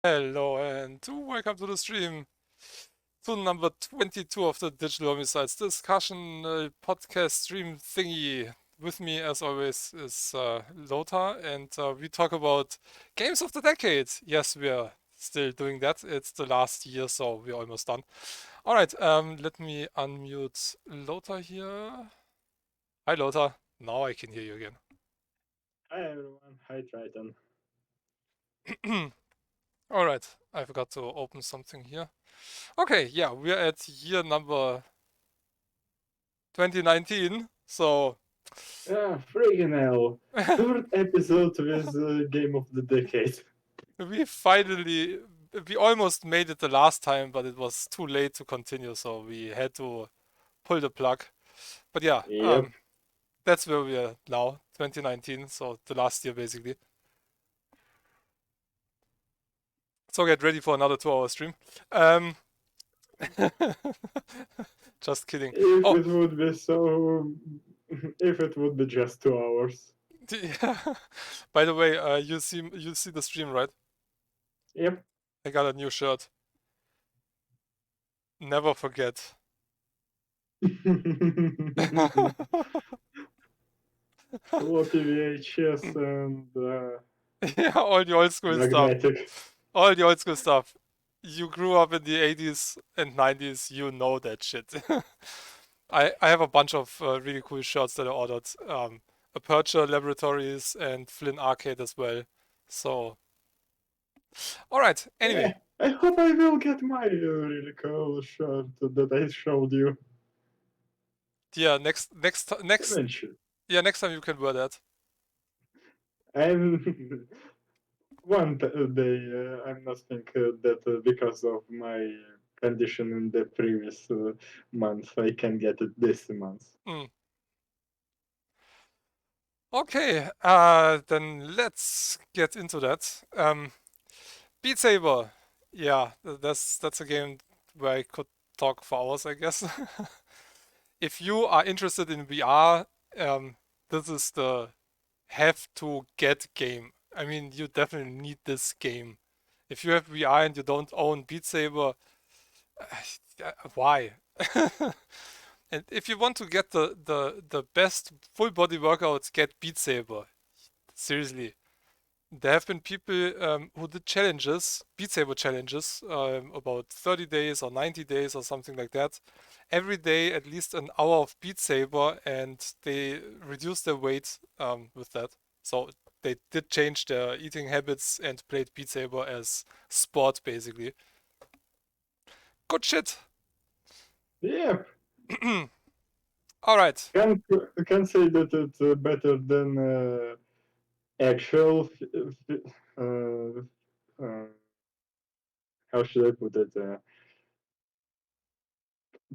Hello and welcome to the stream, to number 22 of the Digital Homicides discussion podcast stream thingy. With me, as always, is Lothar, and we talk about games of the decade. Yes, we are still doing that. It's the last year, so we're almost done. All right, let me unmute Lothar here. Hi, Lothar. Now I can hear you again. Hi everyone, hi Triton. All right, I forgot to open something here. Okay, yeah, we're at year number 2019. So Friggin' hell. Third episode with Game of the Decade. we finally, we almost made it the last time, but it was too late to continue, so we had to pull the plug. But yeah, Yep. that's where we are now, 2019, so the last year basically. So get ready for another 2 hour stream. Um, just kidding. If Oh, it would be so. If it would be just 2 hours. yeah. By the way, you see the stream, right? Yep. I got a new shirt. Never forget. Floppy VHS and Yeah, all the old school stuff. magnetic. All the old school stuff. You grew up in the 80s and 90s, you know that shit. I have a bunch of really cool shirts that I ordered. Aperture Laboratories and Flynn Arcade as well. So, alright, Yeah, anyway. I hope I will get my really cool shirt that I showed you Yeah, next eventually. yeah, next time you can wear that. And day, I'm not think that because of my condition in the previous month, I can get it this month. Mm. Okay, then let's get into that. Beat Saber. Yeah, that's a game where I could talk for hours, I guess. If you are interested in VR, this is the have to get game. I mean, you definitely need this game. If you have VR and you don't own Beat Saber, why? And if you want to get the best full body workouts, get Beat Saber. Seriously, there have been people who did challenges, Beat Saber challenges, about 30 days or 90 days or something like that. Every day, at least an hour of Beat Saber, and they reduced their weight with that. So they did change their eating habits and played Beat Saber as sport, basically. Good shit. Yep, All right. can can say that it's better than actual. Uh, uh, how should I put it?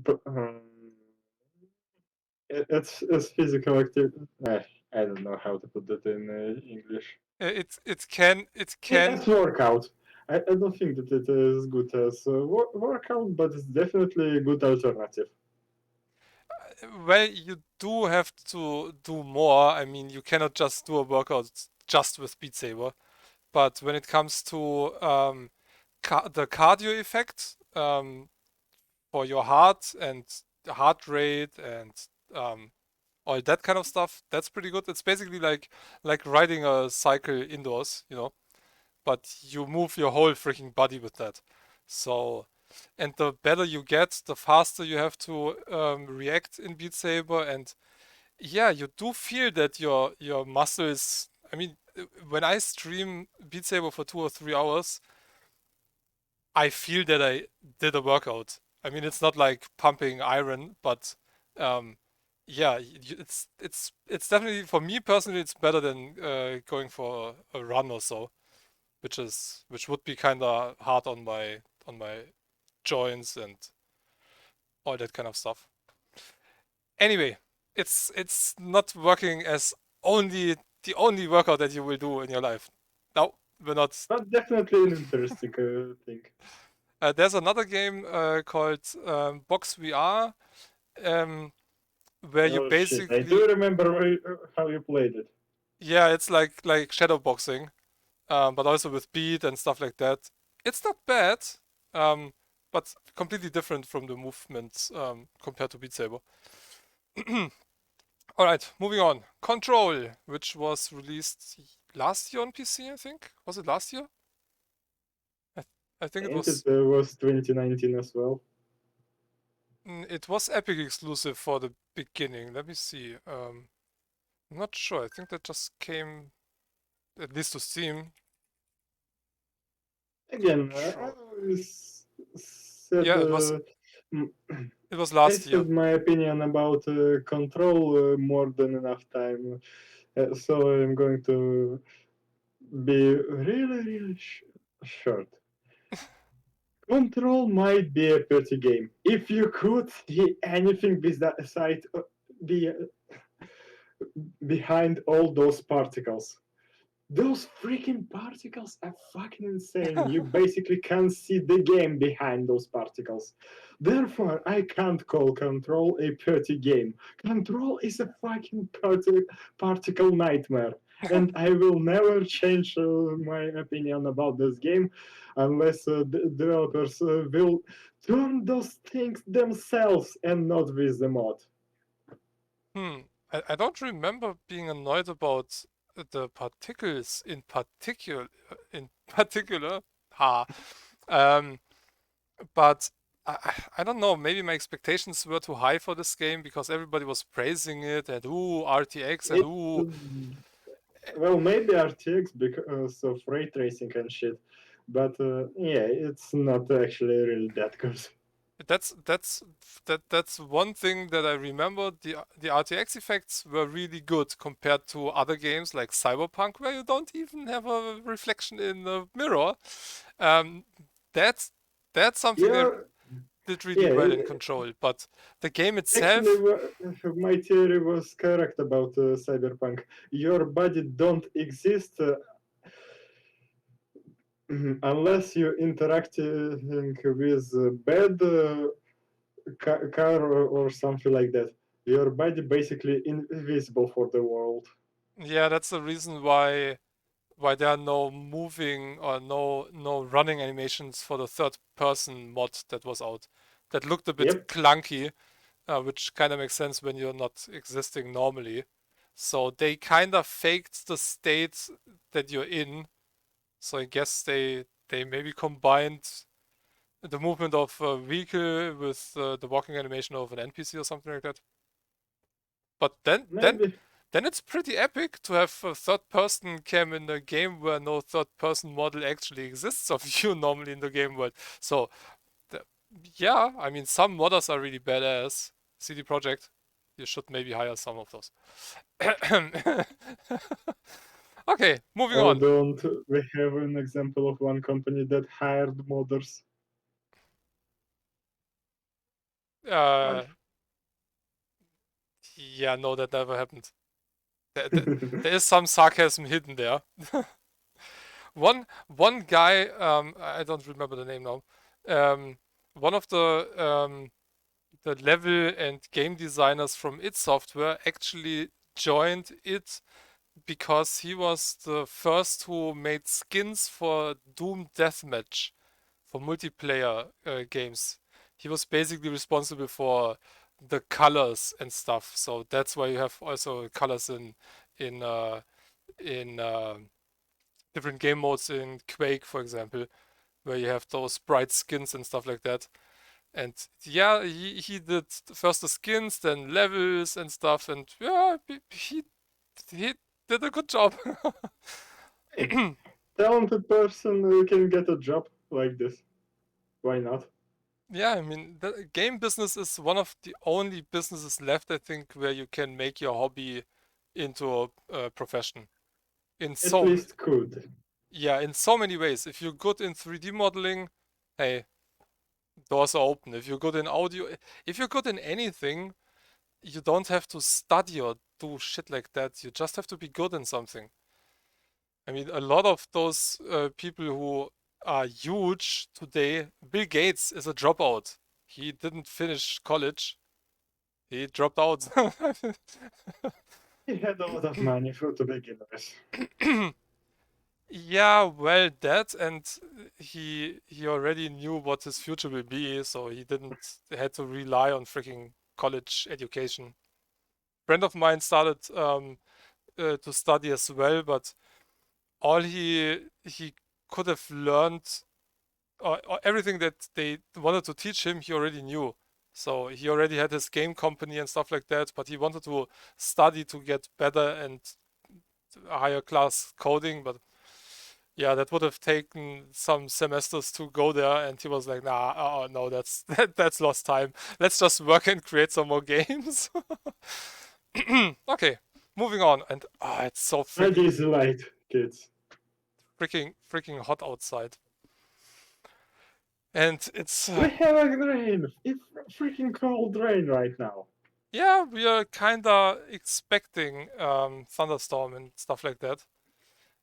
P- um, it's physical activity. I don't know how to put that in English. It can It's workout. I don't think that it is good as workout, but it's definitely a good alternative. well, you do have to do more. I mean, you cannot just do a workout just with Beat Saber. But when it comes to the cardio effect for your heart and the heart rate and um, all that kind of stuff, that's pretty good. It's basically like riding a cycle indoors, but you move your whole freaking body with that. So, and the better you get, the faster you have to react in Beat Saber, and yeah, you do feel that your muscles. I mean, when I stream Beat Saber for 2 or 3 hours, I feel that I did a workout. I mean, it's not like pumping iron, but um, yeah, it's definitely for me personally, it's better than going for a run or so, which would be kind of hard on my joints and all that kind of stuff. Anyway, it's not working as only the only workout that you will do in your life. No, we're not. But definitely an interesting thing. There's another game called Box VR, um, where you Oh shit! I basically, do remember how you played it. yeah, it's like shadow boxing, but also with beat and stuff like that. It's not bad, um, but completely different from the movements compared to Beat Saber. All right, moving on. Control, which was released last year on PC, I think. Was it last year? I, I think it And it was. was 2019 as well. It was Epic exclusive for the beginning. Let me see. I'm not sure. I think that just came at least to Steam. Again, I Control. said Yeah, m- it was I last year. said my opinion about Control more than enough time, so I'm going to be really short. Control might be a pretty game. If you could see anything beside be, behind all those particles. Those freaking particles are fucking insane. You basically can't see the game behind those particles. Therefore, I can't call Control a pretty game. Control is a fucking particle nightmare. And I will never change my opinion about this game unless the developers will turn those things themselves and not with the mod. Hmm. I don't remember being annoyed about the particles in particular. In particular, ha. Um, but I don't know. Maybe my expectations were too high for this game because everybody was praising it and ooh RTX and It ooh. Well, maybe RTX because of ray tracing and shit, but yeah, it's not actually really that good. That's one thing that I remember. The RTX effects were really good compared to other games like Cyberpunk, where you don't even have a reflection in the mirror. Um, that's that's something they You're, did really yeah, well in Control. But the game actually, itself, my theory was correct about Cyberpunk. Your body don't exist unless you interacting with bed, car, or something like that. Your body basically invisible for the world. yeah, that's the reason why there are no moving or no running animations for the third person mod that was out. That looked a bit Yep. clunky, which kind of makes sense when you're not existing normally. So they kind of faked the state that you're in. So I guess they maybe combined the movement of a vehicle with the walking animation of an NPC or something like that. But Maybe. then it's pretty epic to have a third person cam in a game where no third person model actually exists of you normally in the game world. So the, yeah, I mean some modders are really badass. CD Projekt, you should maybe hire some of those. Okay, moving Oh, on. don't we have an example of one company that hired modders? Uh, Life. yeah, no, that never happened. There is some sarcasm hidden there. One guy, I don't remember the name now. One of the level and game designers from id Software actually joined it because he was the first who made skins for Doom Deathmatch for multiplayer games. He was basically responsible for the colors and stuff. So that's why you have also colors in uh, in different game modes in Quake, for example, where you have those bright skins and stuff like that. And yeah, he did first the skins, then levels and stuff, and yeah, he did a good job. Hey, talented person who can get a job like this. Why not? Yeah, I mean, the game business is one of the only businesses left, I think, where you can make your hobby into a profession. In At so, least could. yeah, in so many ways. If you're good in 3D modeling, hey, doors are open. If you're good in audio, if you're good in anything, you don't have to study or do shit like that. You just have to be good in something. I mean, a lot of those people who are huge today, Bill Gates is a dropout. He didn't finish college. He dropped out. He had a lot of money for to begin with. Yeah, well, that and he already knew what his future will be, so he didn't had to rely on freaking college education. Friend of mine started to study as well, but all he could have learned, or everything that they wanted to teach him, he already knew. So he already had his game company and stuff like that, but he wanted to study to get better and higher class coding. But yeah, that would have taken some semesters to go there, and he was like, "Nah, no, that's lost time. Let's just work and create some more games." Okay, moving on. And it's so It is late, kids. freaking hot outside, and it's We have a rain. It's freaking cold rain right now. yeah, we are kinda expecting thunderstorm and stuff like that,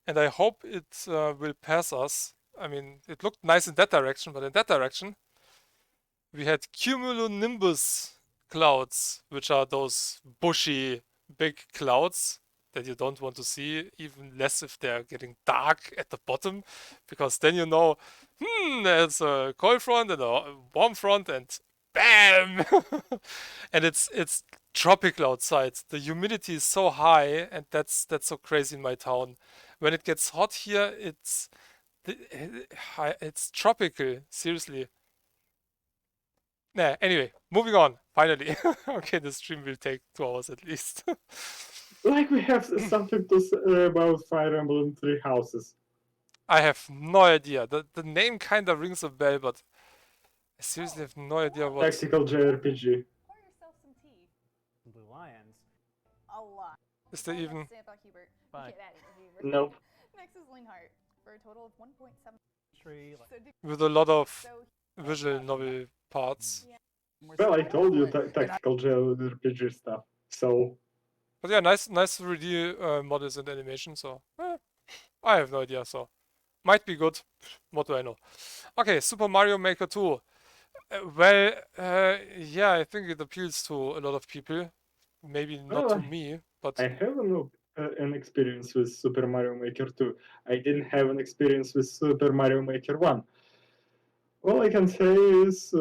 and I hope it will pass us. I mean, it looked nice in that direction, but in that direction, we had cumulonimbus clouds, which are those bushy, big clouds that you don't want to see, even less if they're getting dark at the bottom, because then you know, there's a cold front and a warm front, and bam! And it's tropical outside. The humidity is so high, and that's so crazy in my town. When it gets hot here, it's tropical. Seriously. Nah, anyway, moving on, finally. Okay, the stream will take 2 hours at least. Like we have something to say about Fire Emblem Three Houses. I have no idea. The name kinda rings a bell, but I seriously have no idea what Tactical JRPG. Pour yourself some tea. Blue Lions. A lot. is there even. Say about Hubert. Fine. Get out of here, Hubert. Nope. Next is Linhart for a total of 1.7. Tree. So, With a lot of so visual novel parts. Well, I told you tactical JRPG stuff. So But yeah, nice 3D models and animation, so I have no idea, so might be good. What do I know? Okay, Super Mario Maker 2. Well, yeah, I think it appeals to a lot of people. Maybe not well, to me, but I have an experience with Super Mario Maker 2. I didn't have an experience with Super Mario Maker 1. All I can say is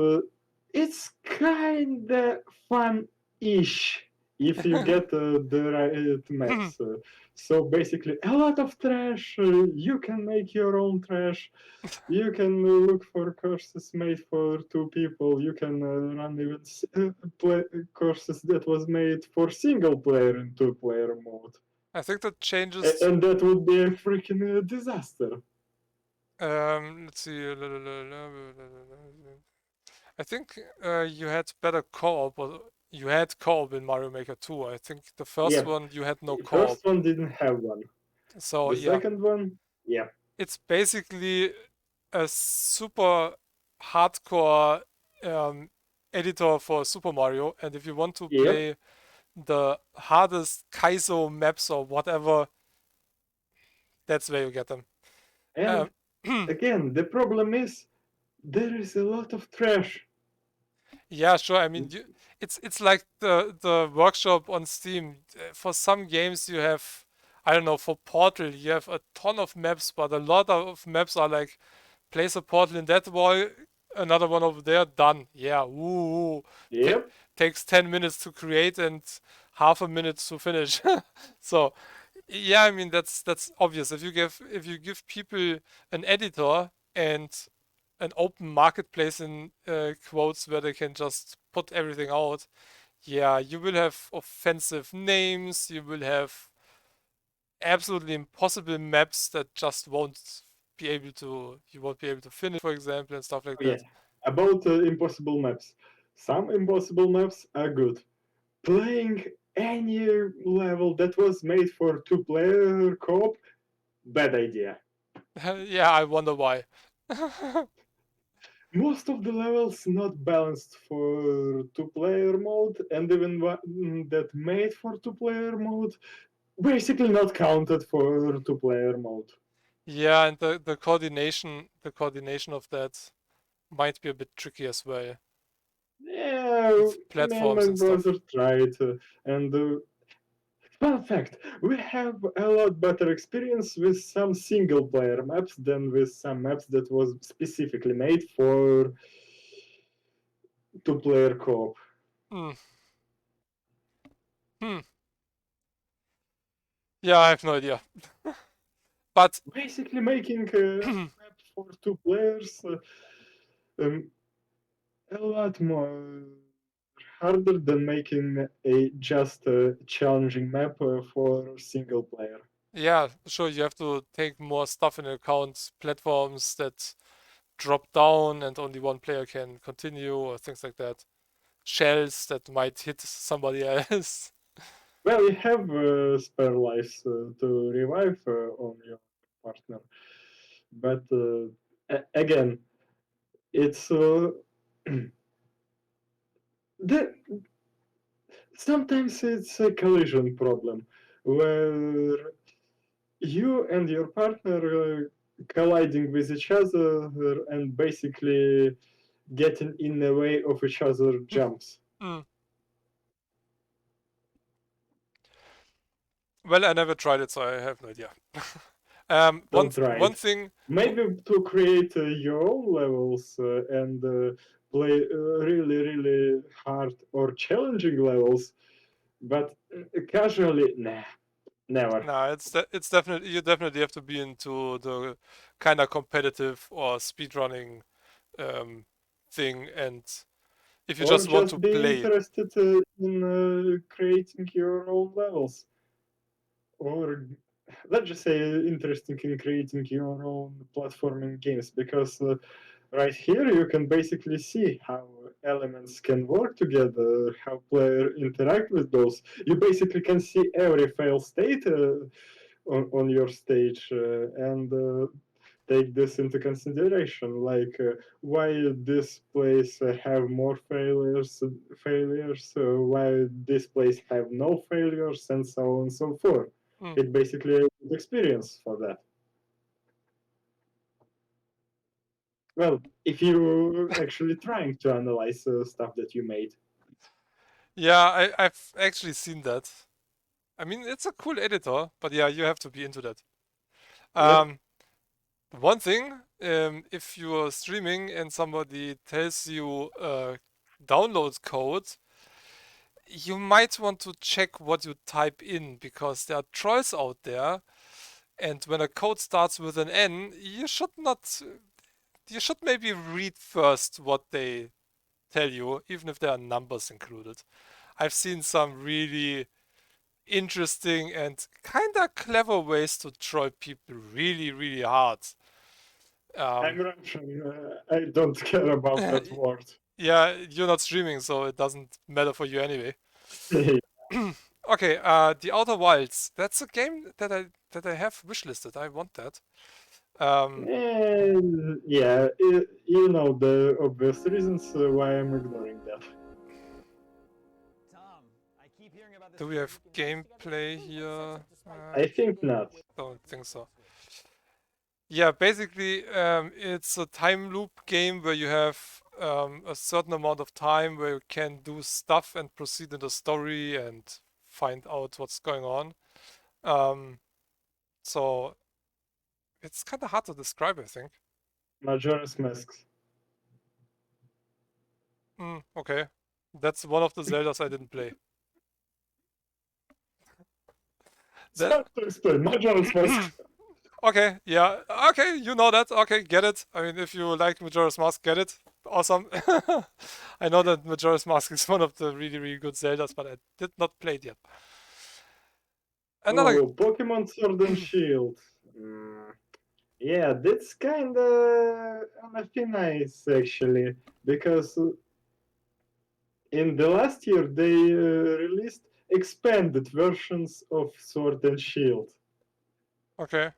it's kinda fun-ish if you get the right maps. So basically, a lot of trash. You can make your own trash. You can look for courses made for two people. You can run even courses that was made for single player and two-player mode, I think that changes. and that would be a freaking disaster. Let's see. I think you had better co-op, or you had co-op in Mario Maker 2. I think the first Yeah, one you had no the co-op. first one didn't have one. So The yeah, second one, yeah. it's basically a super hardcore um, editor for Super Mario, and if you want to Yep. play the hardest Kaizo maps or whatever, that's where you get them. And again, the problem is there is a lot of trash. Yeah, sure. I mean, it's like the workshop on Steam. For some games, you have, I don't know, for Portal, you have a ton of maps, but a lot of maps are like place a portal in that wall, another one over there, done. Yeah, ooh, Yep. takes 10 minutes to create and half a minute to finish. So, yeah, I mean that's obvious. If you give people an editor and an open marketplace in quotes where they can just put everything out, yeah, you will have offensive names, you will have absolutely impossible maps that just won't be able to you won't be able to finish, for example, and stuff like Oh, yeah. that. About impossible maps. Some impossible maps are good. Playing any level that was made for two-player co-op, bad idea. Yeah, I wonder why. Most of the levels not balanced for two-player mode, and even one that made for two-player mode, basically not counted for two-player mode. Yeah, and the coordination of that might be a bit tricky as well Yeah, with me and platforms my and stuff. brother tried, and Fun fact, we have a lot better experience with some single player maps than with some maps that was specifically made for two-player co-op. Hmm. Hmm. Yeah, I have no idea. But Basically making a map for two players um, a lot more harder than making a just challenging map for single player. yeah, sure, you have to take more stuff into account, platforms that drop down and only one player can continue, or things like that. Shells that might hit somebody else. Well, you have spare lives to revive on your partner, but again, it's the, sometimes it's a collision problem where you and your partner colliding with each other and basically getting in the way of each other jumps. Mm. Well, I never tried it, so I have no idea. Don't try One it. thing. Maybe to create your own levels and play really, really hard or challenging levels, but casually, nah, never. Nah, it's definitely you definitely have to be into the kind of competitive or speedrunning um, thing, and if you Or just want to just be play, interested in creating your own levels. Or let's just say interesting in creating your own platforming games because right here you can basically see how elements can work together, how player interact with those. You basically can see every fail state on your stage and take this into consideration, like why this place have more failures, why this place have no failures, and so on and so forth. mm, It basically a good experience for that. Well, if you actually trying to analyze stuff that you made. yeah, I've actually seen that. I mean, it's a cool editor, but yeah, you have to be into that. Yep. Um, One thing, if you're streaming and somebody tells you download code, you might want to check what you type in because there are trolls out there. And when a code starts with an N, you should not, you should maybe read first what they tell you, even if there are numbers included. I've seen some really interesting and kind of clever ways to troll people really, really hard. I'm Um, Russian. I don't care about that word. Yeah, you're not streaming, so it doesn't matter for you anyway. Okay, The Outer Wilds. That's a game that I have wishlisted. I want that. Um, And yeah, you know the obvious reasons why I'm ignoring that. Tom, I keep hearing about this do we thing have you can piece together gameplay movie here? sets despite I think being not. Don't think so. Yeah, basically, it's a time loop game where you have a certain amount of time where you can do stuff and proceed in the story and find out what's going on. Um, so it's kind of hard to describe, I think. Majora's Masks. Okay. That's one of the Zeldas I didn't play. It's That hard to explain. Majora's Mask. okay, yeah. Okay, you know that. Okay, get it. I mean, if you like Majora's Mask, get it. Awesome. I know that Majora's Mask is one of the really, really good Zeldas, but I did not play it yet. Another Oh, Pokemon Sword and Shield. Mm, yeah, that's kind of nice actually, because in the last year they released expanded versions of Sword and Shield. okay.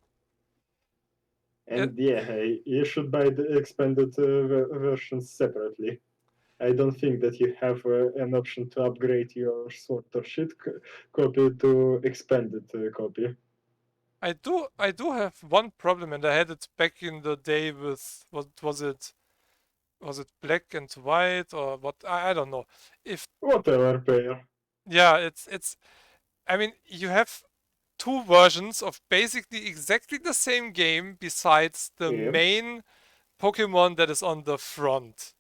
It, And yeah, you should buy the expanded versions separately. I don't think that you have an option to upgrade your Sword or Shield copy to expanded copy. I do have one problem, and I had it back in the day with what was it? Was it black and white or what? I don't know. If Whatever, pair. yeah, it's I mean, you have two versions of basically exactly the same game besides the Yeah. main Pokemon that is on the front.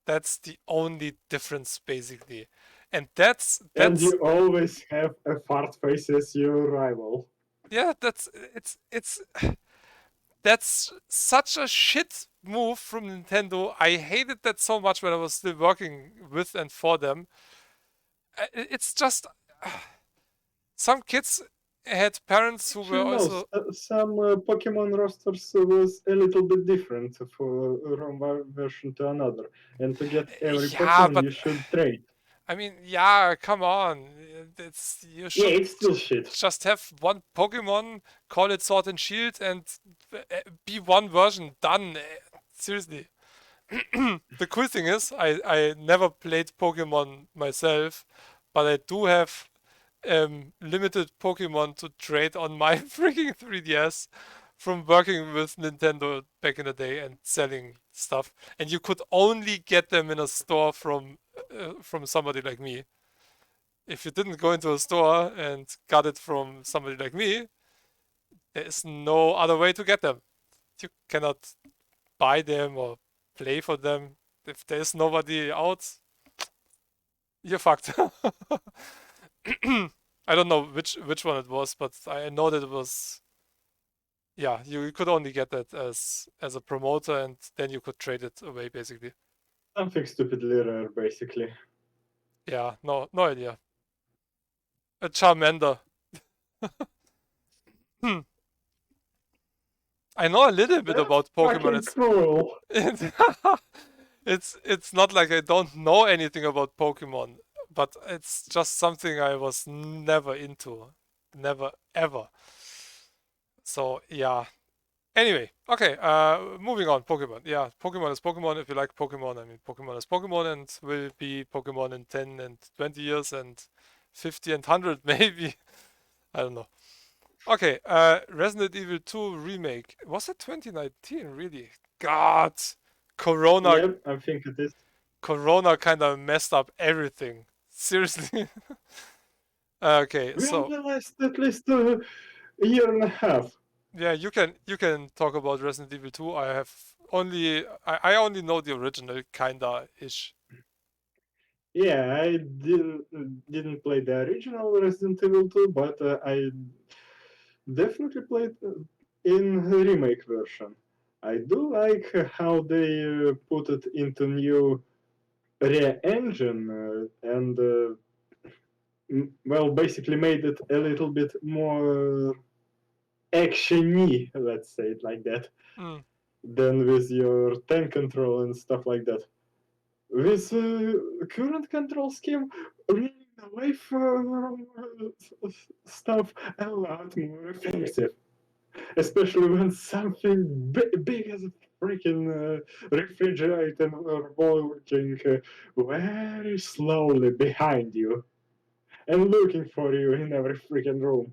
That's the only difference basically. And that's And that's you always have a fart face as your rival. yeah, it's that's such a shit move from Nintendo. I hated that so much when I was still working with and for them. It's just some kids had parents who were Actually, no. also Some Pokemon rosters was a little bit different from one version to another. And to get every yeah, Pokemon, but you should trade. I mean, yeah, come on. It's you Yeah, should it's still shit. just have one Pokemon, call it Sword and Shield, and be one version. Done. Seriously. The cool thing is, I never played Pokemon myself, but I do have limited Pokemon to trade on my freaking 3DS from working with Nintendo back in the day and selling stuff. And you could only get them in a store from somebody like me. If you didn't go into a store and got it from somebody like me, there is no other way to get them. You cannot buy them or play for them. If there's nobody out, you're fucked. I don't know which one it was, but I know that it was yeah, you could only get that as a promoter and then you could trade it away basically. Something stupidly rare, basically. Yeah, no idea. A Charmander. Hmm. I know a little bit That's about Pokemon. fucking cruel. It's not like I don't know anything about Pokemon, but it's just something I was never into. Never ever. So yeah. Anyway, okay, moving on. Pokemon. Yeah, Pokemon is Pokemon. If you like Pokemon, I mean, Pokemon is Pokemon and will be Pokemon in 10 and 20 years and 50 and 100 maybe. I don't know. Okay, Resident Evil 2 remake. Was it 2019 really? God, Corona Yep, I think it is. Corona kind of messed up everything. Seriously. Okay, Will so the last at least a year and a half. yeah, you can talk about Resident Evil 2. I only know the original kinda ish. Yeah, I didn't play the original Resident Evil 2, but I definitely played in the remake version. I do like how they put it into new re-engine and well, basically made it a little bit more actiony, let's say it like that, Mm, than with your tank control and stuff like that. With current control scheme, running away from stuff a lot more effective. Especially when something big as a freaking refrigerator or walking very slowly behind you and looking for you in every freaking room.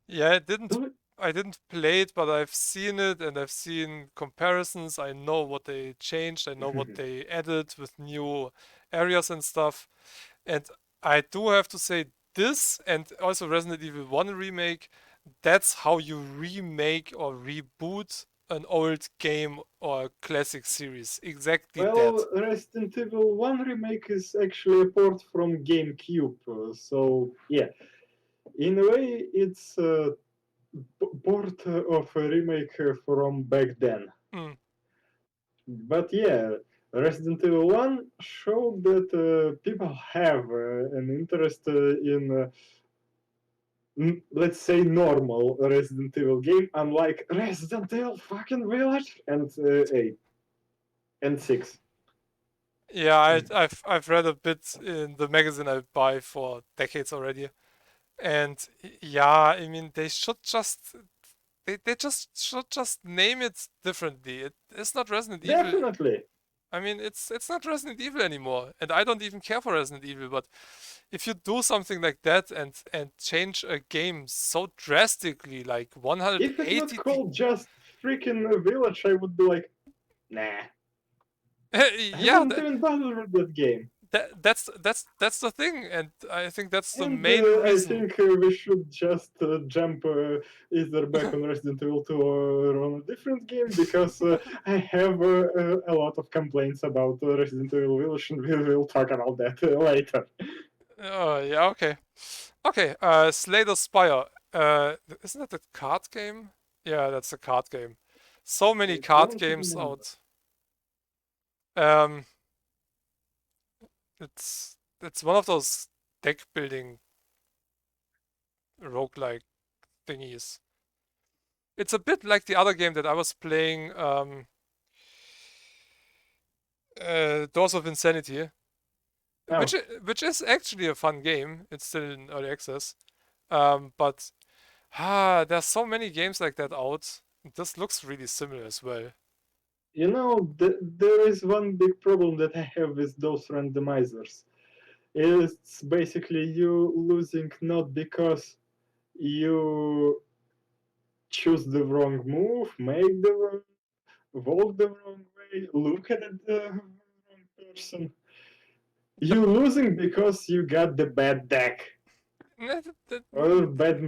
yeah, I didn't Don't- I didn't play it, but I've seen it and I've seen comparisons. I know what they changed. I know what they added with new areas and stuff. And I do have to say this and also Resident Evil 1 remake, that's how you remake or reboot an old game or a classic series. Exactly that. Well, Resident Evil 1 remake is actually a port from GameCube, so yeah, in a way, it's a port of a remake from back then. Mm. But yeah, Resident Evil 1 showed that people have an interest in, let's say, normal Resident Evil game, unlike Resident Evil fucking Village and 8 and 6. Yeah, I've read a bit in the magazine I buy for decades already. And yeah, I mean they just should just name it differently. It's not Resident Evil. Definitely. I mean, it's not Resident Evil anymore, and I don't even care for Resident Evil. But if you do something like that and change a game so drastically, like If it was 180, called just freaking Village, I would be like, nah. I yeah, wouldn't even bother with that game. that's the thing, and I think that's the And main I reason. think we should just jump either back on Resident Evil 2 or on a different game because I have a lot of complaints about Resident Evil Village and we will talk about that later. Oh yeah, okay. Okay, Slay the Spire. Isn't that a card game? Yeah, that's a card game. So many I card don't games remember. out. Um, it's one of those deck building roguelike thingies. It's a bit like the other game that I was playing, Doors of Insanity, Oh, which is actually a fun game. It's still in early access. But there's so many games like that out. This looks really similar as well. you know, there is one big problem that I have with those randomizers. It's basically you losing not because you choose the wrong move, make the wrong, walk the wrong way, look at the wrong person. You losing because you got the bad deck That- that- or bad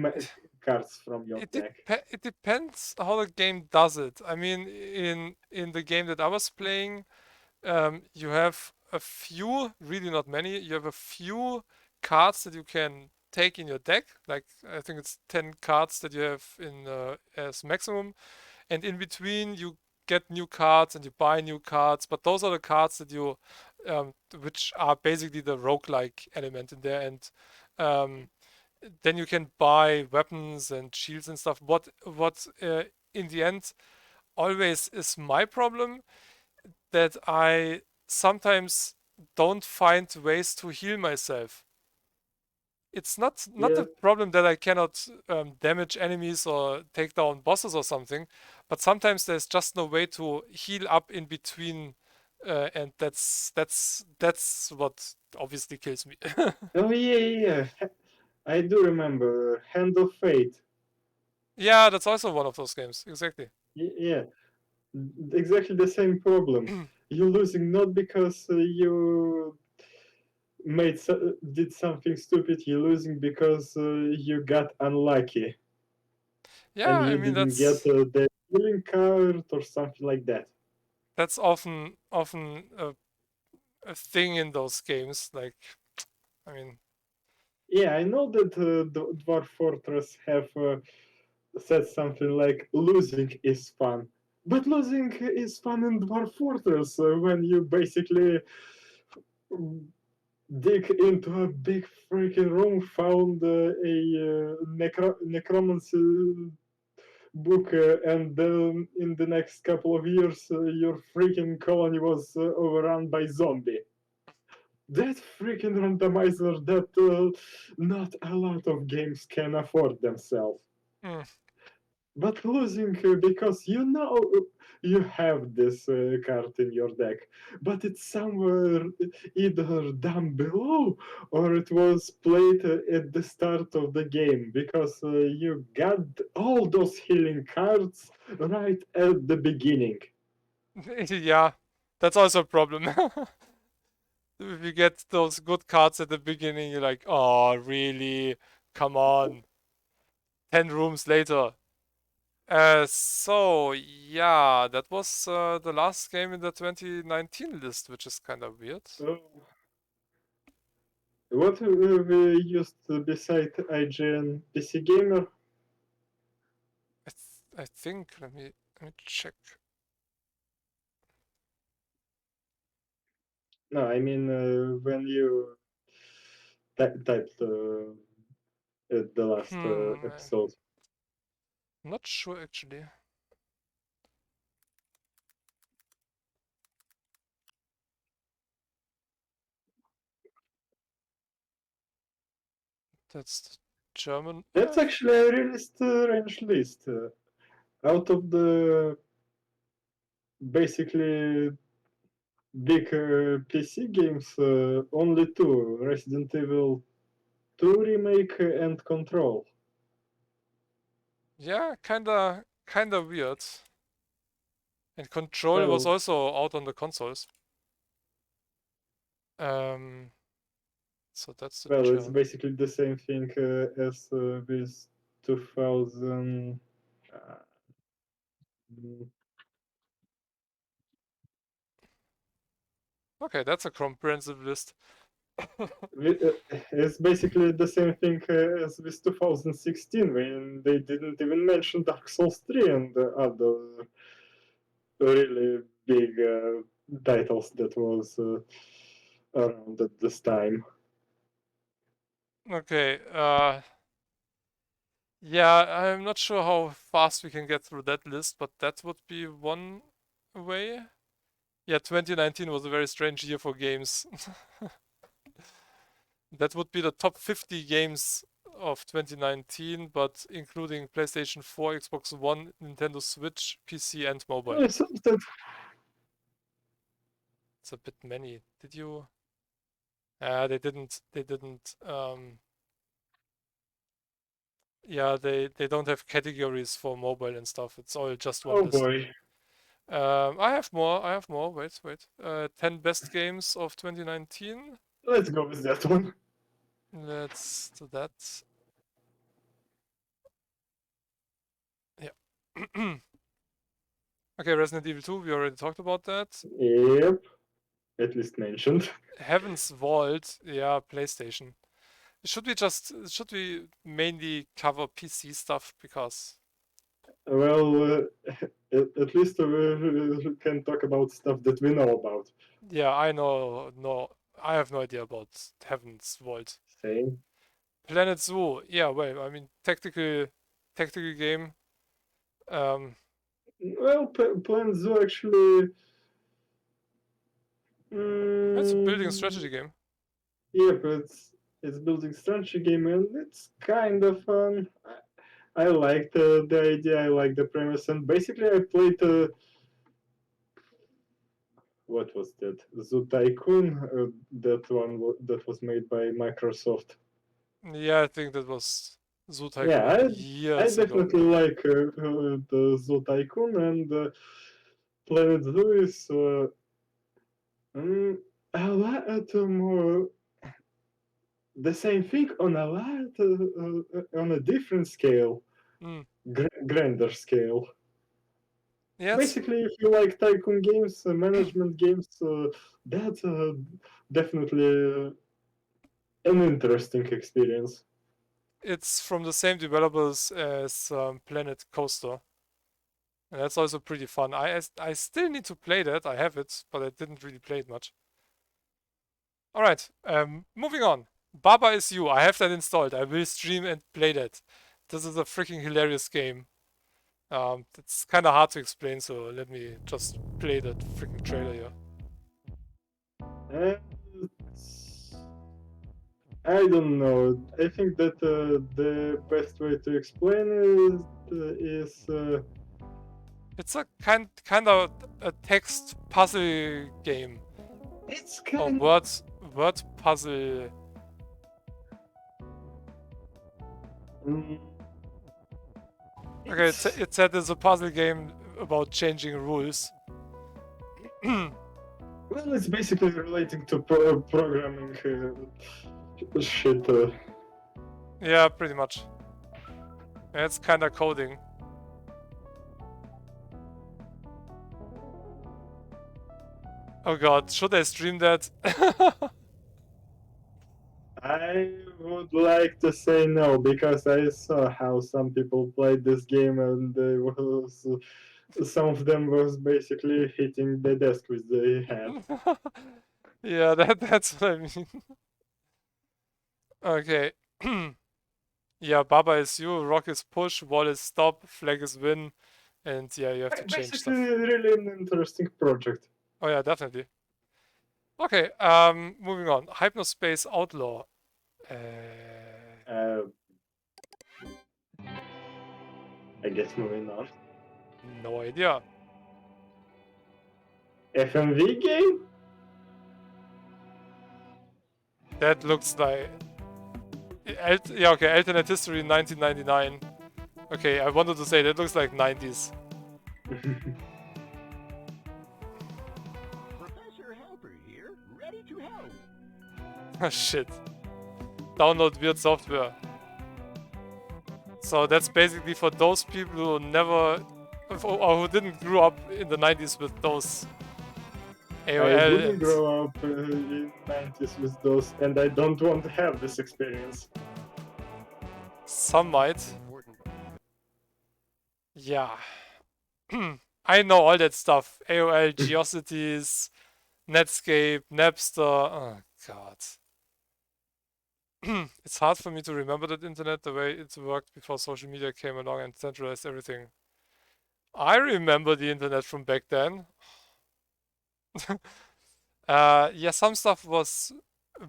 cards from your deck. it depends how the game does it. I mean, in the game that I was playing, you have a few, really not many. You have a few cards that you can take in your deck. Like I think it's 10 cards that you have in as maximum, and in between you get new cards and you buy new cards. But those are the cards that you, which are basically the roguelike element in there, and um, then you can buy weapons and shields and stuff. What in the end always is my problem that I sometimes don't find ways to heal myself. It's not Yeah, the problem that I cannot damage enemies or take down bosses or something, but sometimes there's just no way to heal up in between, and that's what obviously kills me. oh yeah. I do remember Hand of Fate. Yeah, that's also one of those games. Exactly. Yeah, exactly the same problem. You're losing not because you did something stupid. You're losing because you got unlucky Yeah, and I you mean didn't get the healing card or something like that. that's often a thing in those games. Like, I mean, Yeah, I know that the Dwarf Fortress have said something like losing is fun. But losing is fun in Dwarf Fortress when you basically dig into a big freaking room, found necromancy book, and then in the next couple of years, your freaking colony was overrun by zombie. That freaking randomizer that not a lot of games can afford themselves. mm, But losing because you know you have this card in your deck, but it's somewhere either down below or it was played at the start of the game because you got all those healing cards right at the beginning. yeah, that's also a problem. If you get those good cards at the beginning, you're like, oh, really? Come on. 10 rooms later. So yeah, that was the last game in the 2019 list, which is kind of weird. So, what we used beside IGN PC Gamer? I think let me check. No, I mean when you typed the last I'm episode. not sure actually. That's the German. That's actually a really strange list. Out of the basically big PC games, only two: Resident Evil 2 remake and Control. Yeah, kinda weird. And Control was Well, also out on the consoles. So that's the Well, it's challenge. basically the same thing as with 2000. Mm, Okay, that's a comprehensive list. it's basically the same thing as with 2016 when they didn't even mention Dark Souls 3 and other really big titles that was around at this time. Okay, yeah, I'm not sure how fast we can get through that list, but that would be one way. Yeah, 2019 was a very strange year for games. That would be the top 50 games of 2019, but including PlayStation 4, Xbox One, Nintendo Switch, PC, and mobile. So that, It's a bit many. Did you? They didn't. Yeah, they don't have categories for mobile and stuff. It's all just one oh list. boy, I have more. I have more. Wait, wait. 10 best games of 2019. let's go with that one. Let's do that. Yeah. Okay, Resident Evil 2. We already talked about that. Yep, at least mentioned. Heaven's Vault. Yeah, PlayStation. Should we mainly cover PC stuff because Well, at least we can talk about stuff that we know about. yeah, I have no idea about Heaven's Vault. Same. Planet Zoo. Yeah, well, I mean tactical game. Well, Planet Zoo actually. It's a building Mm, strategy game. yeah, but it's building strategy game and it's kind of fun. I like the idea. I like the premise, and basically, I played what was that? Zoo Tycoon. That one that was made by Microsoft. Yeah, I think that was Zoo Yeah, Tycoon I years ago. definitely like the Zoo Tycoon, and Planet Zoo is mm, a lot more the same thing on a lot on a different scale, Mm. grander scale. Yeah, it's Basically, if you like tycoon games, management games, that's definitely an interesting experience. it's from the same developers as Planet Coaster. And that's also pretty fun. I still need to play that. I have it, but I didn't really play it much. All right, moving on. Baba is You. I have that installed. I will stream and play that. This is a freaking hilarious game. It's kind of hard to explain, so let me just play that freaking trailer here. And I don't know. I think that the best way to explain is It's a kind of a text puzzle game it's or kind. word puzzle. Mm, Okay, it's it said it's a puzzle game about changing rules. well, it's basically relating to programming shit. Yeah, pretty much. Yeah, it's kind of coding. Oh god, should I stream that? I would like to say no because I saw how some people played this game and they was some of them was basically hitting the desk with the head. Yeah, that's what I mean. Okay. Yeah, Baba is you, rock is push, wall is stop, flag is win, and yeah, you have to change Basically, stuff. really an interesting project. Oh yeah, definitely. Okay, moving on. Hypnospace Outlaw. Uh, Uh, I guess moving on. no idea. FMV game? That looks like yeah, okay, alternate history 1999. Okay, I wanted to say that looks like 90s. Professor Helper here, ready to help. Shit. Download weird software. So that's basically for those people who never, or who didn't grow up in the 90s with those I AOL didn't and grow up in 90s with those, and I don't want to have this experience. some might. Yeah. I know all that stuff. AOL, Geocities, Netscape, Napster. Oh, God. It's hard for me to remember that internet the way it worked before social media came along and centralized everything. I remember the internet from back then. Yeah, some stuff was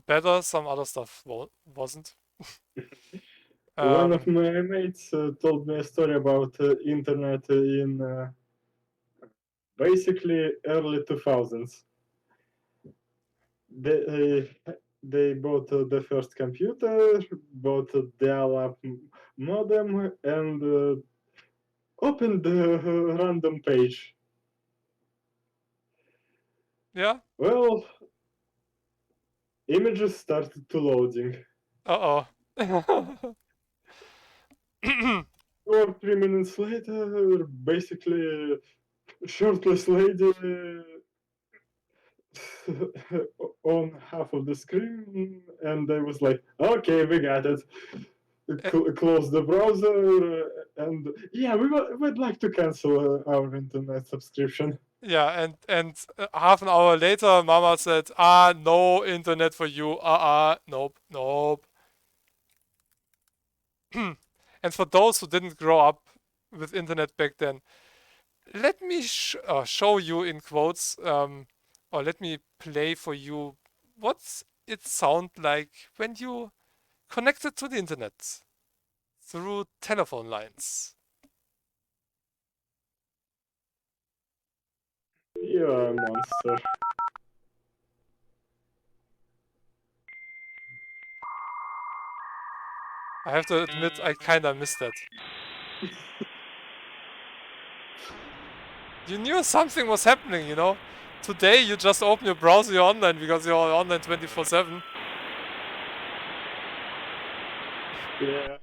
better, some other stuff wasn't. One of Um, my mates told me a story about internet in basically early 2000s. They bought the first computer, bought a dial-up modem, and opened the random page. yeah. Well, images started to loading. Uh-oh. 2 or 3 minutes later, basically, shirtless lady on half of the screen, and I was like, okay, we got it. Close the browser, and yeah, we'd like to cancel our internet subscription. Yeah, and half an hour later, Mama said, no internet for you. Nope, nope. And for those who didn't grow up with internet back then, let me show you in quotes, or let me play for you what's it sound like when you connected to the internet through telephone lines. You're a monster. I have to admit, I kinda missed that. You knew something was happening, you know? Today you just open your browser, you're online because you're online 24/7. Yeah,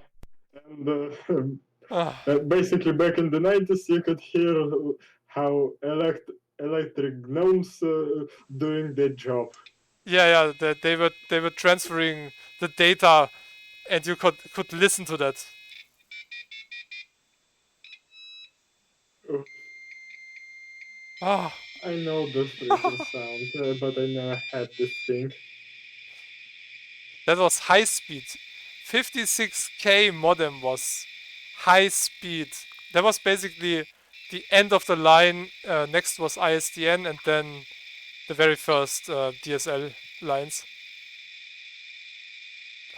and Ah, basically back in the 90s, you could hear how electric gnomes doing their job. yeah, they were transferring the data, and you could listen to that. Uh, Ah, I know the freaking sound, but I never had this thing. that was high speed. 56K modem was high speed. That was basically the end of the line. Next was ISDN, and then the very first DSL lines.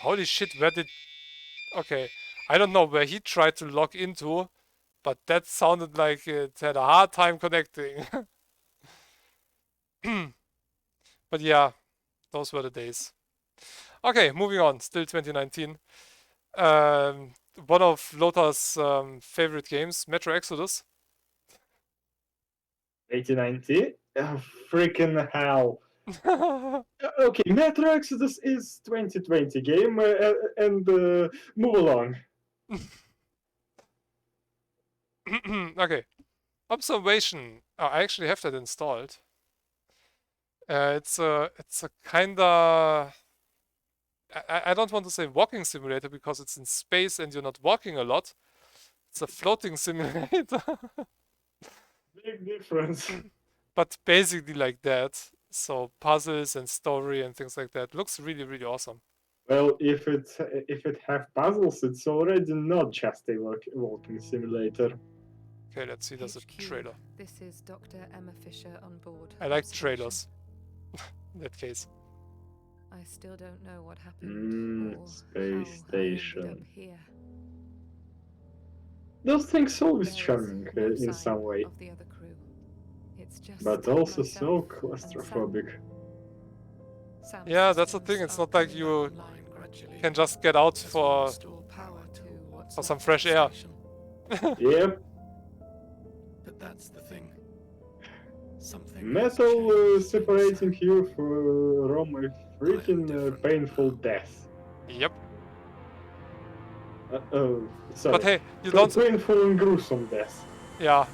Holy shit, where did... Okay, I don't know where he tried to log into, but that sounded like it had a hard time connecting. But yeah, those were the days. Okay, moving on. Still 2019. Um, One of Lothar's favorite games, Metro Exodus. 1890? Freaking hell. Okay, Metro Exodus is 2020 game, and move along. Okay, observation. Oh, I actually have that installed. It's a kinda... I don't want to say walking simulator because it's in space and you're not walking a lot. It's a floating simulator. Big difference. But basically like that. So puzzles and story and things like that. Looks really, really awesome. Well, if it have puzzles, it's already not just a walking simulator. Okay, let's see. There's a HQ, trailer. this is Dr. Emma Fisher on board. I like Observation. trailers. In that case. I still don't know what happened or Space how I ended station. up here. Those things always There is charming no in sign some way, of the other crew. It's just but also so myself and claustrophobic. Sam. Yeah, that's the thing. It's not like you can just get out for some fresh air. Yep, But that's the thing. Something has metal changed separating inside. you from freaking painful death. Yep. Sorry. But hey, you don't. Painful and gruesome death. Yeah.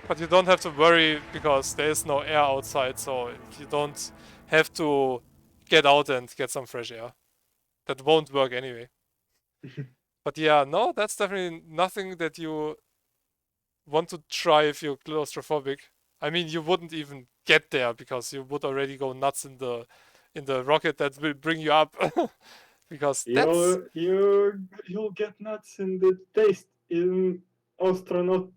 But you don't have to worry because there is no air outside, so you don't have to get out and get some fresh air. That won't work anyway. But yeah, no, that's definitely nothing that you want to try if you're claustrophobic. I mean, you wouldn't even get there because you would already go nuts in the rocket that will bring you up. Because that's You'll get nuts in the taste in astronauts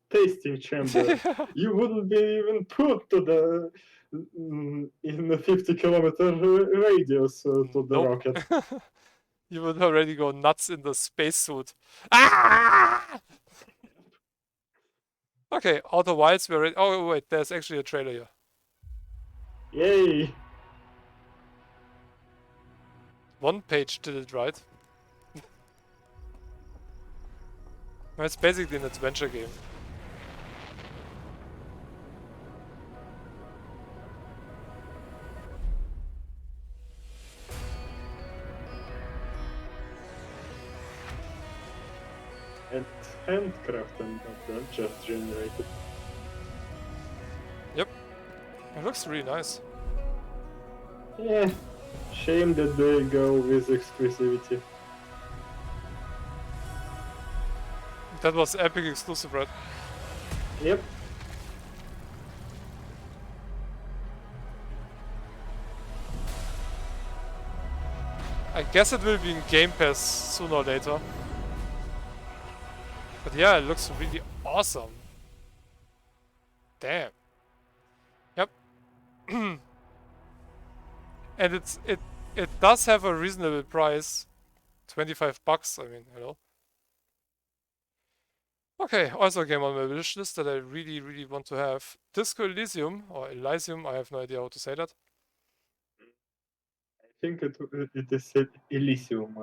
tasting chamber. You wouldn't be even put to the in a 50-kilometer radius to the Nope. rocket. You would already go nuts in the spacesuit. Ah! Okay, Outer Wilds, we're ready. Oh, wait, there's actually a trailer here. Yay! One page did it right. No, it's basically an adventure game. And handcrafted and not just generated. Yep. It looks really nice. Yeah, shame that they go with exclusivity. That was Epic exclusive, right? Yep. I guess it will be in Game Pass sooner or later. But yeah, it looks really awesome. Damn. Yep. And it does have a reasonable price. $25, I mean, hello. Okay, also a game on my wish list that I really, really want to have. Disco Elysium, or Elysium, I have no idea how to say that. I think it is Elysium,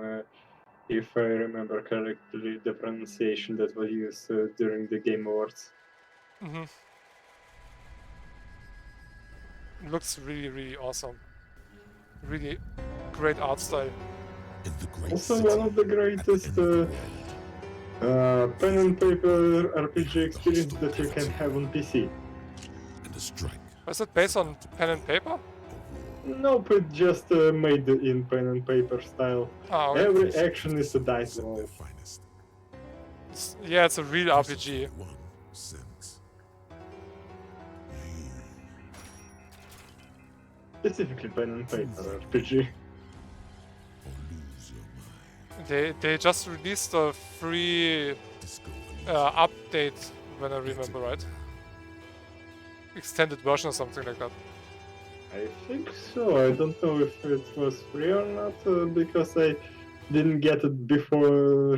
if I remember correctly, the pronunciation that was used during the Game Awards. Mm-hmm. It looks really, really awesome. Really great art style. In the great Also, city, one of the at the greatest end of the world, pen and paper RPG experience that you can have on PC. and a strike. Is it based on pen and paper? Nope, it's just made in pen and paper style. Ah, okay. Every action is a dice At roll. their finest. Yeah, it's a real RPG. 1 cents. Specifically pen and paper RPG. Or lose your mind. They just released a free Disco update, when I remember right. Extended version or something like that. I think so. I don't know if it was free or not because I didn't get it before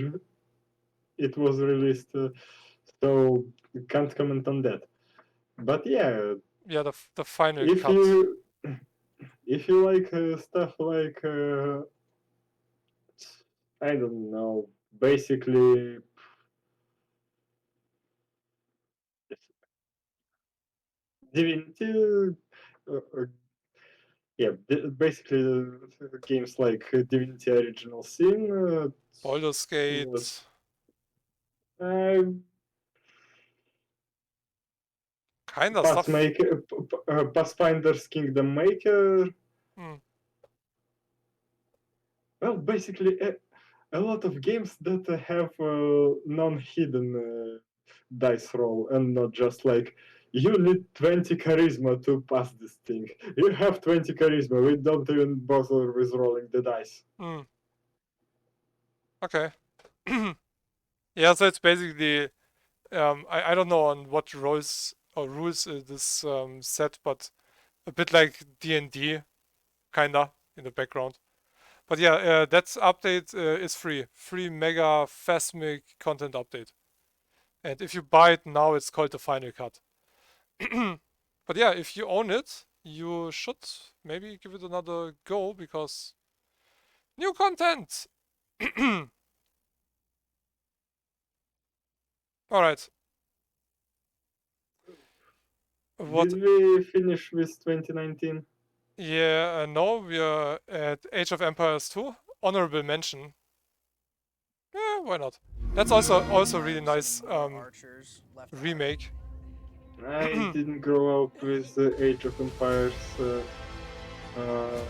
it was released, so can't comment on that. But yeah, Yeah, the final if cut. you like stuff like I don't know, basically Divinity, yeah, basically games like Divinity Original Sin. Baldur's Gate. Was, uh, Kinda stuff. Pathfinder's Kingdom Maker. Hmm. Well, basically a lot of games that have non-hidden dice roll and not just like you need 20 charisma to pass this thing. You have 20 charisma. We don't even bother with rolling the dice. Hmm. Okay. Yeah, so it's basically I don't know on what roles or rules this set, but a bit like D&D, kinda in the background. But yeah, that update is free. Free mega phasmic content update. And if you buy it now, it's called the final cut. But yeah, if you own it, you should maybe give it another go because new content. All right. What? Did we finish with 2019? Yeah, no, we are at Age of Empires 2. Honorable mention. Yeah, why not? That's also really nice remake. I didn't grow up with Age of Empires. Uh,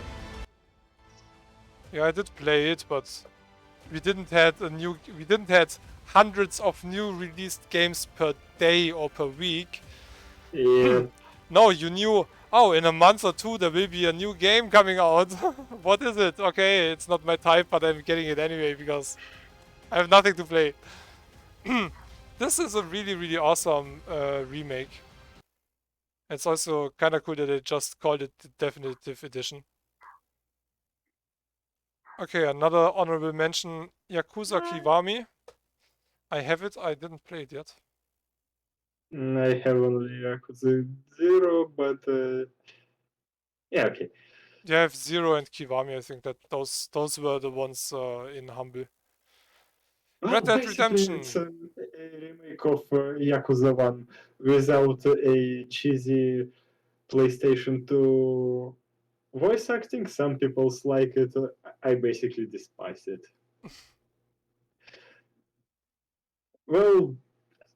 Yeah, I did play it, but we didn't had hundreds of new released games per day or per week. yeah, No, you knew, oh, in a month or two there will be a new game coming out. What is it? Okay, it's not my type, but I'm getting it anyway because I have nothing to play. This is a really, really awesome remake. It's also kind of cool that they just called it the Definitive Edition. Okay, another honorable mention, Yakuza Kiwami. I have it, I didn't play it yet. I have only Yakuza 0, but yeah, okay. You have Zero and Kiwami, I think that those were the ones in Humble. Well, Red Dead basically, Redemption. it's a remake of Yakuza 1 without a cheesy PlayStation 2 voice acting. Some people like it. I basically despise it. Well,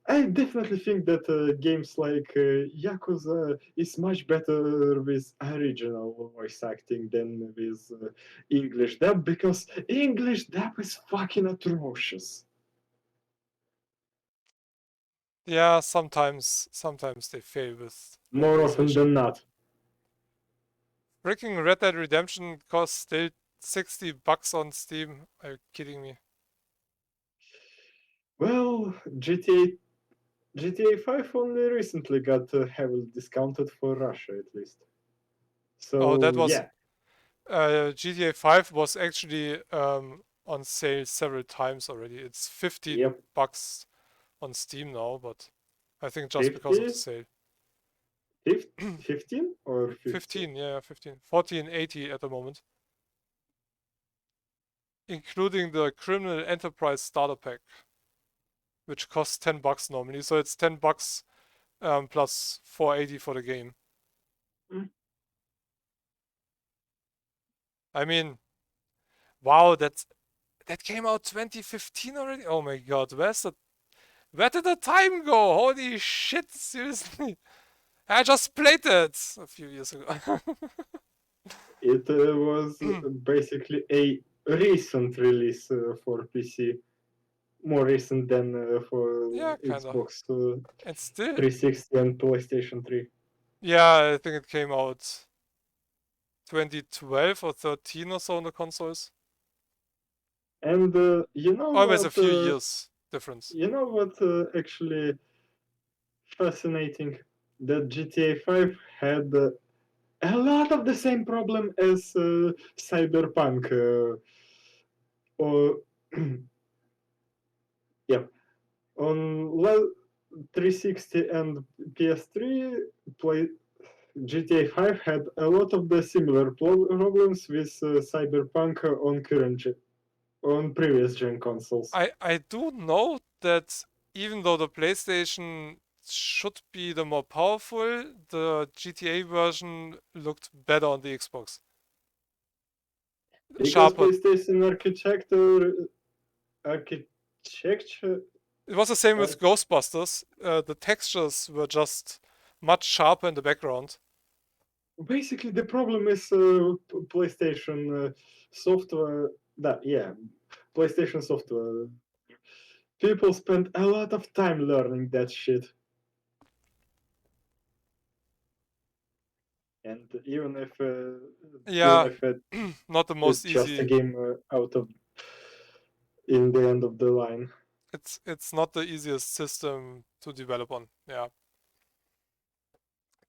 I definitely think that games like Yakuza is much better with original voice acting than with English dub, because English dub is fucking atrocious. Yeah, sometimes they fail with More often localization. than not. Freaking Red Dead Redemption costs still $60 on Steam. Are you kidding me? Well, GTA 5 only recently got heavily discounted for Russia, at least. Oh, that So was yeah, GTA 5 was actually on sale several times already. It's yep, $15 on Steam now, but I think just because of the 50, sale. 15 or 50. 15, yeah, 15. 14.80 at the moment. Including the Criminal Enterprise starter pack, which costs $10 normally. So it's $10 plus 4.80 for the game. Mm. I mean, wow, that came out 2015 already. Oh my god, where did the time go? Holy shit, seriously. I just played it a few years ago. It was basically a recent release for PC, more recent than for Yeah, kinda. Xbox And still, 360 and PlayStation 3. yeah, I think it came out 2012 or 13 or so on the consoles. And you know Always a what? few years difference. You know what? Actually, fascinating that GTA 5 had a lot of the same problem as Cyberpunk. Or yeah, on 360 and PS3, play GTA 5 had a lot of the similar problems with Cyberpunk on previous gen consoles. I do know that even though the PlayStation should be the more powerful, the GTA version looked better on the Xbox. Because Sharper. PlayStation architecture, It was the same uh, with Ghostbusters. The textures were just much sharper in the background. basically the problem is PlayStation software. That yeah, PlayStation software. People spend a lot of time learning that shit. And even Yeah, if not the it's most just a easy. game out of in the end of the line. It's not the easiest system to develop on. Yeah.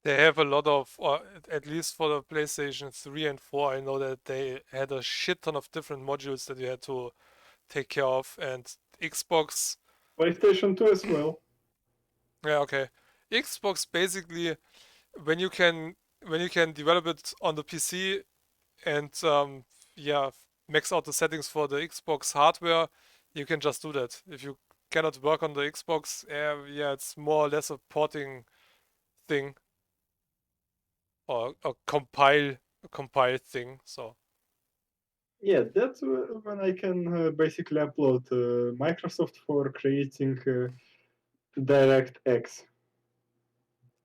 They have a lot of, or at least for the PlayStation 3 and 4, I know that they had a shit ton of different modules that you had to take care of. And Xbox, PlayStation 2 as well. yeah, okay. Xbox basically, when you can develop it on the PC and yeah, max out the settings for the Xbox hardware, you can just do that. If you cannot work on the Xbox, yeah, it's more or less a porting thing or a compile thing. So Yeah, that's when I can basically upload Microsoft for creating DirectX.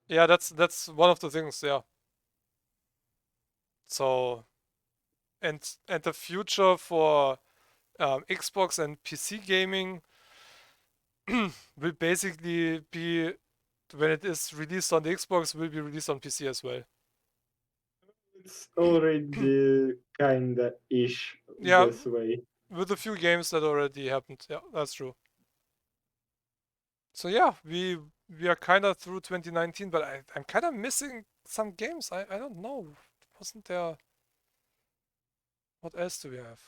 yeah, that's one of the things. Yeah. So and the future for Xbox and PC gaming will basically be when it is released on the Xbox will be released on PC as well. It's already kinda ish Yeah, this way. with a few games that already happened. Yeah, that's true. So yeah, we are kind of through 2019, but I'm kind of missing some games. I don't know. Wasn't there? What else do we have?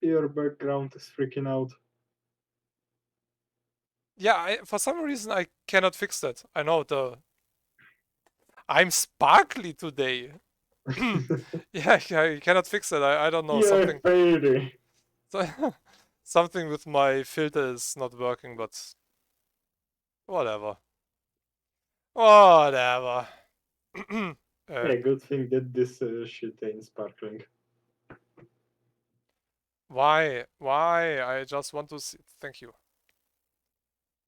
Your background is freaking out. Yeah, for some reason I cannot fix that. I know I'm sparkly today. Yeah, I cannot fix it. I don't know You're something. fairy. So, something with my filter is not working, but whatever. Whatever. Yeah, good thing that this shit ain't sparkling. Why? Why? I just want to see. Thank you.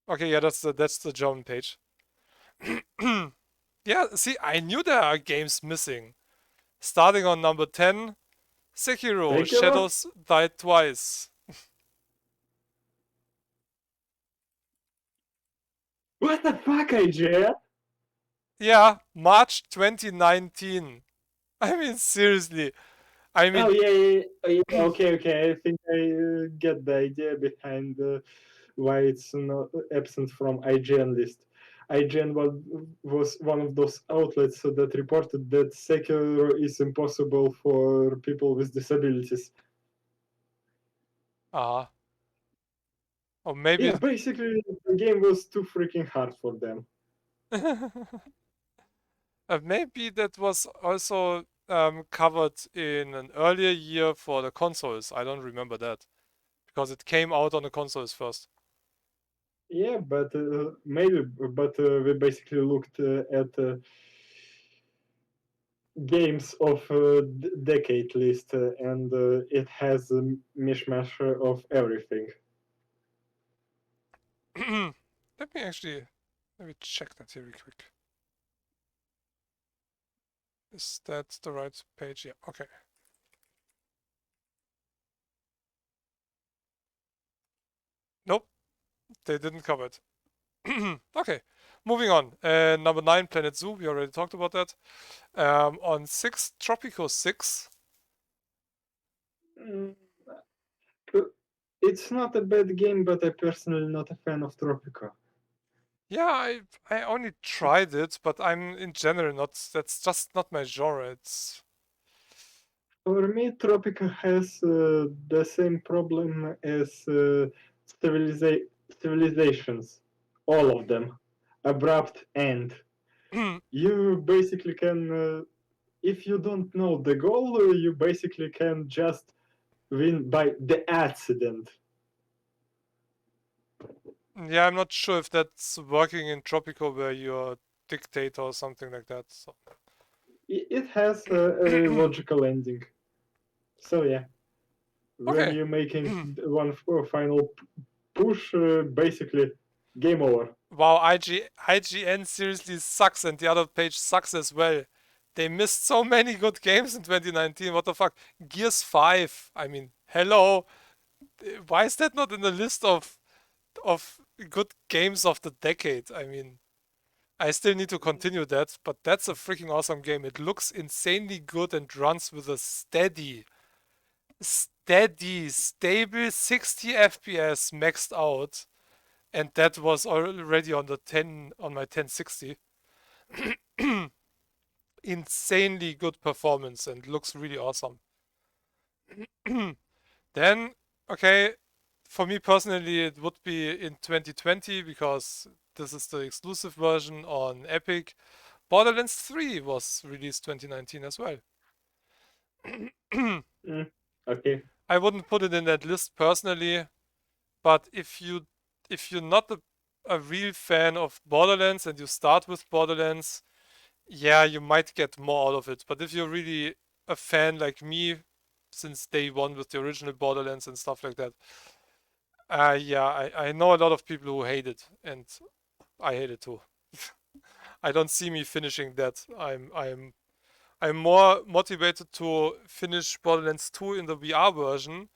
Okay, yeah, that's the German page. Yeah, see, I knew there are games missing. Starting on number 10, Sekiro: Sekiro? Shadows Die Twice. What the fuck, AJ? Yeah, March 2019. I mean, seriously. I Oh mean, yeah, yeah, yeah. Okay. I think I get the idea behind why it's not absent from IGN list. IGN was one of those outlets that reported that Sekiro is impossible for people with disabilities. ah, or maybe Yeah, basically the game was too freaking hard for them. maybe that was also covered in an earlier year for the consoles. I don't remember that because it came out on the consoles first. Yeah, but maybe, but we basically looked at games of decade list, and it has a mishmash of everything. Let me actually let me check that here real quick. Is that the right page? Yeah, okay. Nope, they didn't cover it. Okay, moving on. Number 9, Planet Zoo. We already talked about that. On 6, Tropico 6. Mm, It's not a bad game, but I'm personally not a fan of Tropico. Yeah, I only tried it, but I'm in general not. That's just not my genre. It's For me, Tropico has the same problem as civilizations, all of them. Abrupt end. You basically can, if you don't know the goal, you basically can just win by the accident. yeah. I'm not sure if that's working in Tropico where you're a dictator or something like that. So. It has a logical ending. So yeah, when Okay. you're making one final push, basically game over. Wow, IGN seriously sucks, and the other page sucks as well. They missed so many good games in 2019. What the fuck? Gears 5. I mean, hello. Why is that not in the list of good games of the decade? I mean, I still need to continue that, but that's a freaking awesome game. It looks insanely good and runs with a stable 60 FPS maxed out, and that was already on the 10 on my 1060. Insanely good performance and looks really awesome. Then, okay, for me personally, it would be in 2020 because this is the exclusive version on Epic. Borderlands 3 was released 2019 as well. Mm, okay. I wouldn't put it in that list personally. But if you're not a real fan of Borderlands and you start with Borderlands, yeah, you might get more out of it. But if you're really a fan like me, since day one with the original Borderlands and stuff like that, yeah, I know a lot of people who hate it, and I hate it too. I don't see me finishing that. I'm more motivated to finish Borderlands 2 in the VR version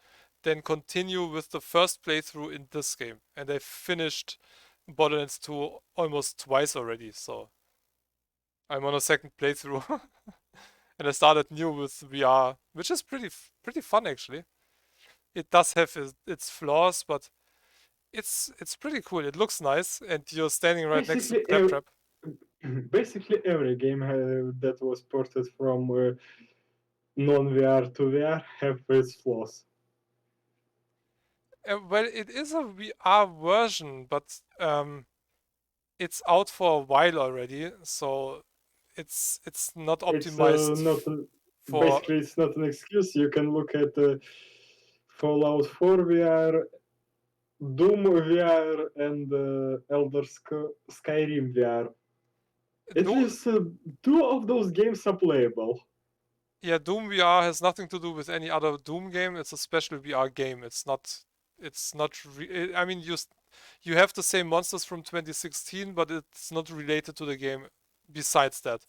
than continue with the first playthrough in this game. And I finished Borderlands 2 almost twice already, so I'm on a second playthrough. And I started new with VR, which is pretty fun actually. It does have its flaws, but it's pretty cool. It looks nice, and you're standing right next to Basically, Claptrap. basically every game that was ported from non-VR to VR have its flaws. Well, it is a VR version, but it's out for a while already, so it's not It's optimized not for. basically it's not an excuse. You can look at Fallout 4 VR, Doom VR, and Skyrim VR. At Do, least two of those games are playable. yeah, Doom VR has nothing to do with any other Doom game. It's a special VR game. It's not. It's not. I mean, you have the same monsters from 2016, but it's not related to the game. Besides that,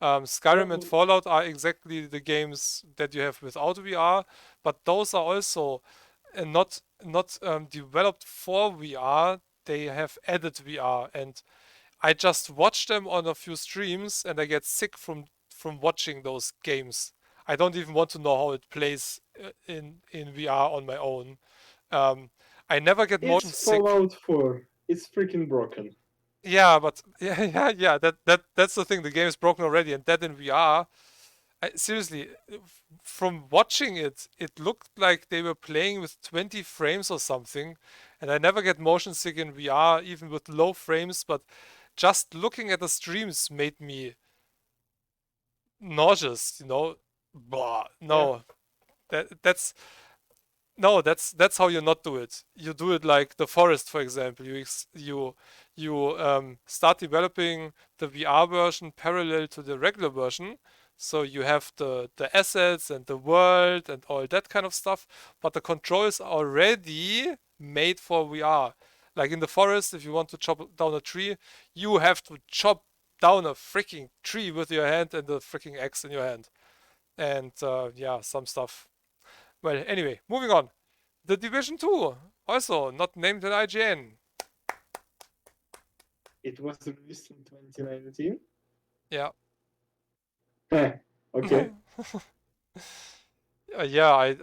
Skyrim and Well, Fallout are exactly the games that you have without VR, but those are also not developed for VR. They have added VR, and I just watch them on a few streams, and I get sick from watching those games. I don't even want to know how it plays in VR on my own. Um, I never get motion it's sick. Fallout 4. It's freaking broken. Yeah, but yeah. That's the thing. The game is broken already, and that in VR. Seriously, from watching it, it looked like they were playing with 20 frames or something, and I never get motion sick in VR, even with low frames. But just looking at the streams made me nauseous. Blah, Yeah. no, that's no, that's how you not do it. You do it like the forest, for example. You start developing the VR version parallel to the regular version. So you have the assets and the world and all that kind of stuff, but the controls are already made for VR. Like in the forest, if you want to chop down a tree, you have to chop down a freaking tree with your hand and the freaking axe in your hand. And yeah, some stuff. Well, anyway, moving on. The Division 2, also not named in IGN. It was released in 2019. Yeah. Okay. Yeah,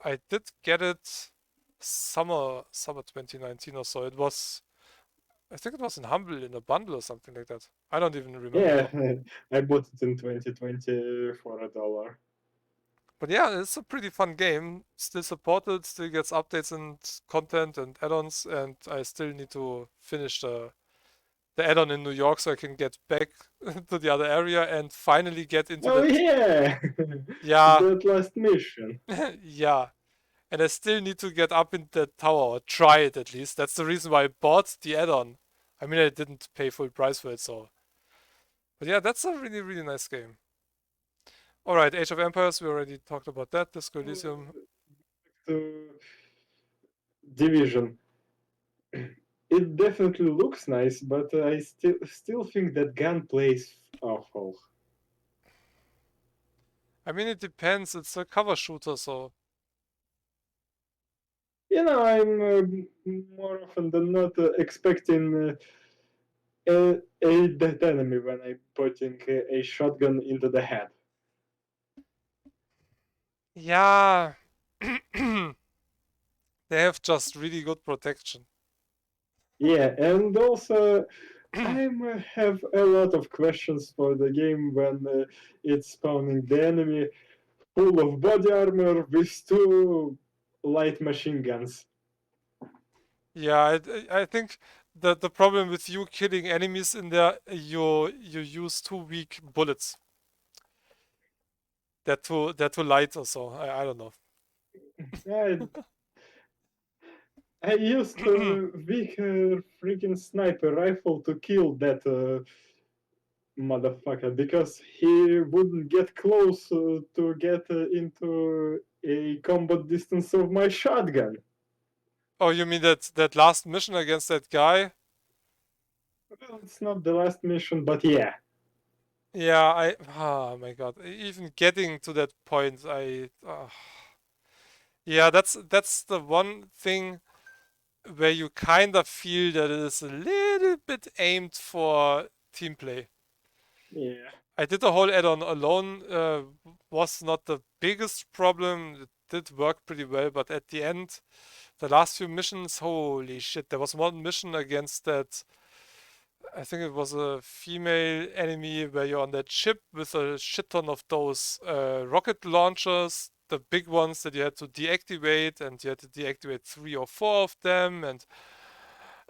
I did get it summer 2019 or so. I think it was in Humble in a bundle or something like that. I don't even remember Yeah, now. I bought it in 2020 for $1. But yeah, it's a pretty fun game. Still supported, still gets updates and content and add-ons, and I still need to finish the add-on in New York so I can get back to the other area and finally get into Oh that. yeah, Yeah, that last mission. yeah. And I still need to get up in that tower or try it at least. That's the reason why I bought the add-on. I mean, I didn't pay full price for it, so. But yeah, that's a really, really nice game. All right, Age of Empires, we already talked about that. Disco Elysium. To Division. It definitely looks nice, but I still think that gunplay is awful. I mean, it depends. It's a cover shooter, so. I'm more often than not expecting a dead enemy when I'm putting a shotgun into the head. Yeah. They have just really good protection. Yeah, and also I have a lot of questions for the game when it's spawning the enemy full of body armor with two light machine guns. Yeah, I think the problem with you killing enemies in there, you use too weak bullets. They're too light or so. I don't know. I, I used a weaker freaking sniper rifle to kill that motherfucker because he wouldn't get close to get into a combat distance of my shotgun. Oh, you mean that last mission against that guy? Well, it's not the last mission, but yeah. Yeah, oh my God. Even getting to that point, yeah, that's the one thing where you kind of feel that it is a little bit aimed for team play. Yeah. I did the whole add-on alone, was not the biggest problem. It did work pretty well, but at the end, the last few missions, holy shit, there was one mission against that. I think it was a female enemy where you're on that ship with a shit ton of those rocket launchers, the big ones that you had to deactivate, and you had to deactivate 3 or 4 of them. And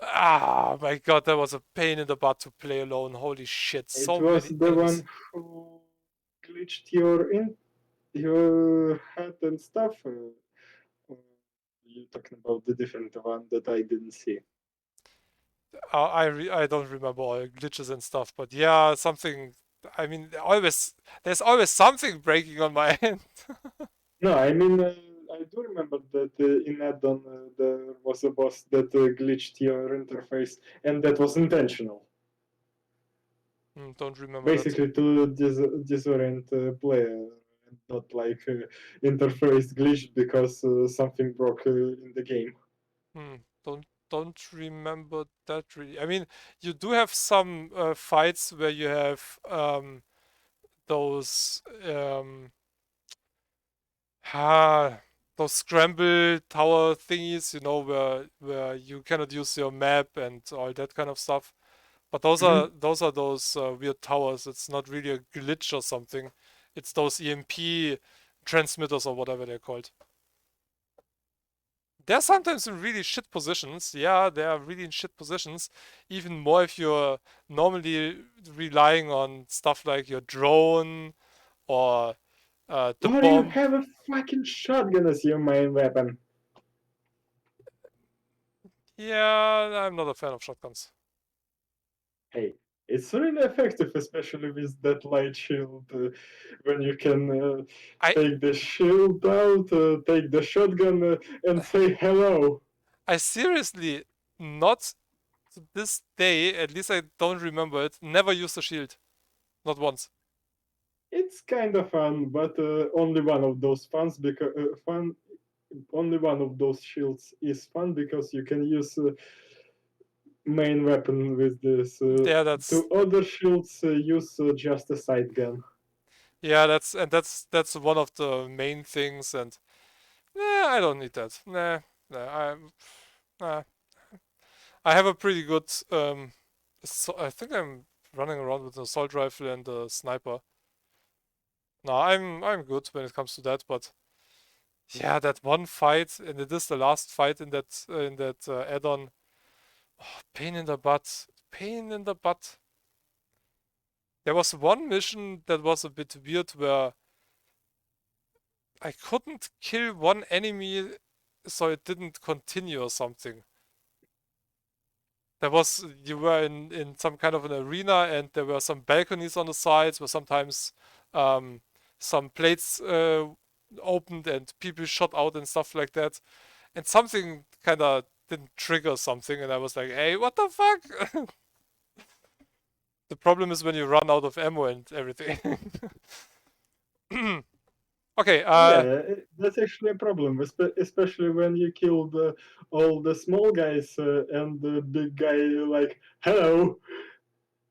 my god, that was a pain in the butt to play alone. Holy shit, It so was many the enemies. one who glitched your head and stuff. You're talking about the different one that I didn't see. I don't remember all glitches and stuff, but yeah, something. I mean, always there's always something breaking on my end. No, I mean, I do remember that in add-on there was a boss that glitched your interface, and that was intentional. Don't remember that. Basically, to disorient player, and not like interface glitched because something broke in the game. Hmm, don't remember that really. I mean, you do have some fights where you have those ah, those scramble tower thingies, where you cannot use your map and all that kind of stuff. But those Mhm. are those weird towers. It's not really a glitch or something. It's those EMP transmitters or whatever they're called. They're sometimes in really shit positions. Yeah, they are really in shit positions. Even more if you're normally relying on stuff like your drone or the Or you bomb. have a fucking shotgun as your main weapon. Yeah, I'm not a fan of shotguns. Hey, it's really effective, especially with that light shield, when you can I take the shield out, take the shotgun, and say hello. I seriously not to this day, at least I don't remember it, never used a shield. Not once. It's kind of fun, but only one of those funs because fun. Only one of those shields is fun because you can use main weapon with this. Yeah, that's Two other shields use just a side gun. yeah, that's one of the main things, and I don't need that. Nah, I have a pretty good so I think I'm running around with an assault rifle and a sniper. No, I'm good when it comes to that, but yeah, that one fight, and it is the last fight in that add-on. Oh, pain in the butt. Pain in the butt. There was one mission that was a bit weird where I couldn't kill one enemy, so it didn't continue or something. You were in some kind of an arena, and there were some balconies on the sides where sometimes um, some plates opened and people shot out and stuff like that. And something kind of didn't trigger something, and I was like, hey, what the fuck? The problem is when you run out of ammo and everything. Okay, Yeah, that's actually a problem, especially when you kill all the small guys and the big guy like hello,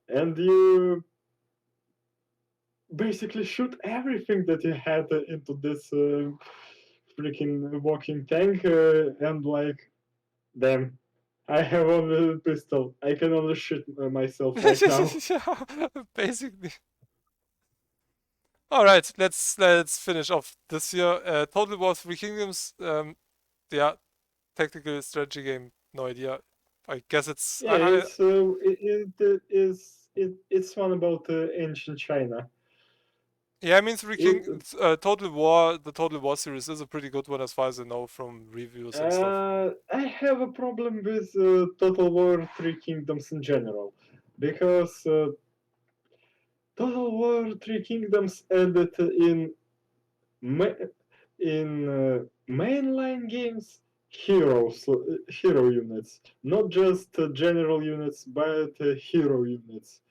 and you basically shoot everything that you had into this freaking walking tank, and like, damn, I have only a pistol. I can only shoot myself right now. yeah, basically. All right, let's finish off this here. Total War Three Kingdoms. Yeah, tactical strategy game. No idea. I guess it's. Yeah, it's one about ancient China. Yeah, I mean, Three It, King, Total War, the Total War series is a pretty good one as far as I know from reviews and stuff. I have a problem with Total War Three Kingdoms in general, because Total War Three Kingdoms added ma- mainline games hero units, not just general units, but hero units.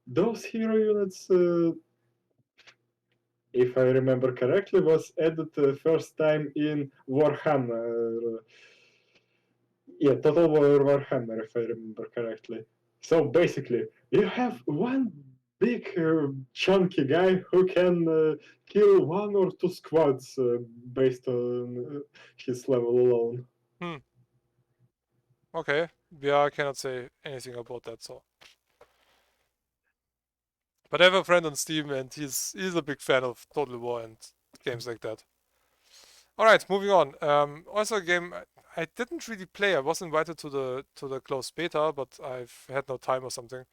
Those hero units, if I remember correctly, was added first time in Warhammer. Yeah, Total War Warhammer, if I remember correctly. So basically, you have one big chunky guy who can kill one or two squads based on his level alone. Hmm. Okay. Yeah, I cannot say anything about that. So, but I have a friend on Steam, and he's a big fan of Total War and games like that. All right, moving on. Also a game I didn't really play. I was invited to the closed beta, but I've had no time or something.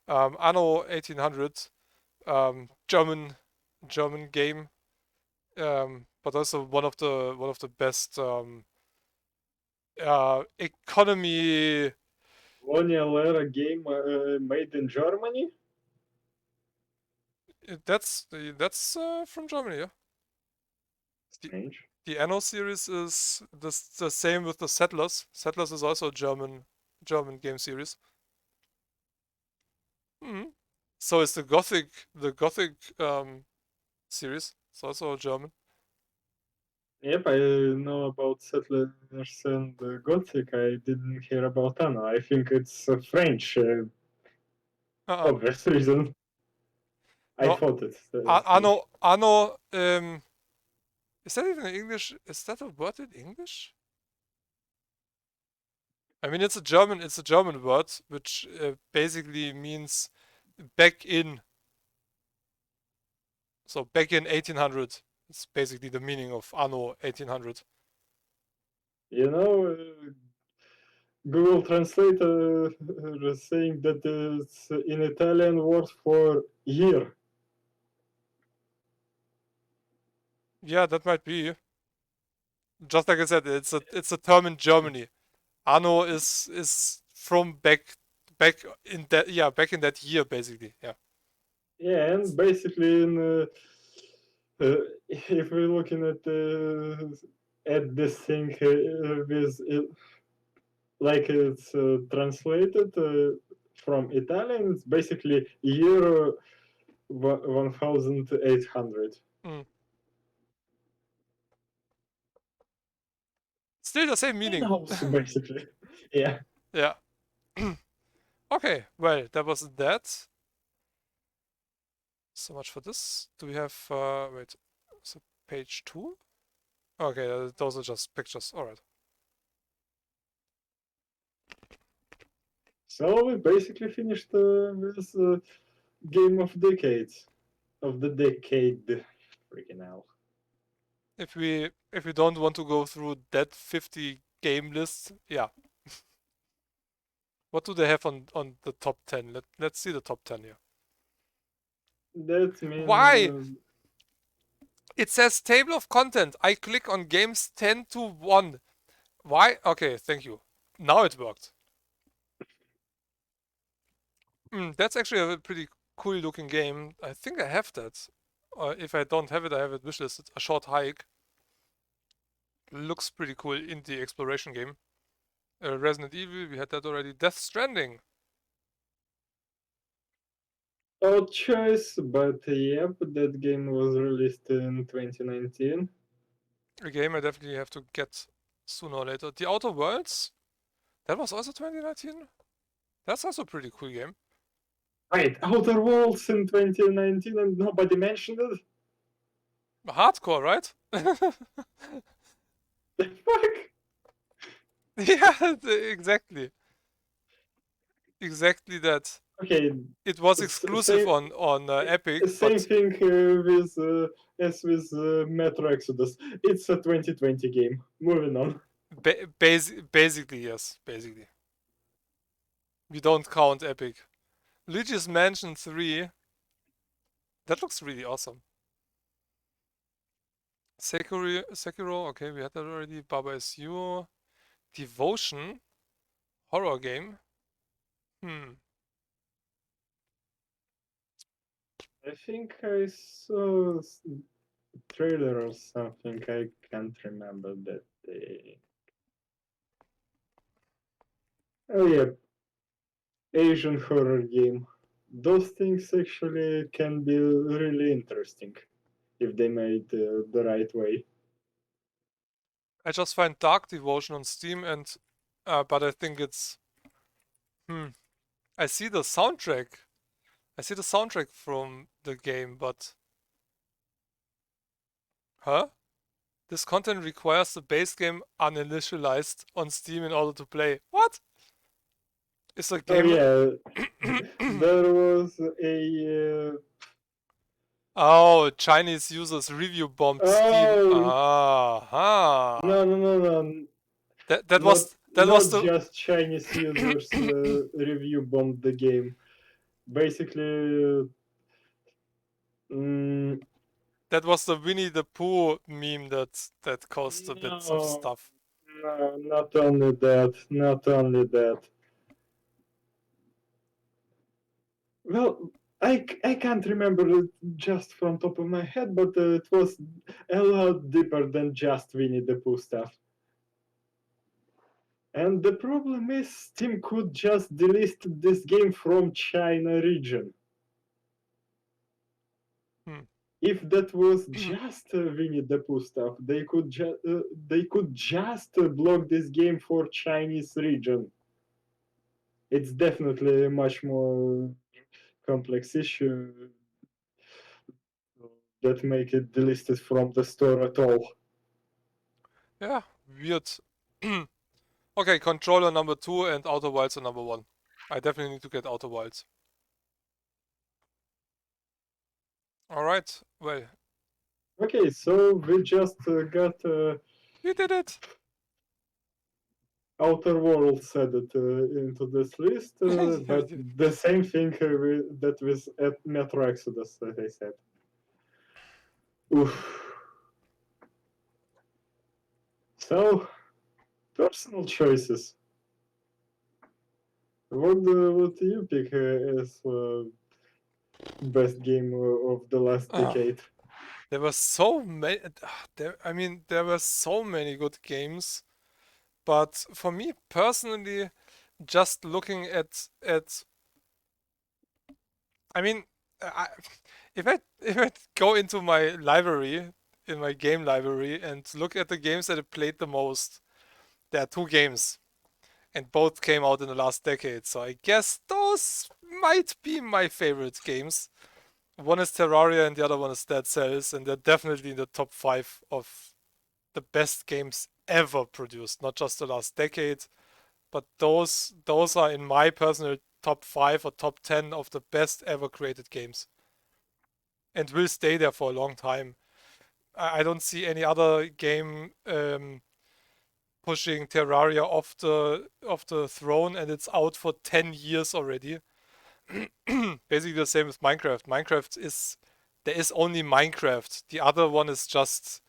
Anno 1800, German game, but also one of the best economy. Colonial era game made in Germany? That's from Germany. Yeah. The, Strange. the Anno series is the same with the Settlers. Settlers is also a German game series. Mhm. So is the Gothic series. It's also German. Yep, I know about Settlers and Gothic. I didn't hear about Anna. I think it's French, Uh-uh. obvious reason. I No, thought it's French. Anno. Is that even in English? Is that a word in English? I mean, it's a German word, which basically means back in. So back in 1800. It's basically the meaning of Anno 1800. You know, Google Translate saying that it's in Italian word for year. Yeah, that might be. Just like I said, it's a term in Germany. Anno is from back in that year basically. Yeah. Yeah, and basically, if we're looking at this thing with like it's translated from Italian, it's basically year 1800. Mm. Still the same He meaning. knows basically. Yeah. Yeah. Okay, well, that was that. So much for this. Do we have wait, so page 2? Okay, those are just pictures. All right. So we basically finished with game of decades of the decade. Freaking hell. If we don't want to go through that 50 game list, yeah. What do they have on the top 10? Let's see the top 10 here. That Why? means It says table of content. I click on games 10 to 1. Why? Okay, thank you. Now it worked. That's actually a pretty cool looking game. I think I have that. If I don't have it, I have it wishlisted. A Short Hike. Looks pretty cool indie exploration game. Resident Evil, we had that already. Death Stranding. odd choice, but yep, that game was released in 2019. A game I definitely have to get sooner or later. The Outer Worlds. That was also 2019. That's also a pretty cool game. Wait, Outer Worlds in 2019 and nobody mentioned it? Hardcore, right? The fuck? Yeah, exactly. Exactly that. Okay, It was exclusive same on Epic, same but thing with as with Metro Exodus. It's a 2020 game. Moving on. basically yes, basically. We don't count Epic. Luigi's Mansion 3. That looks really awesome. Sekiro, okay, we had that already. Baba is You. Devotion, horror game. I think I saw trailer or something. I can't remember that. Oh yeah, Asian horror game. Those things actually can be really interesting if they made the right way. I just find Dark Devotion on Steam, and but I think it's I see the soundtrack. I see the soundtrack from the game, but huh? This content requires the base game uninitialized on Steam in order to play. What? Is the Oh game? yeah, there was a. Oh, Chinese users review bombed Steam. Oh Ah, no no no no! that Not was not the just Chinese users review bombed the game. Basically, mm, that was the Winnie the Pooh meme that caused a bit of no, stuff. no, not only that, not only that. Well, I can't remember it just from top of my head, but it was a lot deeper than just Winnie the Pooh stuff. And the problem is, Steam could just delist this game from China region. Hmm. If that was just Winnie the Pooh stuff, they could just block this game for Chinese region. It's definitely a much more complex issue that make it delisted from the store at all. Yeah, weird. Okay, controller number 2 and Outer Wilds are number 1. I definitely need to get Outer Wilds. Alright, well, Okay, so we just got we did it! Outer Worlds added into this list, Yeah, we but did. the same thing that with Metro Exodus, as I said. Oof. So, personal choices. What do you pick as best game of the last Ah, decade? there were so many. There were so many good games, but for me personally, just looking at, I mean, I, if I go into my library, in my game library, and look at the games that I played the most, there are two games, and both came out in the last decade. So I guess those might be my favorite games. One is Terraria and the other one is Dead Cells, and they're definitely in the top 5 of the best games ever produced, not just the last decade, but those are in my personal top 5 or top 10 of the best ever created games, and will stay there for a long time. I don't see any other game pushing Terraria off the throne, and it's out for 10 years already. Basically the same with Minecraft. There is only Minecraft. The other one is just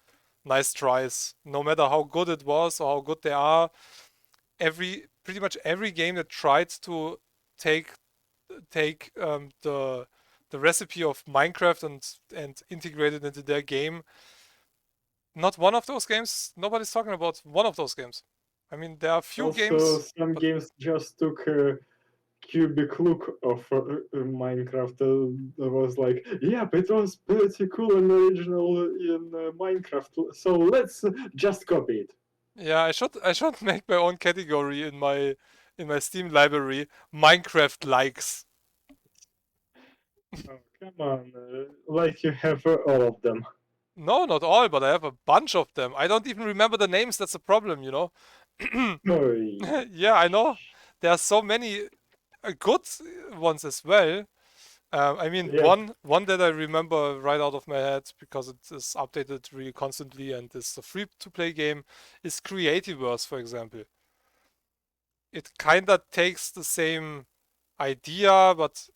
nice tries. No matter how good it was or how good they are, pretty much every game that tried to take the recipe of Minecraft and integrate it into their game. Not one of those games. Nobody's talking about one of those games. I mean, there are few Also, games, some but games just took a cubic look of Minecraft. That was like, yep, it was pretty cool and original in Minecraft, so let's just copy it. yeah, I should make my own category in my Steam library. Minecraft likes. Oh, come on, like you have all of them. No, not all, but I have a bunch of them. I don't even remember the names. That's a problem, you know. Oy. Yeah, I know. There are so many good ones as well. I mean, Yep. one that I remember right out of my head because it is updated really constantly and is a free-to-play game is Creativerse, for example. It kinda takes the same idea, but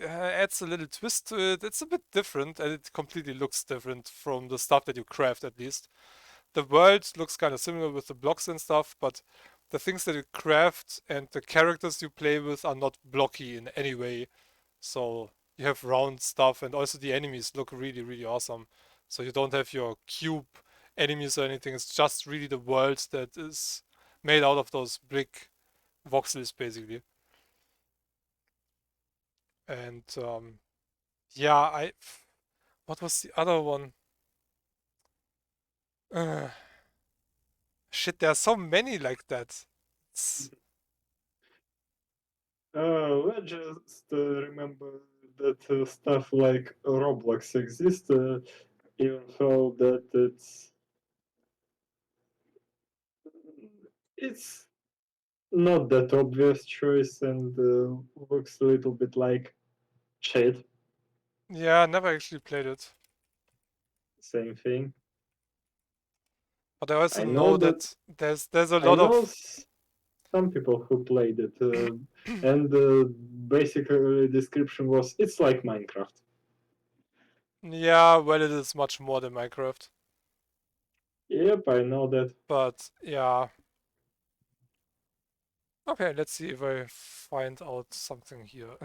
adds a little twist to it. It's a bit different, and it completely looks different from the stuff that you craft, at least. The world looks kind of similar with the blocks and stuff, but the things that you craft and the characters you play with are not blocky in any way. So you have round stuff, and also the enemies look really, really awesome. So you don't have your cube enemies or anything. It's just really the world that is made out of those brick voxels, basically. And yeah, what was the other one? Uh, shit, there are so many like that. It's, Let's just remember that stuff like Roblox exists, even though that it's not that obvious choice and looks a little bit like shit. yeah, I never actually played it. Same thing. But I also I know know that that there's a I lot know of some people who played it, and basically description was it's like Minecraft. yeah, well, it is much more than Minecraft. Yep, I know that. But yeah. Okay, let's see if I find out something here.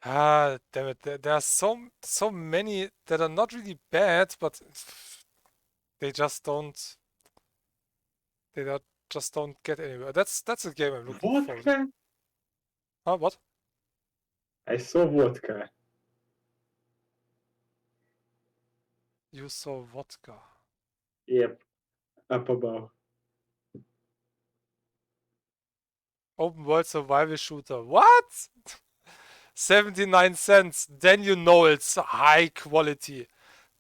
Ah, damn it. There are so many that are not really bad, but they just don't just don't get anywhere. That's a game I'm looking forward to. Vodka? Huh, what? I saw vodka. You saw vodka. Yep, up above. Open world survival shooter. What? 79 cents. Then you know it's high quality.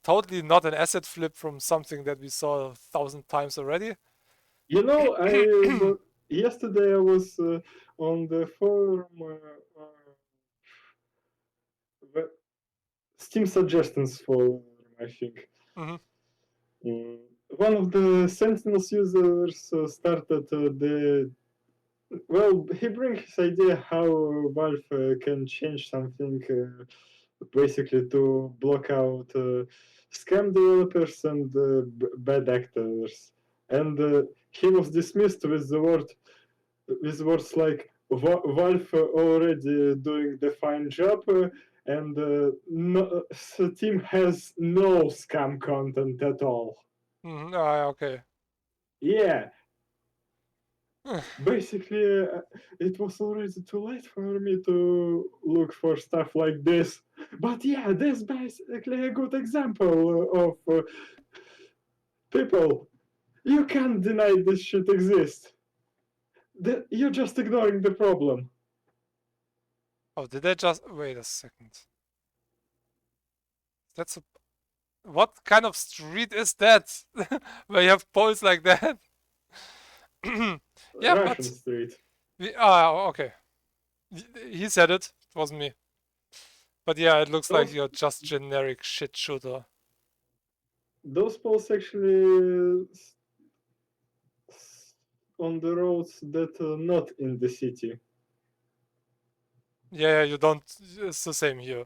Totally not an asset flip from something that we saw 1,000 times already. You know, yesterday I was on the forum Steam suggestions forum, I think. Mm-hmm. Mm, one of the Sentinels users started the well, he brings his idea how Valve can change something basically to block out scam developers and bad actors. And he was dismissed with words like Valve already doing the fine job and no, Steam has no scam content at all. Mm-hmm. Ah, okay. Yeah, basically it was already too late for me to look for stuff like this, but yeah, this basically a good example of people, you can't deny this shit exists. You're just ignoring the problem. Oh, did I just wait a second? That's a what kind of street is that? Where you have poles like that? Yeah, Russian but street. okay. He said it. It wasn't me. But yeah, it looks like those you're just generic shit shooter. those poles actually on the roads that are not in the city. Yeah, you don't. It's the same here.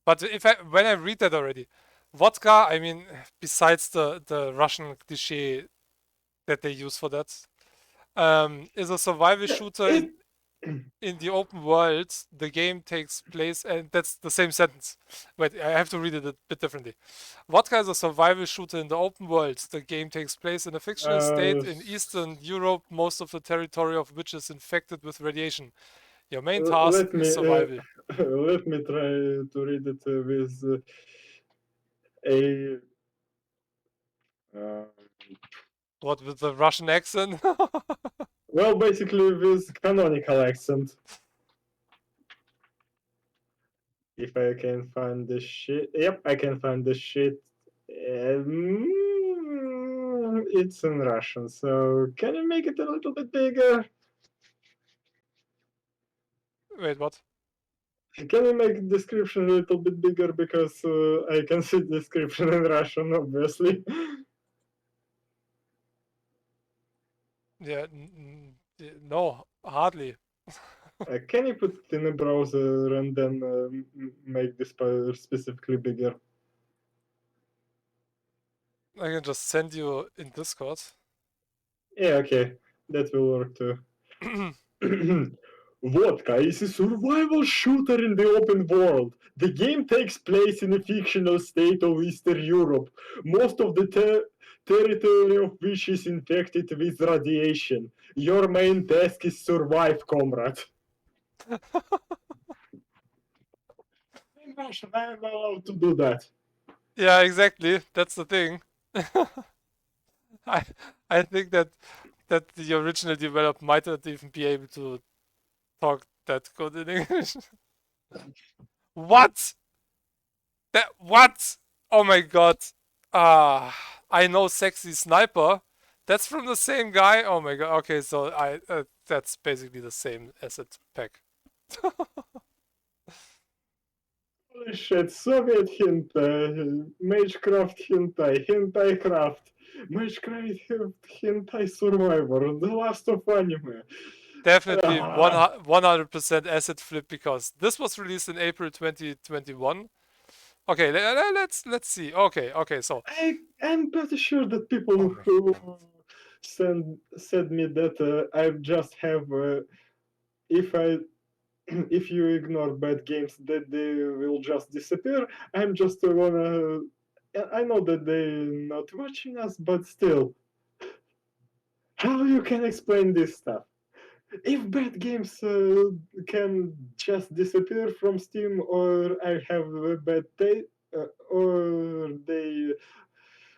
But when I read that already, vodka. I mean, besides the Russian cliche that they use for that, is a survival Yeah, shooter in the open world. The game takes place, and that's the same sentence. Wait, I have to read it a bit differently. Vodka is a survival shooter in the open world. The game takes place in a fictional state uh, in Eastern Europe, most of the territory of which is infected with radiation. Your main task let is me survival. let me try to read it with a uh, What with the Russian accent? well, basically with canonical accent. If I can find the shit, yep, I can find the shit. It's in Russian, so can you make it a little bit bigger? Wait, what? Can you make the description a little bit bigger because I can see the description in Russian, obviously. Yeah, No, hardly. Can you put it in a browser and then make this specifically bigger? I can just send you in Discord. Yeah, okay, that will work too. Vodka is a survival shooter in the open world. The game takes place in a fictional state of Eastern Europe, most of the territory of which is infected with radiation. Your main task is survive, comrade. In Russian, I am allowed to do that. Yeah, exactly. That's the thing. I I think that the original developer might not even be able to talk that good in English. What? That what? Oh my god. I know Sexy Sniper. That's from the same guy. Oh my god. Okay, so I that's basically the same asset pack. Holy shit, Soviet hentai, Magecraft hentai, hentai craft, Magecraft hentai survivor, the last of anime. Definitely Ah, 100% asset flip because this was released in April 2021. Okay, let's see. Okay, so I'm pretty sure that people oh my who god. said me that I just have if I if you ignore bad games that they will just disappear. I'm just wanna. I know that they're not watching us, but still, how you can explain this stuff? If bad games can just disappear from Steam, or I have a bad taste, or they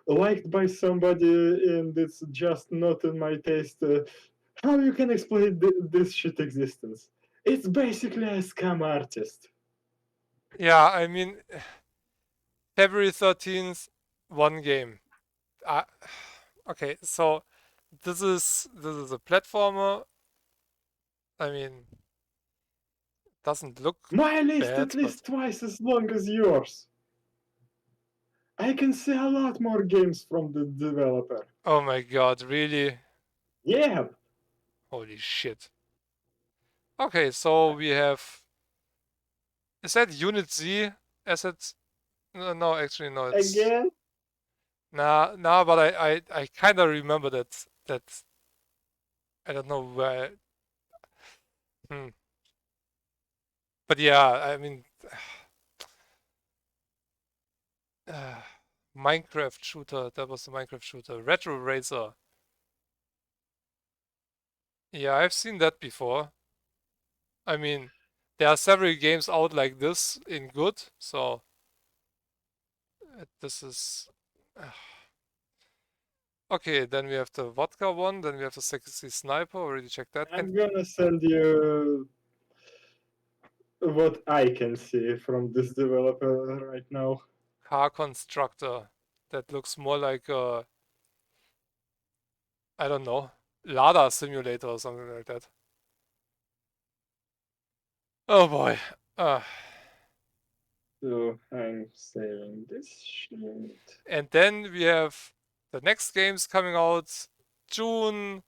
liked by somebody and it's just not in my taste, how you can explain this shit existence? It's basically a scam artist. Yeah, I mean February 13th, one game. Uh, okay, so this is a platformer. I mean, doesn't look My list bad, at but least twice as long as yours. I can see a lot more games from the developer. oh my god, really? Yeah, Holy shit. Okay, so we have is that Unit Z assets? No, no, actually no, it's again. nah, but I kind of remember that I don't know where. Hmm. But yeah, I mean, Minecraft shooter. That was the Minecraft shooter. Retro Racer. Yeah, I've seen that before. I mean, there are several games out like this in good, so this is okay. Then we have the vodka one. Then we have the sexy sniper. Already checked that. And I'm gonna send you what I can see from this developer right now. car constructor. That looks more like a I don't know Lada simulator or something like that. Oh boy. Uh, So I'm saving this shit. and then we have the next games coming out June,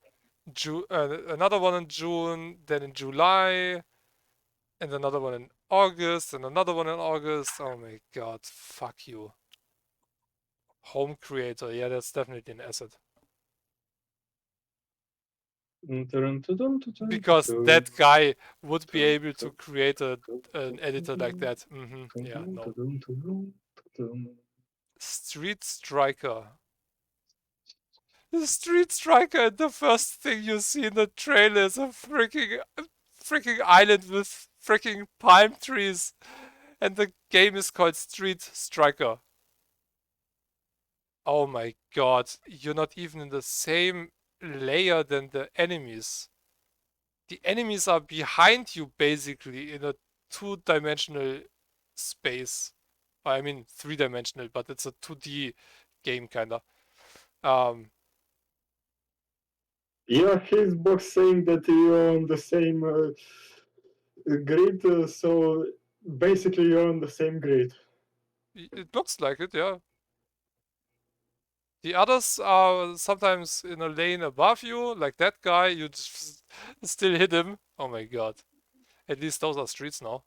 another one in June, then in July, and another one in August, and another one in August. Oh my god, fuck you. Home creator, yeah, that's definitely an asset. Because that guy would be able to create an editor like that. Yeah, no. Street Striker. The Street Striker, and the first thing you see in the trailer is a freaking island with freaking palm trees, and the game is called Street Striker. Oh my god, you're not even in the same layer than the enemies. The enemies are behind you basically in a two-dimensional space. I mean, three-dimensional, but it's a 2D game kinda. Um, Yeah, his box saying that you're on the same grid, so basically you're on the same grid. it looks like it, yeah. The others are sometimes in a lane above you, like that guy. You just still hit him. Oh my god. At least those are streets now.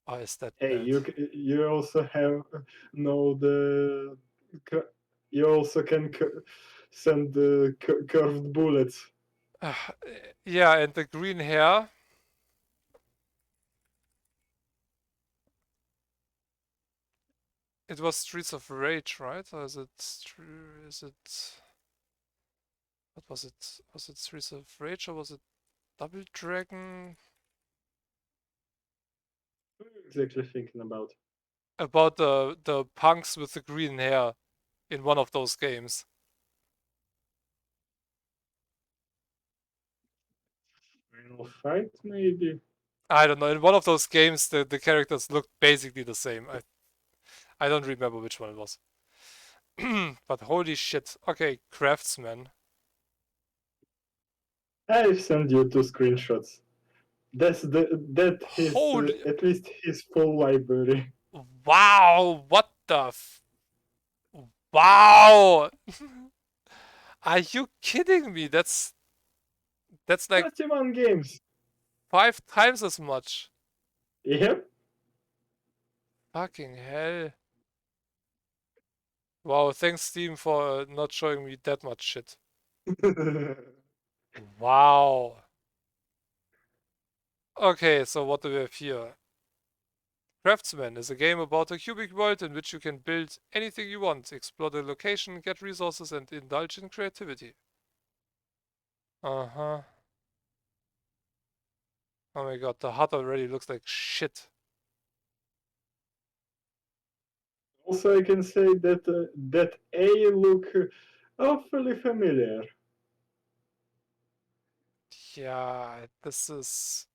Oh, is that Hey, bad? you also have know the you also can send the curved bullets. Yeah, and the green hair. It was Streets of Rage, right? Or is it? Is it? What was it? Was it Streets of Rage or was it Double Dragon? What are you exactly thinking about? About the punks with the green hair in one of those games. Final fight, maybe. I don't know. In one of those games, the characters looked basically the same. I don't remember which one it was. But holy shit. Okay, Craftsman. I've sent you two screenshots. That his Holy. at least his full library. Wow. What the Wow. Are you kidding me? That's like 31 games. 5 times as much. Yep. Fucking hell. Wow, thanks Steam for not showing me that much shit. Wow. Okay, so what do we have here? Craftsman is a game about a cubic world in which you can build anything you want, explore the location, get resources, and indulge in creativity. Uh-huh. Oh my god, the HUD already looks like shit. Also, I can say that that A look awfully familiar. Yeah, this is...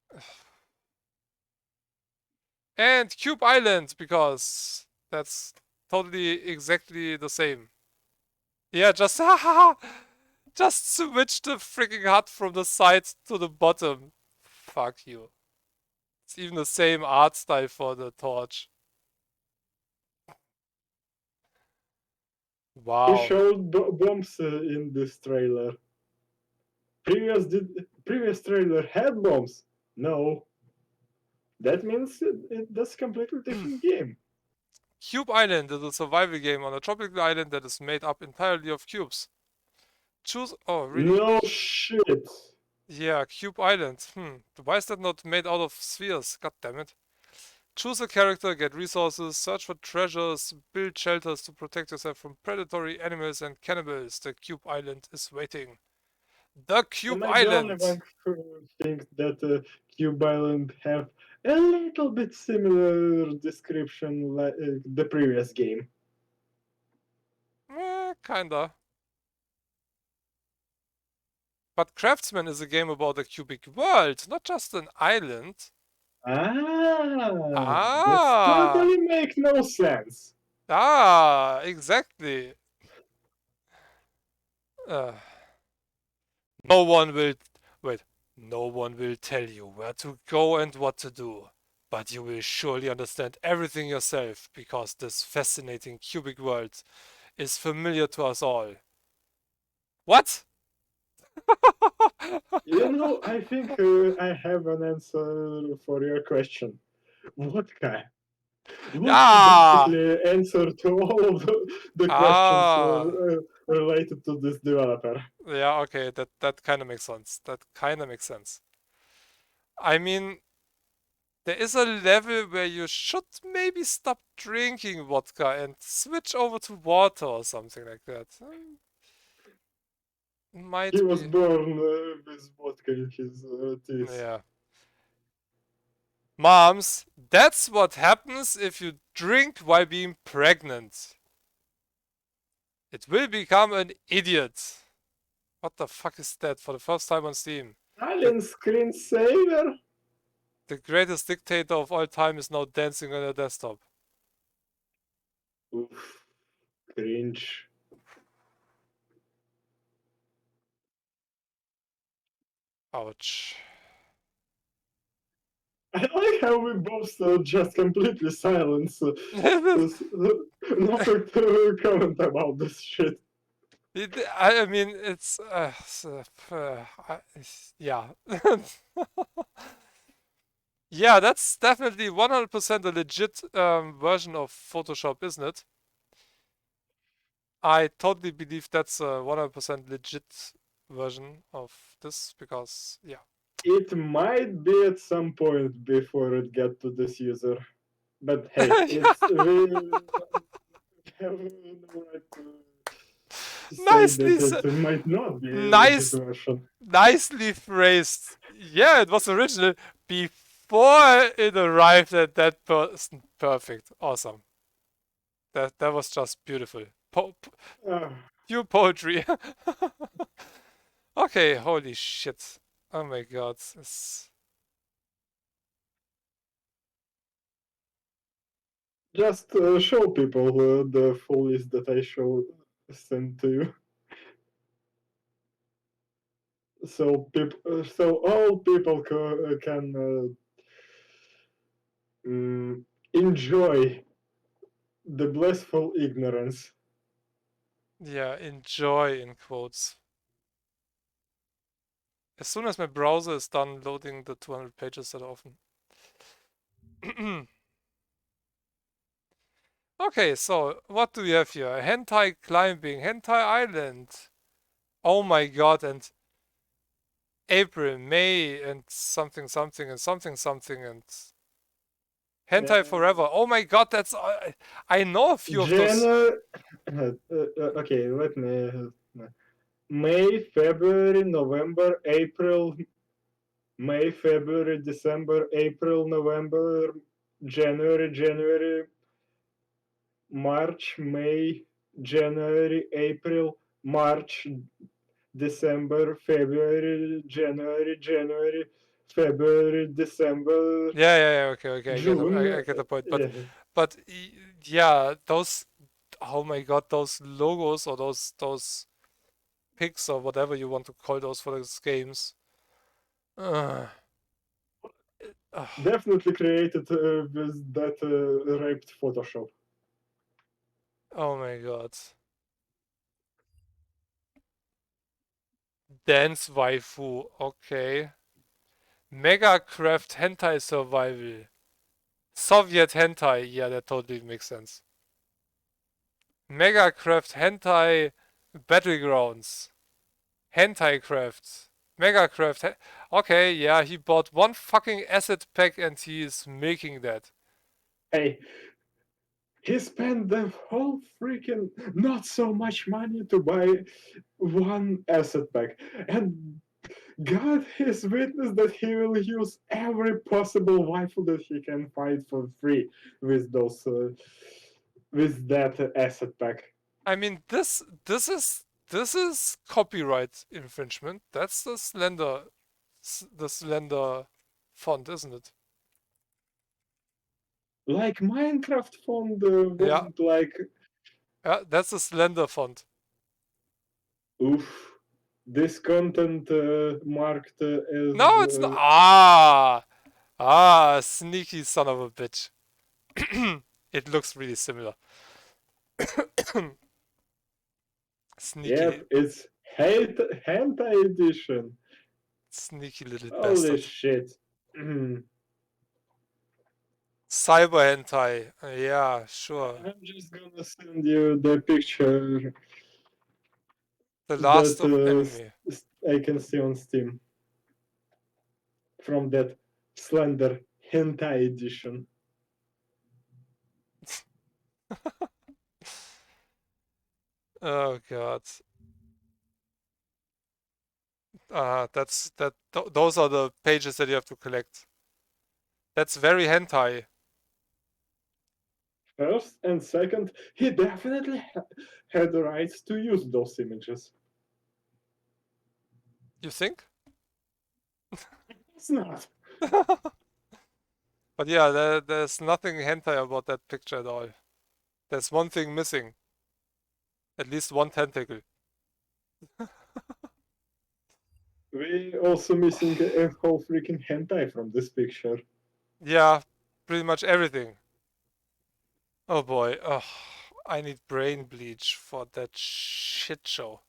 And Cube Island, because that's totally exactly the same. Yeah, just just switch the freaking HUD from the side to the bottom. Fuck you. It's even the same art style for the torch. They Wow. showed bombs in this trailer. Previous trailer had bombs. No, that means that's a completely different game. Cube Island is a survival game on a tropical island that is made up entirely of cubes. Choose. Oh, really? No shit. Yeah, Cube Island. Why is that not made out of spheres? God damn it. Choose a character, get resources, search for treasures, build shelters to protect yourself from predatory animals and cannibals. The Cube Island is waiting. The Cube Am I the only Island! one who thinks that Cube Island have a little bit similar description like the previous game? Kinda. But Craftsman is a game about a cubic world, not just an island. Ah, that's Ah! totally make no sense. Ah, exactly. Uh, no one will... Wait. No one will tell you where to go and what to do. But you will surely understand everything yourself, because this fascinating cubic world is familiar to us all. What? You know, I think I have an answer for your question. Vodka. Vodka Yeah! basically answer to all of the questions Ah! related to this developer. Yeah, okay, that kind of makes sense. That kind of makes sense. I mean, there is a level where you should maybe stop drinking vodka and switch over to water or something like that. He Might was be. born with vodka in his teeth. Yeah. Moms, that's what happens if you drink while being pregnant. It will become an idiot. What the fuck is that for the first time on Steam? Alien screensaver? The greatest dictator of all time is now dancing on your desktop. Oof, cringe. Ouch. I like how we both just completely silence. Nothing to comment about this shit. I mean, it's yeah. Yeah, that's definitely 100% a legit version of Photoshop, isn't it? I totally believe that's a 100% legit version of this because, yeah. It might be at some point before it get to this user, but hey, Yeah. it's we have no right to say Nicely, that it might not be a legit nice, version. nicely phrased. Yeah, it was original before it arrived at that person. Perfect, awesome. That was just beautiful. Uh, Pure poetry. Okay, holy shit. Oh my god. just show people the full list that I sent to you, so all people can enjoy the blissful ignorance. Yeah, enjoy in quotes. As soon as my browser is done loading the 200 pages that often. Okay, so what do we have here? Hentai climbing, hentai island. Oh my god, and April, May, and something something and something something and hentai forever. Oh my god, that's I know a few of those. January. Okay, let me. May, February, November, April, May, February, December, April, November, January, March, May, January, April, March, December, January, February, December, Yeah, okay, June. I get the point. Yeah. But yeah, those oh my god, those logos or those pics or whatever you want to call those for those games. Uh, uh, Definitely created with that raped Photoshop. oh my god. Dance waifu, okay. Megacraft hentai survival. Soviet hentai, yeah, that totally makes sense. Megacraft hentai battlegrounds. Hentai craft. Megacraft. Okay, yeah, he bought one fucking asset pack and he is making that. Hey, he spent the whole freaking not so much money to buy one asset pack. And God is witness that he will use every possible waifu that he can find for free with those with that asset pack. I mean, this is copyright infringement. That's the slender font, isn't it? Like Minecraft font Yeah, wasn't like yeah, that's the slender font. oof. This content marked as No, it's not. Sneaky son of a bitch. It looks really similar. Sneaky, yep, it's hate hentai edition. sneaky little Holy bastard. shit. Cyber hentai. Yeah, sure. I'm just gonna send you the picture The that last of anime. I can see on Steam from that Slender Hentai edition. Oh god. Those are the pages that you have to collect. That's very hentai. First and second, he definitely had the rights to use those images. You think? It's not. But yeah, there's nothing hentai about that picture at all. There's one thing missing. At least one tentacle. We also missing a whole freaking hentai from this picture. Yeah, pretty much everything. Oh boy. Oh, I need brain bleach for that shit show.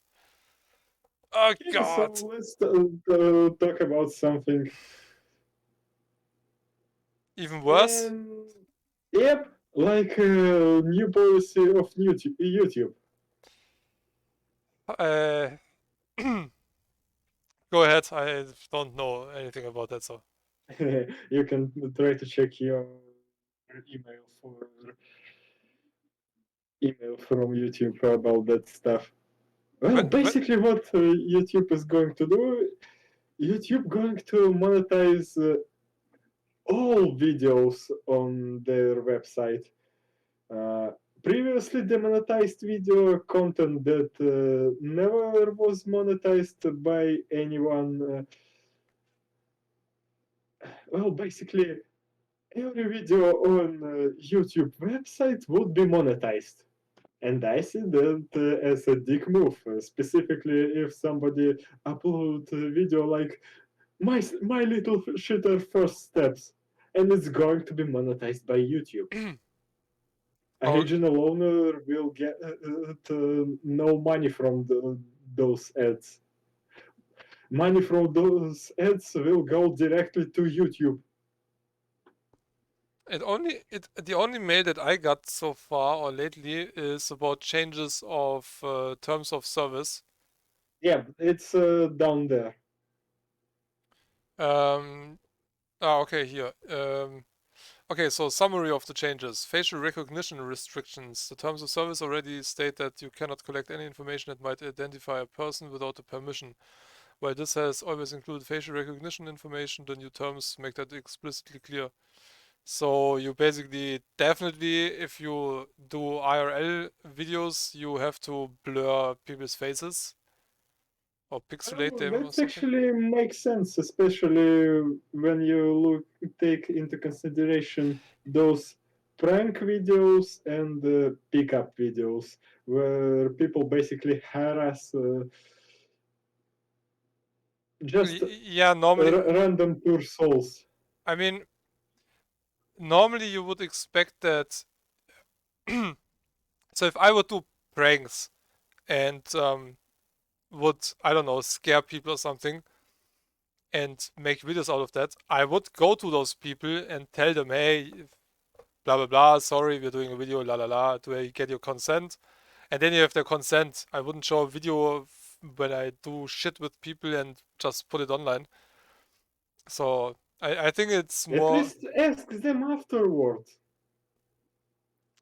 Oh Yeah, so god. let's talk about something. Even worse? Yep, like new policy of YouTube. Uh, go ahead. I don't know anything about that, so. You can try to check your email for email from YouTube about that stuff. Well, When, basically, what YouTube is going to do, YouTube going to monetize all videos on their website. Uh, Previously, demonetized video content that never was monetized by anyone. Well, basically, every video on YouTube website would be monetized. And I see that as a dick move, specifically if somebody upload a video like my little shitter first steps, and it's going to be monetized by YouTube. oh, Original owner will get no money from those ads. Money from those ads will go directly to YouTube. the only mail that I got so far or lately is about changes of terms of service. Yeah, it's down there. Um, okay, here. Okay, so summary of the changes. Facial recognition restrictions. The terms of service already state that you cannot collect any information that might identify a person without a permission. While this has always included facial recognition information, the new terms make that explicitly clear. So you basically definitely, if you do IRL videos, you have to blur people's faces or pixelate Oh, them or that something. actually makes sense, especially when you take into consideration those prank videos and pickup videos where people basically harass just Yeah, normally, random poor souls. I mean, normally you would expect that. So if I would do pranks and would, I don't know, scare people or something and make videos out of that, I would go to those people and tell them, hey, blah blah blah, sorry, we're doing a video, la la la, do I get your consent? And then you have their consent. I wouldn't show a video when I do shit with people and just put it online. So I think it's At more, least ask them afterwards.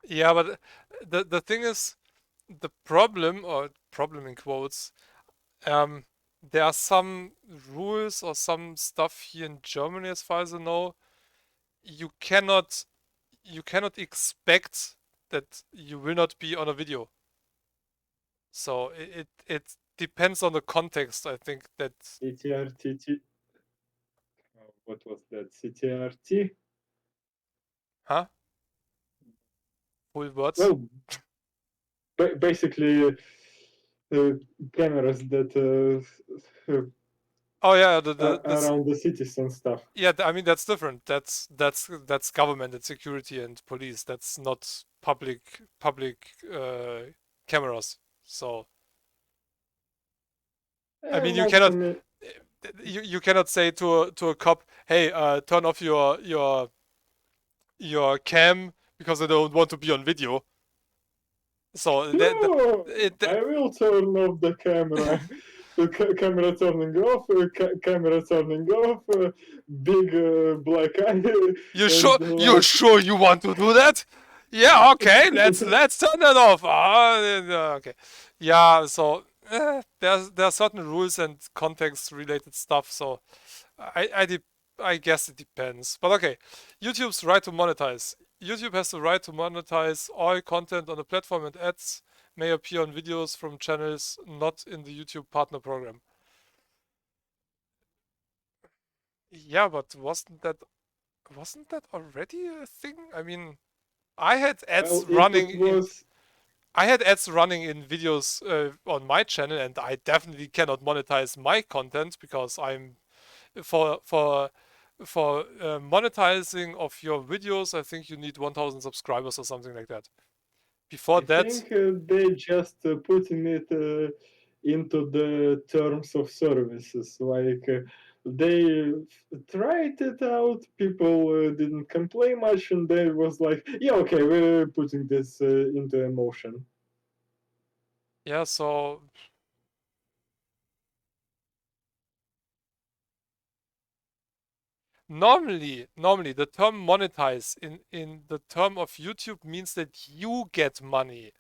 yeah, but the thing is, the problem, or problem in quotes, um, there are some rules or some stuff here in Germany, as far as I know. You cannot you cannot expect that you will not be on a video. So it depends on the context. I think that, CTRT. What was that? CTRT? huh? Full words. Well, basically uh, cameras that Oh yeah, are this, around the cities and stuff. yeah. I mean that's different. That's government and security and police. That's not public cameras. So I mean you Not for cannot me. you cannot say to a cop, hey, turn off your cam because I don't want to be on video. So No, it I will turn off the camera. The camera turning off, camera turning off, big black eye, and you like sure you want to do that? Yeah, okay, let's turn that off. Okay, yeah. So there are certain rules and context related stuff. So I guess it depends. But okay, YouTube's right to monetize. YouTube has the right to monetize all content on the platform, and ads may appear on videos from channels not in the YouTube partner program. Yeah, but wasn't that already a thing? I mean, I had ads well, if running it in was I had ads running in videos on my channel, and I definitely cannot monetize my content because I'm for monetizing of your videos, I think you need 1,000 subscribers or something like that. Before I that, think they just putting it into the terms of services. Like they tried it out, people didn't complain much, and they was like, yeah, okay, we're putting this into emotion. yeah, so normally the term monetize in the term of YouTube means that you get money.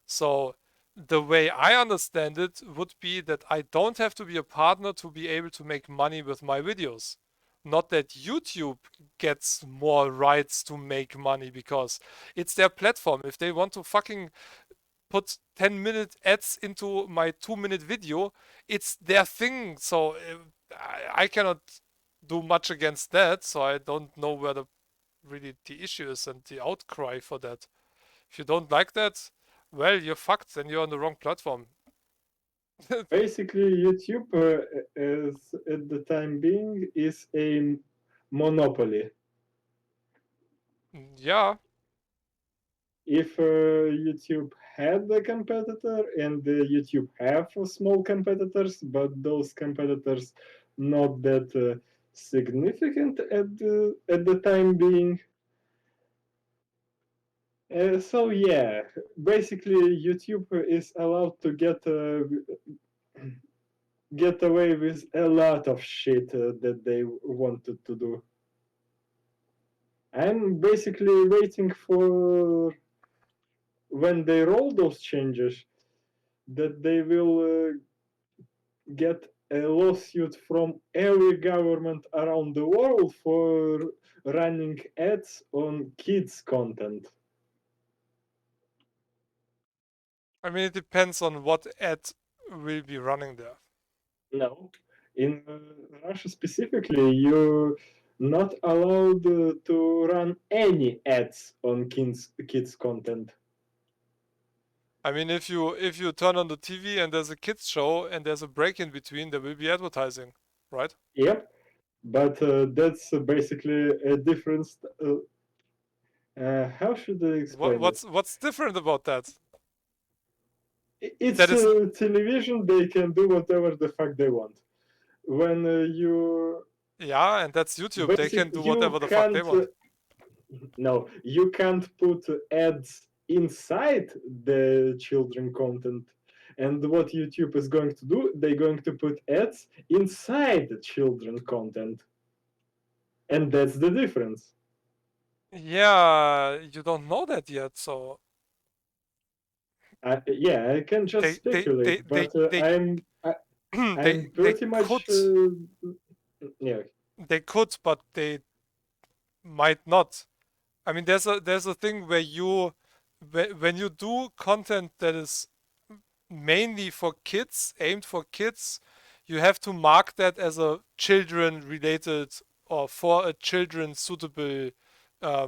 So the way I understand it would be that I don't have to be a partner to be able to make money with my videos. Not that YouTube gets more rights to make money because it's their platform. If they want to fucking put 10-minute ads into my 2-minute video, it's their thing. So I cannot do much against that. So I don't know where really the issue is and the outcry for that. If you don't like that, well, you're fucked. Then you're on the wrong platform. Basically, YouTube, is at the time being, is a monopoly. Yeah, If YouTube had a competitor and YouTube have small competitors, but those competitors not that significant at the time being. So yeah, basically YouTube is allowed to get away with a lot of shit that they wanted to do. I'm basically waiting for when they roll those changes that they will get a lawsuit from every government around the world for running ads on kids content. I mean, it depends on what ad will be running there. No, in Russia specifically, you're not allowed to run any ads on kids content. I mean, if you turn on the TV and there's a kids show and there's a break in between, there will be advertising, right? Yep, but that's basically a difference. How should I explain it? What's different about that? It's That is, television. They can do whatever the fuck they want. When you yeah, and that's YouTube. They can do you whatever the fuck they can't want. no, you can't put ads inside the children content. And what YouTube is going to do, they're going to put ads inside the children content. And that's the difference. Yeah, you don't know that yet, so Yeah, I can just they they they speculate, they but they I'm they pretty could much yeah. they could, but they might not. I mean, there's a thing where when you do content that is mainly for kids, aimed for kids, you have to mark that as a children related or for a children suitable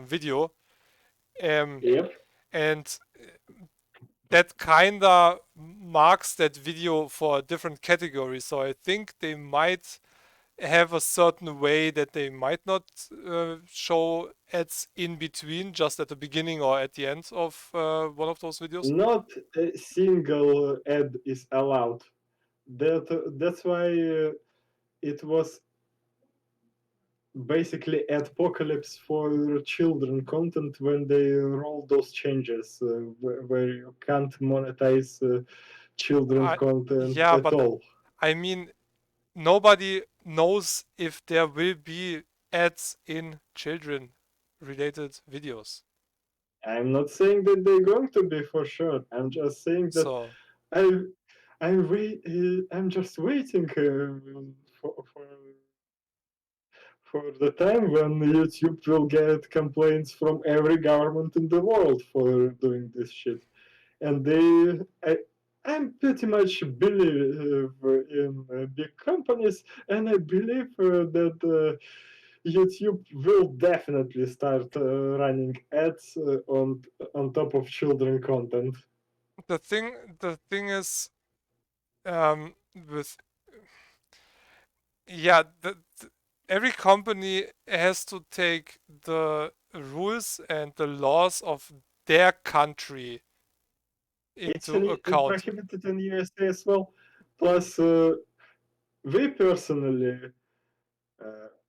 video. Yep. And that kinda marks that video for a different category. So I think they might have a certain way that they might not show ads in between, just at the beginning or at the end of one of those videos. Not a single ad is allowed. That's why it was basically apocalypse for children content when they roll those changes where you can't monetize children content Yeah, at but all. I mean, nobody knows if there will be ads in children related videos. I'm not saying that they're going to be for sure. I'm just saying that So I I'm just waiting for the time when YouTube will get complaints from every government in the world for doing this shit. And I'm pretty much believe in big companies, and I believe that YouTube will definitely start running ads on top of children content. the thing is, with yeah, every company has to take the rules and the laws of their country It's into account. prohibited in USA as well. Plus, we personally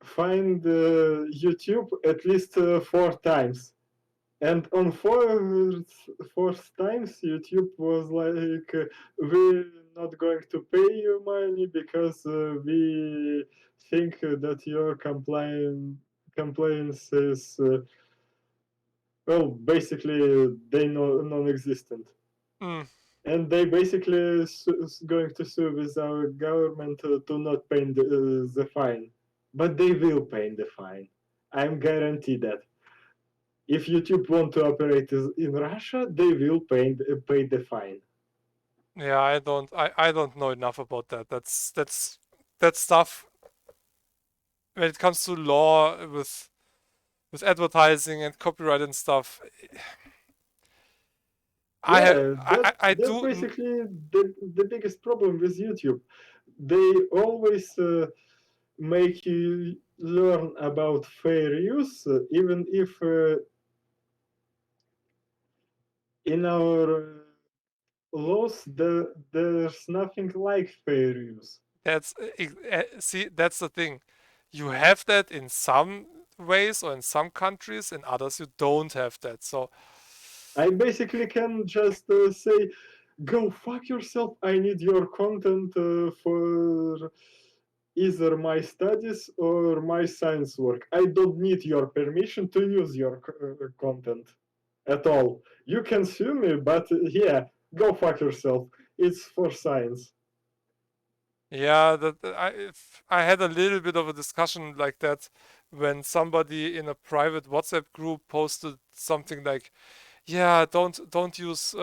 find YouTube at least 4 times. And on fourth times, YouTube was like, we're not going to pay you money because we think that your compliance is, well, basically they non-existent. Mm. And they basically going to sue with our government to not pay the fine. But they will pay the fine. I'm guaranteed that. If YouTube want to operate in Russia, they will pay the fine. Yeah, I don't know enough about that. That's stuff when it comes to law with advertising and copyright and stuff. Yeah, I that's do basically the biggest problem with YouTube. They always make you learn about fair use, even if in our laws there's nothing like fair use. see, that's the thing. You have that in some ways or in some countries, in others you don't have that. So I basically can just say, go fuck yourself. I need your content for either my studies or my science work. I don't need your permission to use your content at all. You can sue me, but yeah, go fuck yourself. It's for science. yeah, I had a little bit of a discussion like that when somebody in a private WhatsApp group posted something like, "Yeah, don't use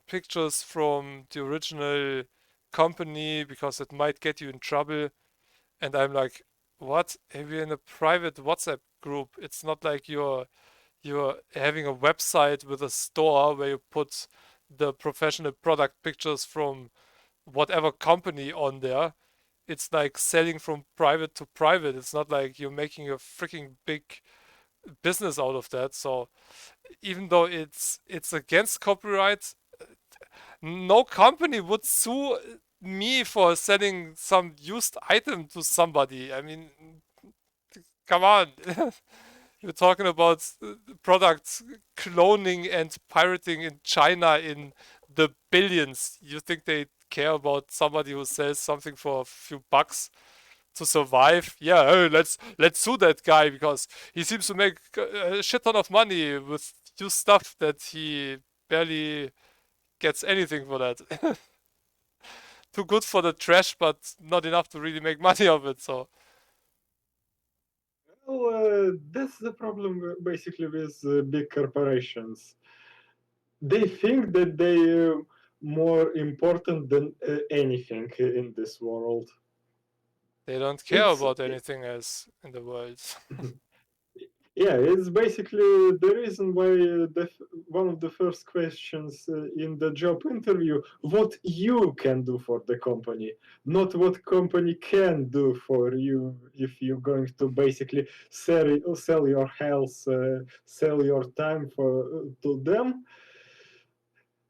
pictures from the original company because it might get you in trouble." And I'm like, "What? We're in a private WhatsApp group. It's not like you're having a website with a store where you put the professional product pictures from whatever company on there. It's like selling from private to private. It's not like you're making a freaking big business out of that. So even though it's against copyright, no company would sue me for selling some used item to somebody. I mean, come on. You're talking about products cloning and pirating in China in the billions. You think they care about somebody who sells something for a few bucks to survive? Yeah, oh, let's sue that guy because he seems to make a shit ton of money with used stuff that he barely gets anything for that. Too good for the trash, but not enough to really make money of it. So Well, that's the problem basically with big corporations. They think that they're more important than anything in this world. they don't care It's about anything else in the world. Yeah, it's basically the reason why one of the first questions in the job interview, what you can do for the company, not what company can do for you if you're going to basically sell your health, sell your time to them.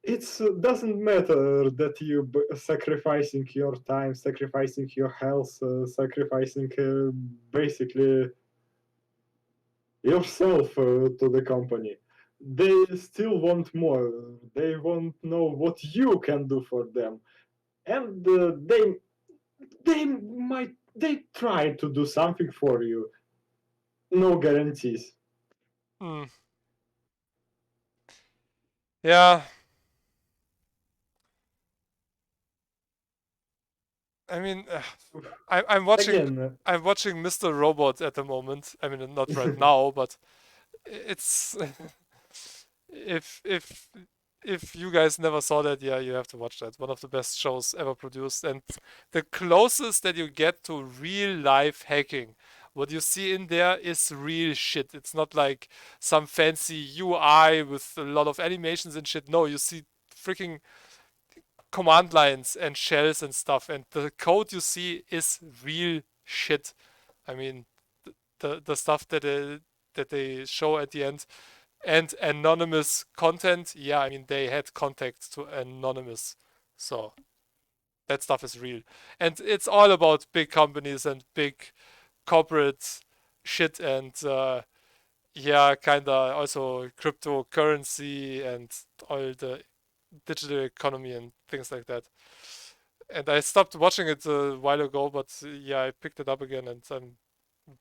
It doesn't matter that you sacrificing your time, sacrificing your health, sacrificing basically yourself to the company. They still want more. They want to know what you can do for them, and they try to do something for you. No guarantees. Hmm. Yeah, I mean, I'm watching Again, I'm watching Mr. Robot at the moment. I mean, not right now, but it's if if you guys never saw that, yeah, you have to watch that. One of the best shows ever produced, and the closest that you get to real life hacking. What you see in there is real shit. It's not like some fancy UI with a lot of animations and shit. No, you see freaking command lines and shells and stuff, and the code you see is real shit. I mean, the stuff that they show at the end. And anonymous content, yeah, I mean they had contact to anonymous, so that stuff is real. And it's all about big companies and big corporate shit and yeah, kinda also cryptocurrency and all the digital economy and things like that. And I stopped watching it a while ago, but yeah, I picked it up again and I'm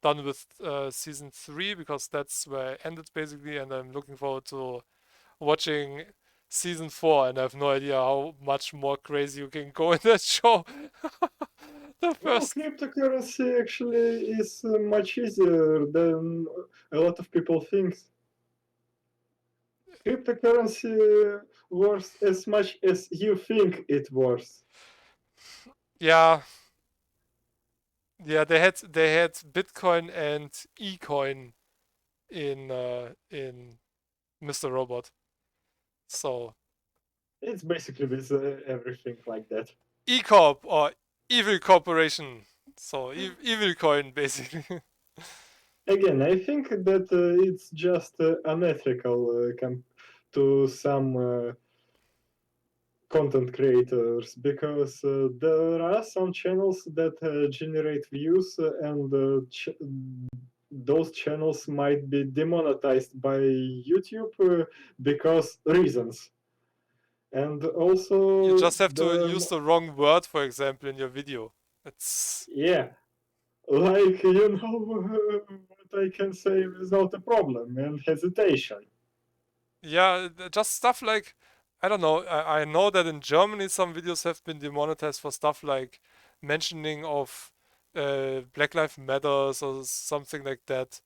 done with season 3 because that's where I ended basically, and I'm looking forward to watching season 4, and I have no idea how much more crazy you can go in that show. The Well, first, cryptocurrency actually is much easier than a lot of people think. Cryptocurrency worth as much as you think it worth. yeah, yeah, they had Bitcoin and eCoin in Mr. Robot. So It's basically with everything like that. eCorp or Evil Corporation. So Evil Coin basically. Again, I think that it's just unethical to some content creators because there are some channels that generate views and those channels might be demonetized by YouTube because reasons. And You also, just have to use the wrong word, for example, in your video. It's yeah, like, you know, what I can say without a problem and hesitation. yeah, just stuff like I don't know. I know that in Germany some videos have been demonetized for stuff like mentioning of Black Lives Matters or something like that,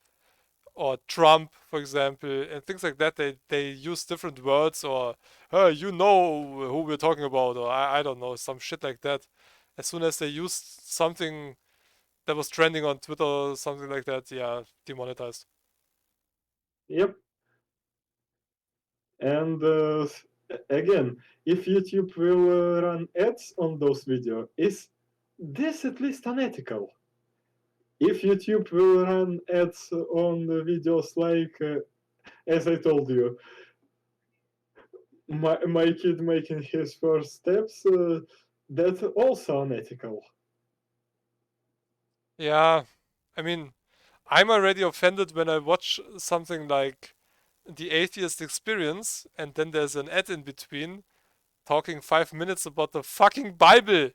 or Trump, for example, and things like that. They use different words or you know who we're talking about, or I don't know, some shit like that. As soon as they used something that was trending on Twitter or something like that, yeah, demonetized. Yep. And again, if YouTube will run ads on those videos, is this at least unethical? If YouTube will run ads on videos like, as I told you, my kid making his first steps, that's also unethical. Yeah, I mean, I'm already offended when I watch something like The Atheist Experience and then there's an ad in between talking 5 minutes about the fucking Bible.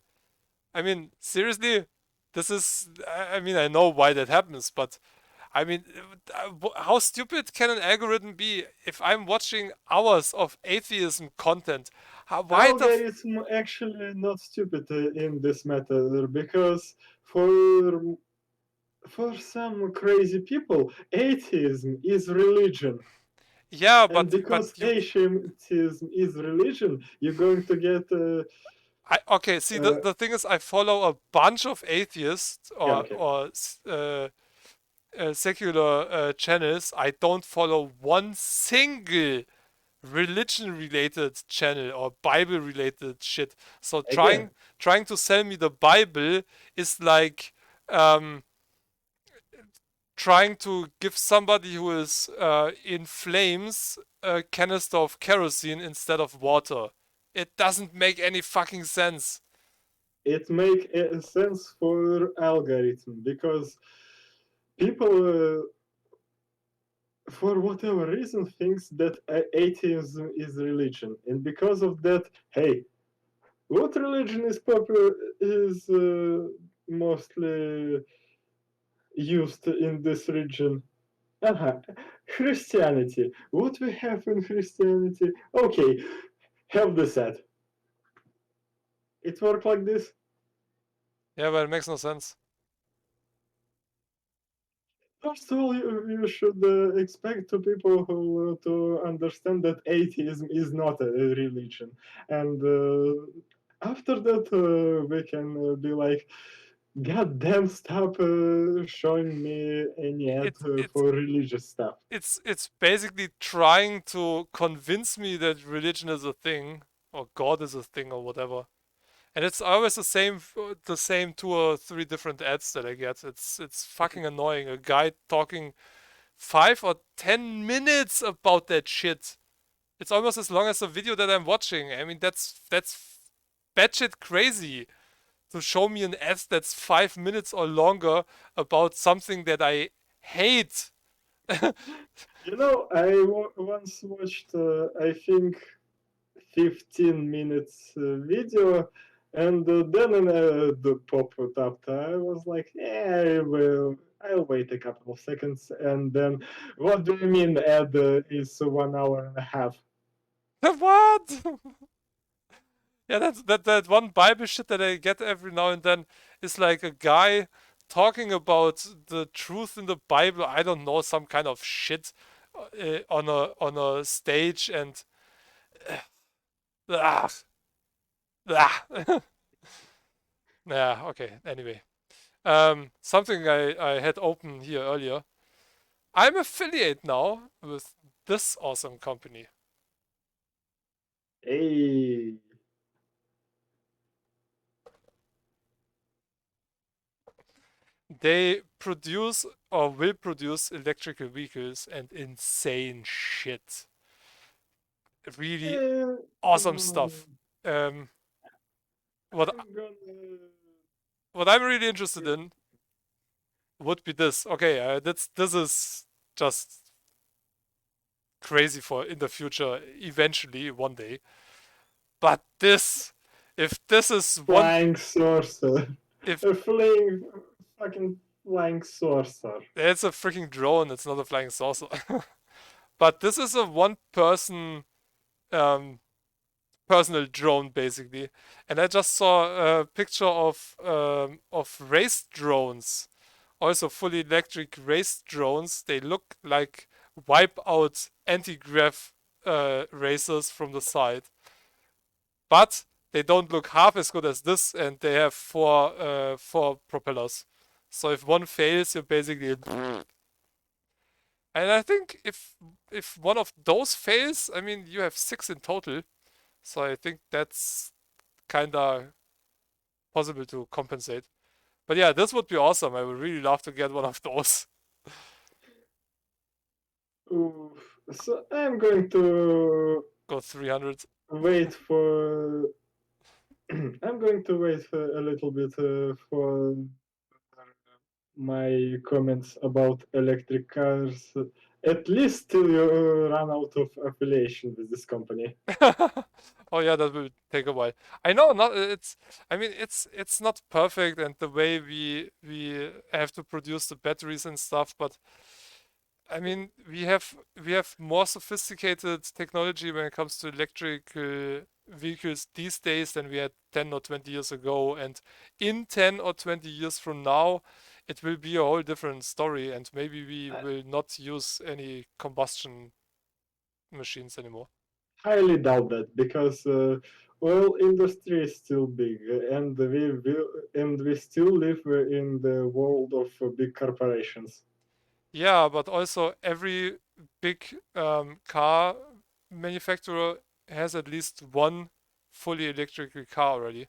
I mean, seriously? This is. I mean, I know why that happens, but I mean, how stupid can an algorithm be if I'm watching hours of atheism content? Why the. Algorithm actually not stupid in this matter because for some crazy people, atheism is religion. Yeah, And but because you. atheism is religion, you're going to get. Okay, see, the thing is, I follow a bunch of atheists Yeah, or okay. secular channels. I don't follow one single religion related channel or Bible related shit. So Again, trying to sell me the Bible is like um, trying to give somebody who is in flames a canister of kerosene instead of water. It doesn't make any fucking sense. it make sense for algorithm because people, for whatever reason, thinks that atheism is religion, and because of that, hey, what religion is popular is mostly used in this region? Uh-huh. Christianity. What we have in Christianity? Okay, have the set. It work like this? Yeah, but it makes no sense. First of all, you should expect to people who to understand that atheism is not a religion, and after that we can be like, "God damn, stop showing me any ad It's it's for religious stuff." it's basically trying to convince me that religion is a thing or God is a thing or whatever. And it's always the same 2 or 3 different ads that I get. It's fucking annoying. A guy talking 5 or 10 minutes about that shit. It's almost as long as the video that I'm watching. I mean, that's batshit crazy to show me an ad that's 5 minutes or longer about something that I hate. You know, I once watched, I think, 15 minutes video, and then the pop-up up. I was like, yeah, I'll wait a couple of seconds, and then, what do you mean ad is 1 hour and a half? What? Yeah, that one Bible shit that I get every now and then is like a guy talking about the truth in the Bible. I don't know, some kind of shit on a stage and ah, ah. Yeah, okay. Anyway, something I had open here earlier. I'm affiliate now with this awesome company. Hey, They produce or will produce electrical vehicles and insane shit. Really uh, awesome mm, stuff. What I'm gonna. what I'm really interested in would be this. Okay, this is just crazy for in the future, eventually one day. But this, if this is one, Flying saucer. if A flying, fucking flying saucer. it's a freaking drone, it's not a flying saucer. But this is a one-person um, personal drone basically, and I just saw a picture of race drones, also fully electric race drones. They look like wipe out anti-grav racers from the side, but they don't look half as good as this, and they have four propellers. So if one fails, you're basically and I think if one of those fails, I mean you have 6 in total. So I think that's kinda possible to compensate. But yeah, this would be awesome. I would really love to get one of those. Oof. So I'm going to Go 300. wait for. I'm going to wait for a little bit for my comments about electric cars. At least till you run out of affiliation with this company. Oh yeah, that will take a while. I know not it's I mean it's not perfect and the way we have to produce the batteries and stuff, but I mean we have more sophisticated technology when it comes to electric vehicles these days than we had 10 or 20 years ago, and in 10 or 20 years from now it will be a whole different story, and maybe we I will not use any combustion machines anymore. highly doubt that because oil industry is still big, and we still live in the world of big corporations. Yeah, but also every big car manufacturer has at least one fully electrical car already.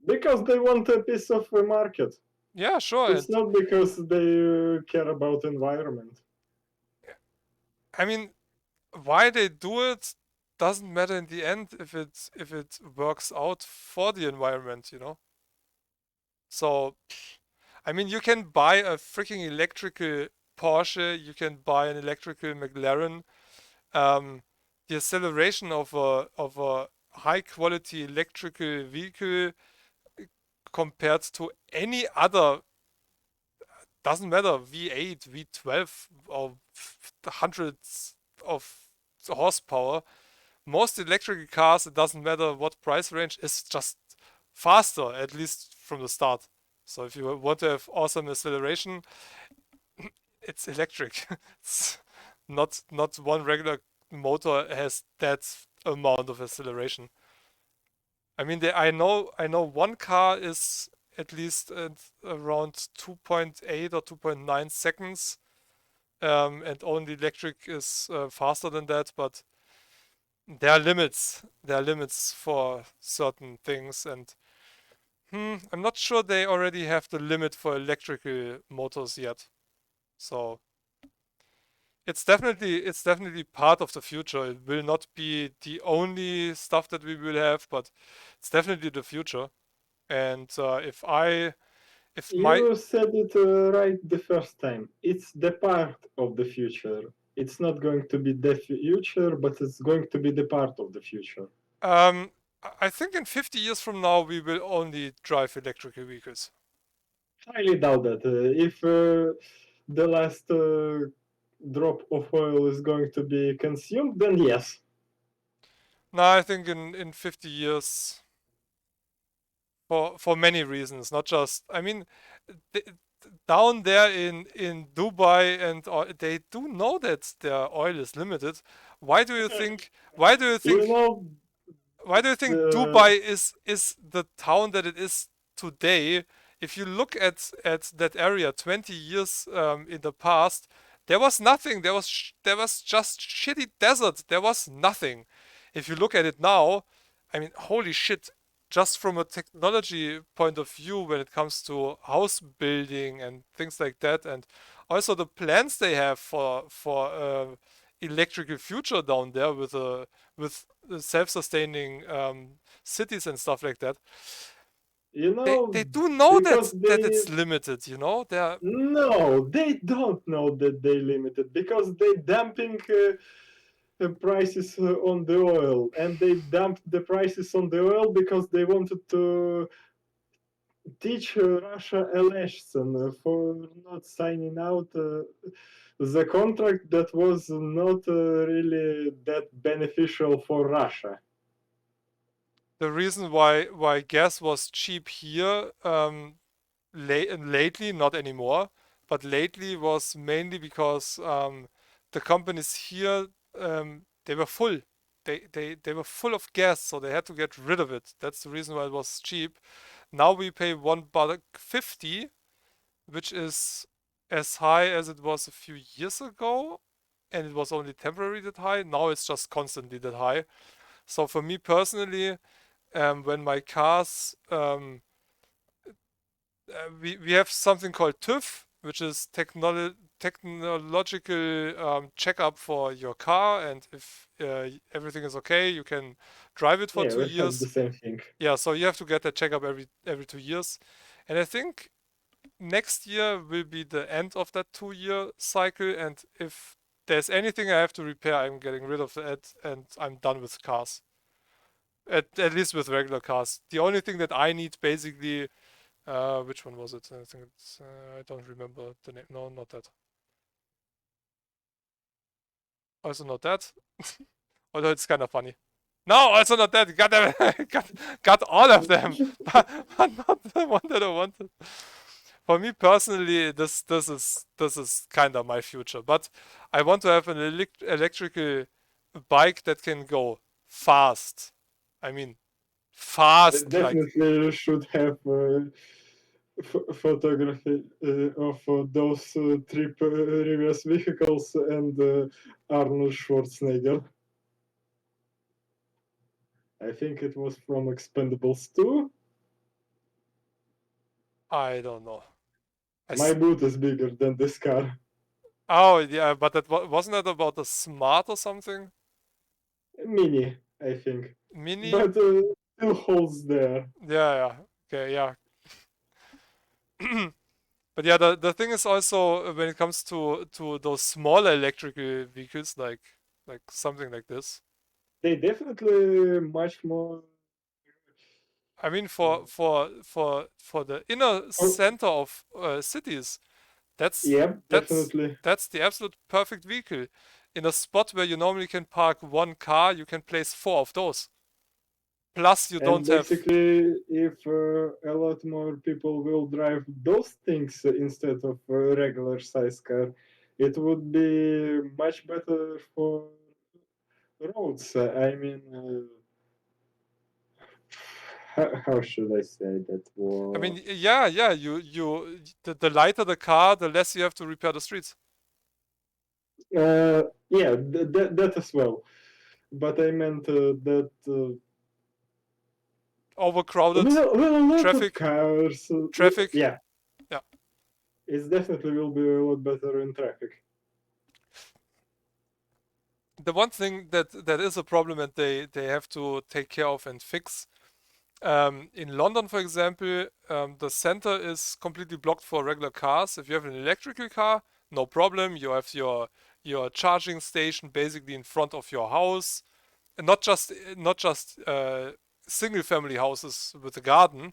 Because they want a piece of the market. Yeah, sure. And It's not because they care about environment. I mean, why they do it doesn't matter in the end if it works out for the environment, you know? So, I mean, you can buy a freaking electrical Porsche, you can buy an electrical McLaren. Um, the acceleration of a high quality electrical vehicle compared to any other, doesn't matter, V8, V12 or hundreds of horsepower. Most electrical cars, it doesn't matter what price range, is just faster, at least from the start. So if you want to have awesome acceleration, it's electric. It's not one regular motor has that amount of acceleration. I mean, I know one car is at least at around 2.8 or 2.9 seconds, and only electric is faster than that. But there are limits. There are limits for certain things, and I'm not sure they already have the limit for electrical motors yet. So it's definitely part of the future. It will not be the only stuff that we will have, but it's definitely the future. And if my You said it right the first time. It's the part of the future. It's not going to be the future, but it's going to be the part of the future. I think in 50 years from now we will only drive electrical vehicles. Highly doubt that. If the last drop of oil is going to be consumed, then yes. No, I think in 50 years for many reasons, not just I mean th- down there in Dubai and they do know that their oil is limited. Why do you think why do you You think know, why do you think the Dubai is the town that it is today? If you look at that area 20 years in the past, there was nothing. There was just shitty desert. There was nothing. If you look at it now, I mean, holy shit! Just from a technology point of view, when it comes to house building and things like that, and also the plans they have for electrical future down there with self-sustaining cities and stuff like that. you They know do know because that they it's limited, you know. They're no, they don't know that they limited because they dumping prices on the oil, and they dumped the prices on the oil because they wanted to teach Russia a lesson for not signing out the contract that was not really that beneficial for Russia. the reason why gas was cheap here lately, not anymore, but lately was mainly because the companies here they were full. They were full of gas, so they had to get rid of it. That's the reason why it was cheap. Now we pay $1.50, which is as high as it was a few years ago, and it was only temporary that high. Now it's just constantly that high. So for me personally, when my cars we have something called TÜV, which is technological checkup for your car, and if everything is okay, you can drive it for Yeah, two we have the years. same thing. Yeah, so you have to get that checkup every 2 years, and I think next year will be the end of that 2 year cycle. And if there's anything I have to repair, I'm getting rid of it, and I'm done with cars. At least with regular cars. The only thing that I need basically which one was it? I think it's. I don't remember the name. No, not that. Also not that. Although it's kind of funny. No, also not that. Got them. got all of them, but not the one that I wanted. For me personally, this is kind of my future. But I want to have an electrical bike that can go fast. I mean, fast. Like Definitely should have photography of those trip reverse vehicles and Arnold Schwarzenegger. I think it was from Expendables 2. I don't know. My boot is bigger than this car. Oh yeah, but that wasn't that about the smart or something? Mini, I think. Mini? But still holds there. Yeah, yeah. Okay, yeah. But yeah, the thing is also when it comes to those smaller electrical vehicles like something like this. They definitely much more. I mean for the inner Oh, center of cities, that's yeah, that's definitely. that's the absolute perfect vehicle. In a spot where you normally can park one car, you can place four of those. Plus you And don't have basically, if a lot more people will drive those things instead of a regular size car, it would be much better for roads. I mean, how should I say that I word? mean, yeah, yeah. The lighter the car, the less you have to repair the streets. Yeah, that as well. but I meant that Overcrowded well, a lot of traffic. cars. Traffic. Yeah, Yeah. it definitely will be a lot better in traffic. The one thing that is a problem and they have to take care of and fix. In London, for example, the center is completely blocked for regular cars. If you have an electrical car, no problem. You have your charging station basically in front of your house, and not just single family houses with a garden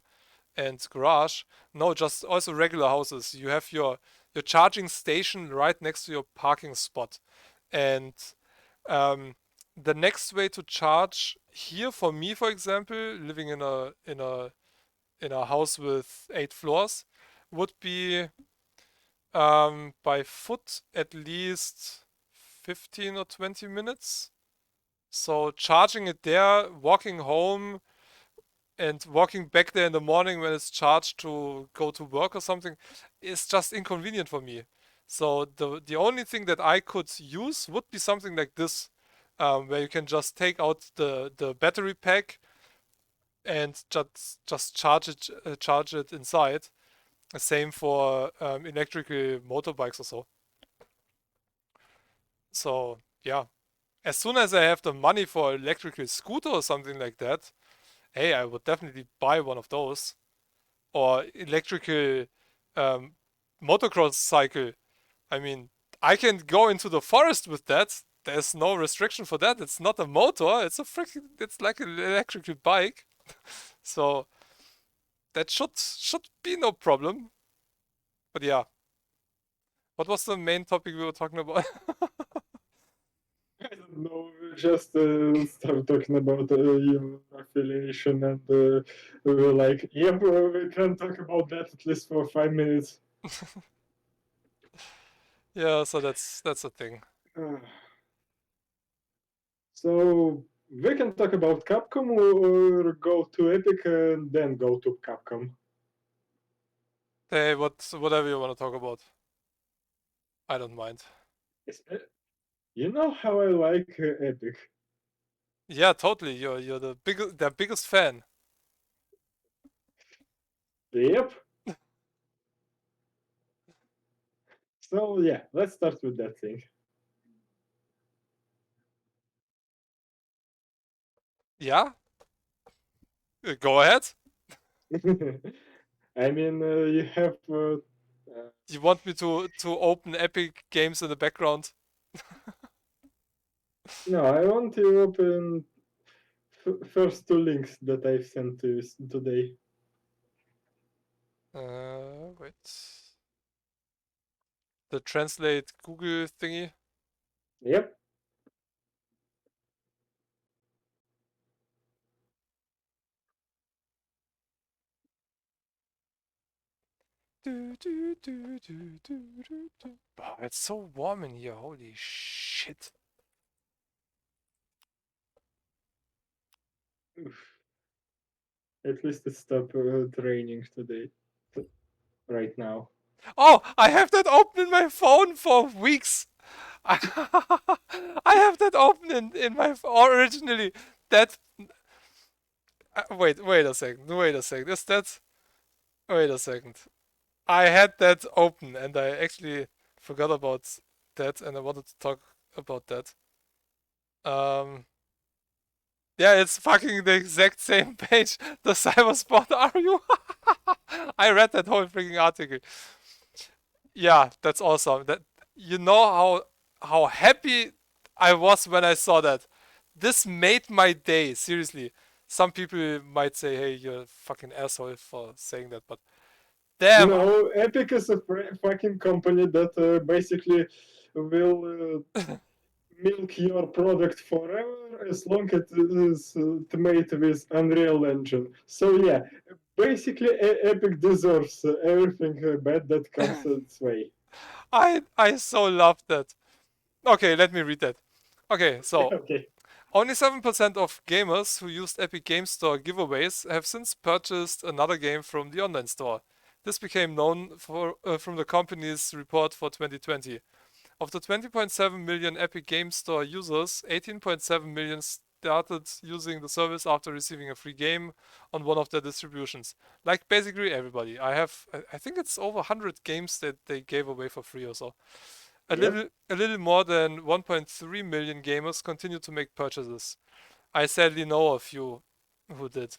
and garage. No, just also regular houses. You have your charging station right next to your parking spot, and um, the next way to charge here for me, for example, living in a house with 8 floors, would be by foot at least 15 or 20 minutes. So charging it there, walking home, and walking back there in the morning when it's charged to go to work or something is just inconvenient for me. So the only thing that I could use would be something like this, where you can just take out the battery pack and just charge it inside. Same for electrical motorbikes or so. So yeah, as soon as I have the money for electrical scooter or something like that, hey, I would definitely buy one of those. Or electrical um, motocross cycle. I mean, I can go into the forest with that. There's no restriction for that. It's not a motor. It's like an electrical bike. So that should be no problem. But yeah, what was the main topic we were talking about? I don't know. We just start talking about your affiliation, and we were like, "Yep, we can talk about that at least for 5 minutes." Yeah, so that's a thing. So we can talk about Capcom or go to Epic and then go to Capcom. Hey, whatever you want to talk about, I don't mind. You know how I like Epic. Yeah, totally. You're their biggest fan. Yep. So yeah, let's start with that thing. Yeah, go ahead. I mean, you have. You want me to open Epic Games in the background? No, I want to open first two links that I've sent to you today. Wait. The translate Google thingy. Yep. Oh, it's so warm in here. Holy shit. Oof. At least it stopped raining today. Right now. Oh, I have that open in my phone for weeks. I have that open in my originally. That wait a second. Wait a second. Is that wait a second. I had that open and I actually forgot about that and I wanted to talk about that. Yeah, it's fucking the exact same page. The Cybersport are you? I read that whole freaking article. Yeah, that's awesome. That you know how happy I was when I saw that. This made my day, seriously. Some people might say, "Hey, you're a fucking asshole for saying that," but damn, No, Epic is a fucking company that basically will milk your product forever as long as it is made with Unreal Engine. So yeah, basically Epic deserves everything bad that comes its way. I so loved that. Okay, let me read that. Okay, so Okay. only 7% of gamers who used Epic Game Store giveaways have since purchased another game from the online store. This became known from the company's report for 2020. Of the 20.7 million Epic Game Store users, 18.7 million started using the service after receiving a free game on one of their distributions. Like basically everybody. I think it's over 100 games that they gave away for free or so. Yep. A little more than 1.3 million gamers continue to make purchases. I sadly know a few who did.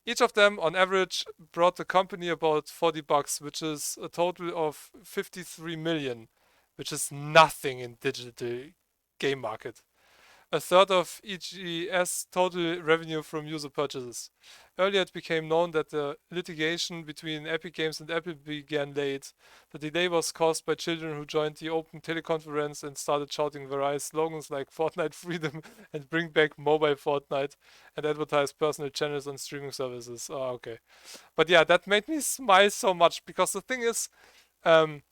Each of them, on average, brought the company about $40, which is a total of 53 million, which is nothing in digital game market. A third of EGS total revenue from user purchases. Earlier, it became known that the litigation between Epic Games and Apple began late. The delay was caused by children who joined the open teleconference and started shouting various slogans like Fortnite freedom and bring back mobile Fortnite and advertise personal channels on streaming services. Oh, okay. But yeah, that made me smile so much because the thing is, um,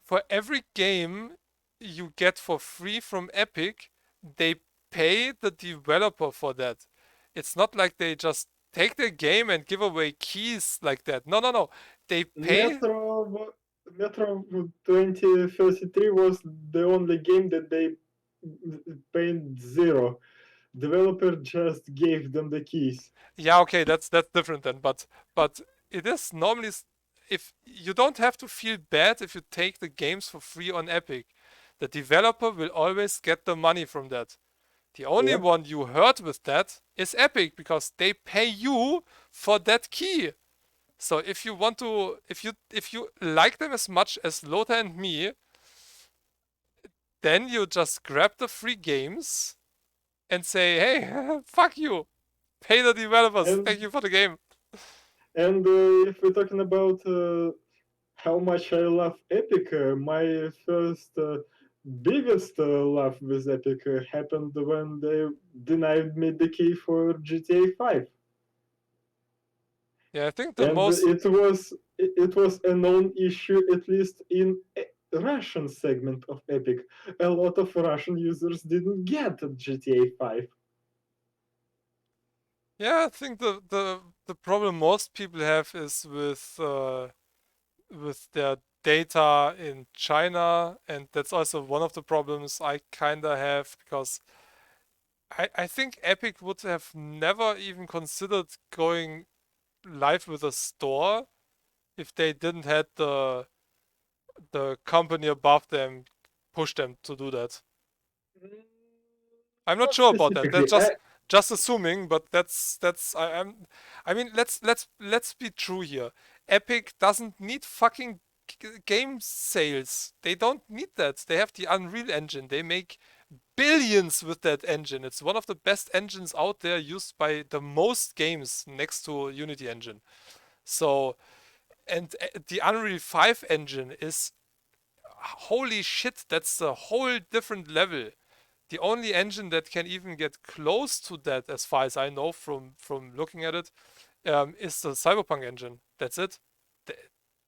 for every game you get for free from Epic, they pay the developer for that. It's not like they just take the game and give away keys like that. No, no, no. They pay. Metro 2033 was the only game that they paid zero. Developer just gave them the keys. Yeah, okay, that's different then. But it is normally if you don't have to feel bad if you take the games for free on Epic. The developer will always get the money from that. The only Yep. one you hurt with that is Epic because they pay you for that key. So if you want to, if you like them as much as Lothar and me, then you just grab the free games and say, hey, fuck you, pay the developers, thank And you for the game. and if we're talking about how much I love Epic, my first biggest love with Epic happened when they denied me the key for GTA 5. Yeah, I think the And most. it was a known issue, at least in Russian segment of Epic. A lot of Russian users didn't get GTA 5. Yeah, I think the problem most people have is with their data in China, and that's also one of the problems I kinda have because I think Epic would have never even considered going live with a store if they didn't had the company above them push them to do that. I'm not Not sure about that. That's specifically. just assuming, but that's I mean let's be true here. Epic doesn't need fucking game sales. They don't need that. They have the Unreal Engine. They make billions with that engine. It's one of the best engines out there used by the most games next to Unity engine. So, and the Unreal 5 engine is holy shit, that's a whole different level. The only engine that can even get close to that, as far as I know from looking at it, is the Cyberpunk engine. That's it.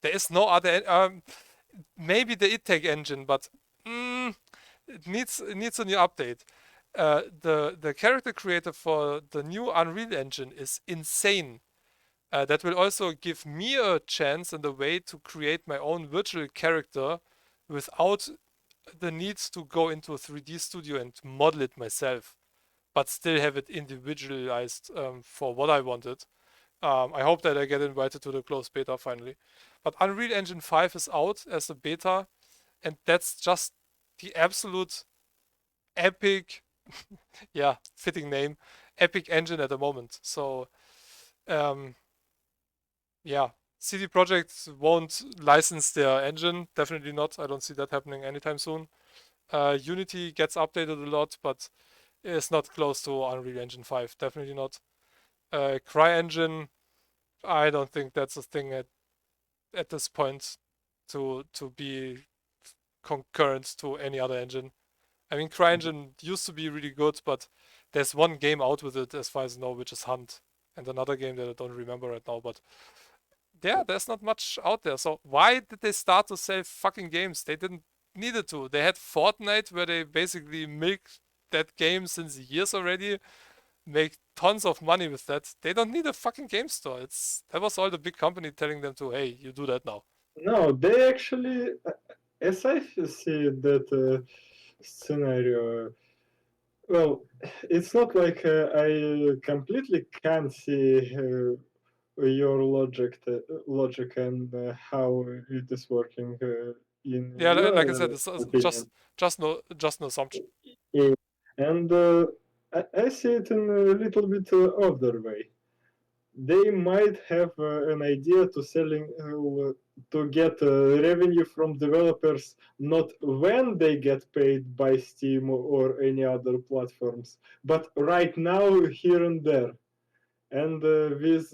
There is no other. Maybe the ITEC engine, but it needs a new update. The character creator for the new Unreal Engine is insane. That will also give me a chance and a way to create my own virtual character without the need to go into a 3D studio and model it myself, but still have it individualized for what I wanted. I hope that I get invited to the closed beta finally. But Unreal Engine 5 is out as a beta, and that's just the absolute epic, yeah, fitting name, epic engine at the moment. So, um, yeah, CD Projekt won't license their engine. Definitely not. I don't see that happening anytime soon. Unity gets updated a lot, but it's not close to Unreal Engine 5. Definitely not. CryEngine, I don't think that's a thing at this point to be concurrent to any other engine. I mean, CryEngine used to be really good, but there's one game out with it as far as I know, which is Hunt, and another game that I don't remember right now. But yeah, there's not much out there. So why did they start to sell fucking games? They didn't needed to. They had Fortnite where they basically milked that game since years already, make tons of money with that. They don't need a fucking game store. That was all the big company telling them to, hey, you do that now. No, they actually as I see that scenario, well, it's not like I completely can't see your logic and how it is working in Yeah, like I said, your it's opinion. just an assumption. Yeah. And I see it in a little bit other way. They might have an idea to selling to get revenue from developers not when they get paid by Steam or any other platforms, but right now here and there. And with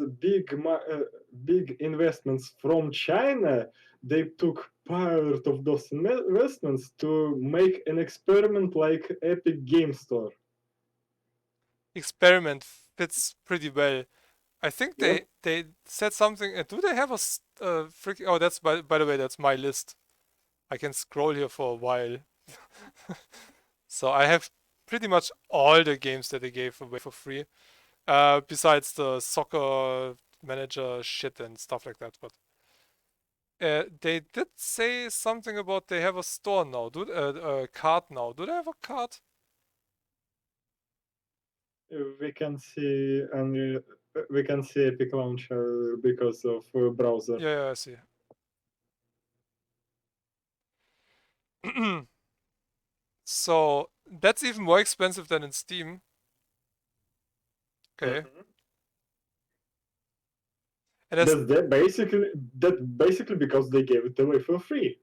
big investments from China, they took part of those investments to make an experiment like Epic Game Store. Experiment fits pretty well. I think Yep. they said something. Do they have a freaking? Oh, that's by the way, that's my list. I can scroll here for a while. So I have pretty much all the games that they gave away for free. Besides the soccer manager shit and stuff like that. But they did say something about they have a store now. A card now? Do they have a card? We can see we can see Epic Launcher because of browser. Yeah, I see. So that's even more expensive than in Steam. Okay. Mhm. And that's That basically because they gave it away for free.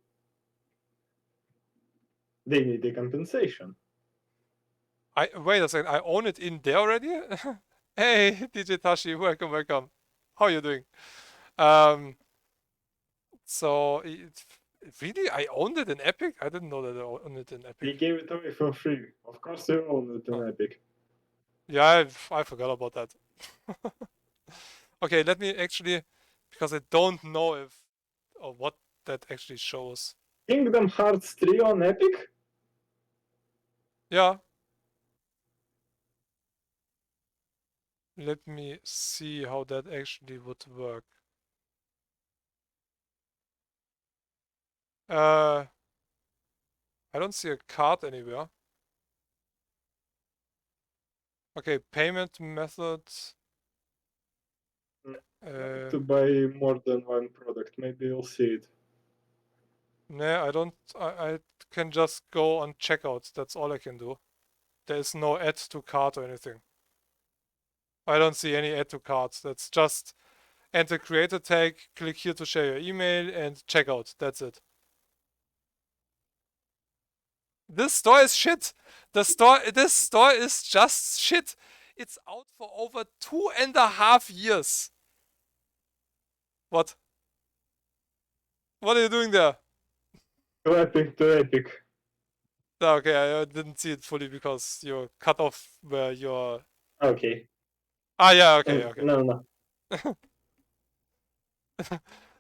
They need a compensation. I wait a second. I own it in there already. Hey, DJ Tashi, welcome. How are you doing? Um, so really, I owned it in Epic. I didn't know that I owned it in They Epic. gave it away for free. Of course, you own it Huh. in Epic. Yeah, I forgot about that. Okay, let me actually, because I don't know if or what that actually shows. Kingdom Hearts 3 on Epic? Yeah, let me see how that actually would work. Uh, I don't see a card anywhere. Okay, payment methods. You need Uh, to buy more than one product. Maybe you'll see it. nah, I don't. I can just go on checkout. That's all I can do. There is no add to cart or anything. I don't see any add to carts. That's just enter creator tag, click here to share your email, and checkout. That's it. This store is shit. This store is just shit. It's out for over 2.5 years. What? What are you doing there? To Epic. Okay, I didn't see it fully because you're cut off where you're. Okay. Ah, yeah, okay, okay. No, no.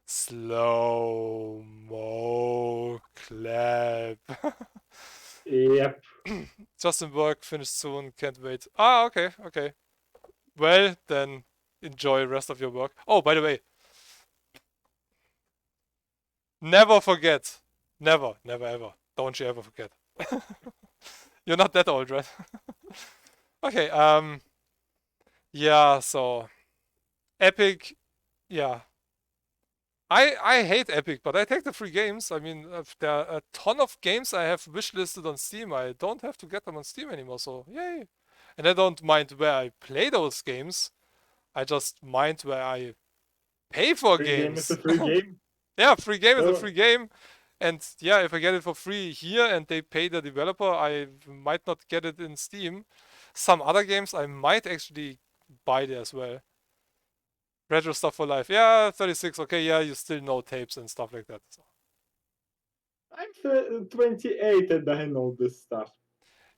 Slow mo clap. Yep. Justin work finished soon. Can't wait. Ah, okay, okay. Well, then enjoy rest of your work. Oh, by the way, never forget. Never ever. Don't you ever forget. You're not that old, right? Okay, yeah, so Epic, yeah. I hate Epic, but I take the free games. I mean, there are a ton of games I have wishlisted on Steam. I don't have to get them on Steam anymore, so yay. And I don't mind where I play those games. I just mind where I pay for Free game is a games. free game. Yeah, free game is a Oh, free game. And yeah, if I get it for free here and they pay the developer, I might not get it in Steam. Some other games I might actually buy there as well. Retro stuff for life. Yeah, 36. Okay, yeah, you still know tapes and stuff like that. So. I'm 28 and I know this stuff.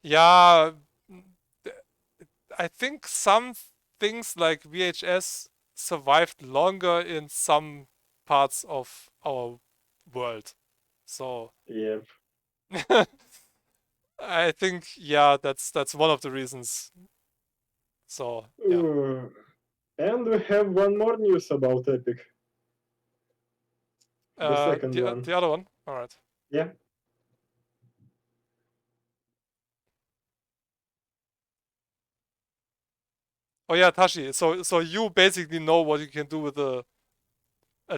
Yeah, th- I think some things like VHS survived longer in some parts of our world. So Yep. I think yeah, that's one of the reasons. So yeah. And we have one more news about Epic. The second one. The other one. All right. Yeah. Oh yeah, Tashi. So you basically know what you can do with a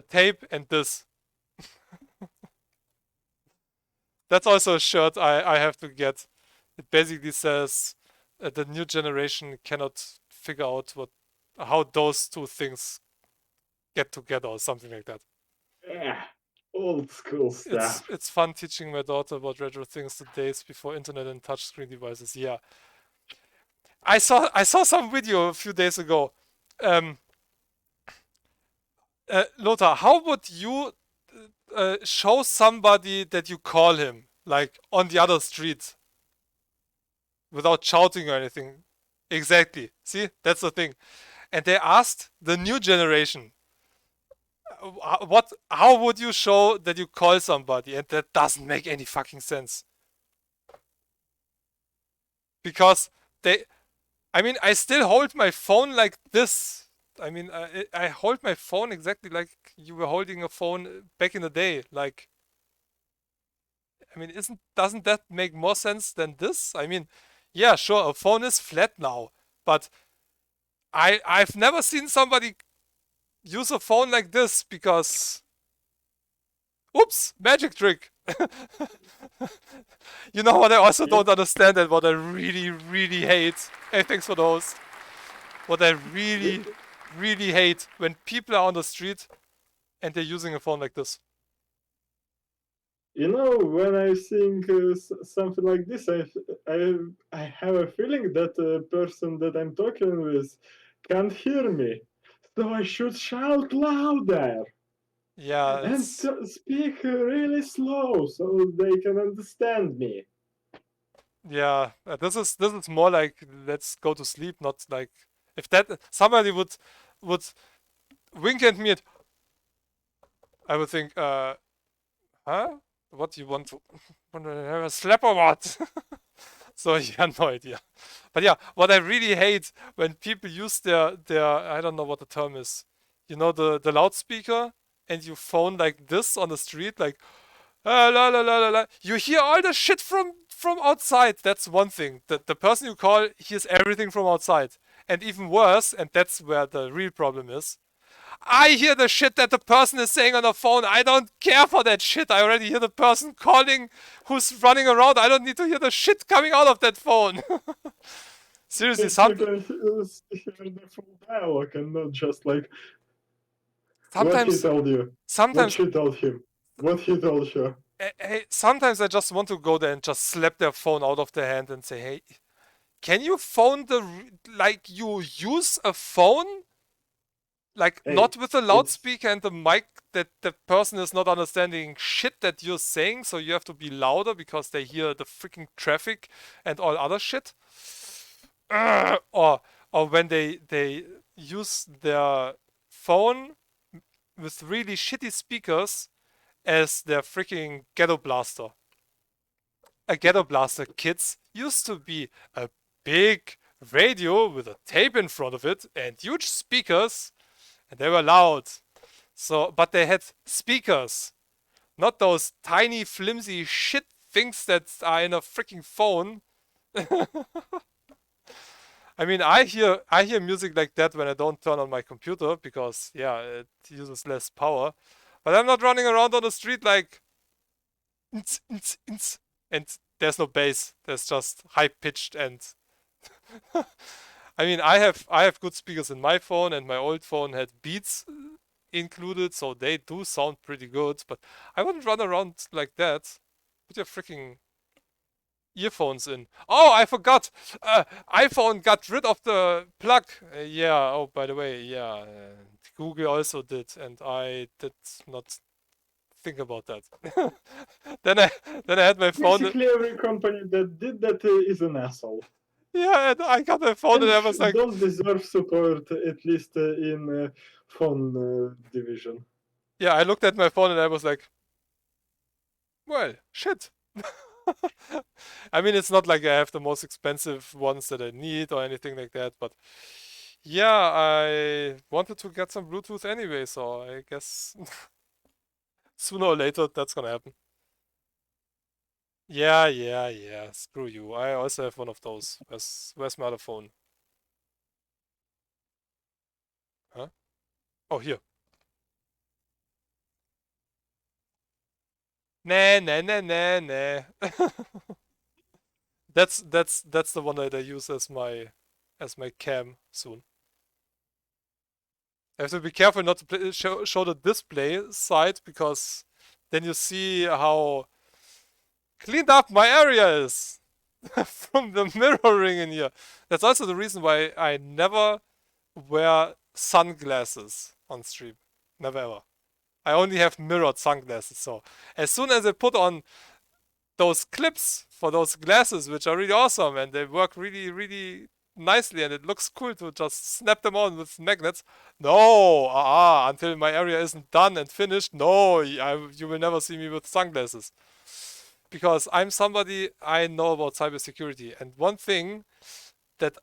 tape and this. That's also a shirt I have to get. It basically says the new generation cannot figure out how those two things get together or something like that. Yeah. Old school stuff. It's fun teaching my daughter about retro things the days before internet and touchscreen devices. Yeah, I saw some video a few days ago. Um, Lothar, how would you show somebody that you call him like on the other street without shouting or anything? Exactly. See, that's the thing. And they asked the new generation, how would you show that you call somebody? And that doesn't make any fucking sense. Because they, I mean, I still hold my phone like this. I mean, I hold my phone exactly like you were holding a phone back in the day. Like, I mean, doesn't that make more sense than this? I mean, yeah, sure, a phone is flat now, but I've never seen somebody use a phone like this because, oops, magic trick. You know what I also Yeah. don't understand and what I really, really hate. Hey, thanks for the host. What I really, really hate when people are on the street and they're using a phone like this. You know, when I think something like this, I have a feeling that the person that I'm talking with can't hear me. So I should shout louder Yeah, and it's speak really slow so they can understand me. yeah. This is more like let's go to sleep, not like if that somebody would wink at me, I would think, huh? What do you want to have a slap or what? So yeah, no idea. But yeah, what I really hate when people use their I don't know what the term is. You know the loudspeaker and you phone like this on the street, like la la la la la. You hear all the shit from outside. That's one thing. The person you call hears everything from outside. And even worse, and that's where the real problem is. I hear the shit that the person is saying on the phone. I don't care for that shit. I already hear the person calling who's running around. I don't need to hear the shit coming out of that phone. Seriously, You can hear the full dialogue and not just like what he sometimes, told you, what sometimes, she told him, what he told her. hey, sometimes I just want to go there and just slap their phone out of their hand and say, hey, can you phone like you use a phone? Like Hey, not with the it's loudspeaker and the mic that the person is not understanding shit that you're saying, so you have to be louder because they hear the freaking traffic and all other shit. Or when they use their phone with really shitty speakers as their freaking ghetto blaster. A ghetto blaster, kids, used to be a big radio with a tape in front of it and huge speakers, and they were loud. So, but they had speakers, not those tiny, flimsy shit things that are in a freaking phone. I mean, I hear music like that when I don't turn on my computer because yeah, it uses less power. But I'm not running around on the street like "Ns, ns, ns," and there's no bass. There's just high pitched and I mean, I have good speakers in my phone, and my old phone had Beats included, so they do sound pretty good. But I wouldn't run around like that. Put your freaking earphones in. Oh, I forgot. iPhone got rid of the plug. Yeah. Oh, by the way, yeah. Google also did, and I did not think about that. then I then I had my phone. basically every company that did that is an asshole Yeah, and I got my phone, and and I was like, don't deserve support at least in phone division. yeah. I looked at my phone, and I was like, well, shit. I mean, it's not like I have the most expensive ones that I need or anything like that, but yeah, I wanted to get some Bluetooth anyway, so I guess sooner or later that's gonna happen. Yeah. Screw you. I also have one of those. Where's my other phone? Huh? Oh, here. Nah. That's the one that I use as my cam soon. I have to be careful not to show the display side because then you see how cleaned up my area is from the mirroring in here. That's also the reason why I never wear sunglasses on stream. Never ever. I only have mirrored sunglasses. So as soon as I put on those clips for those glasses, which are really awesome and they work really nicely and it looks cool to just snap them on with magnets. No, until my area isn't done and finished. No, you will never see me with sunglasses. Because I'm somebody, I know about cybersecurity. And one thing that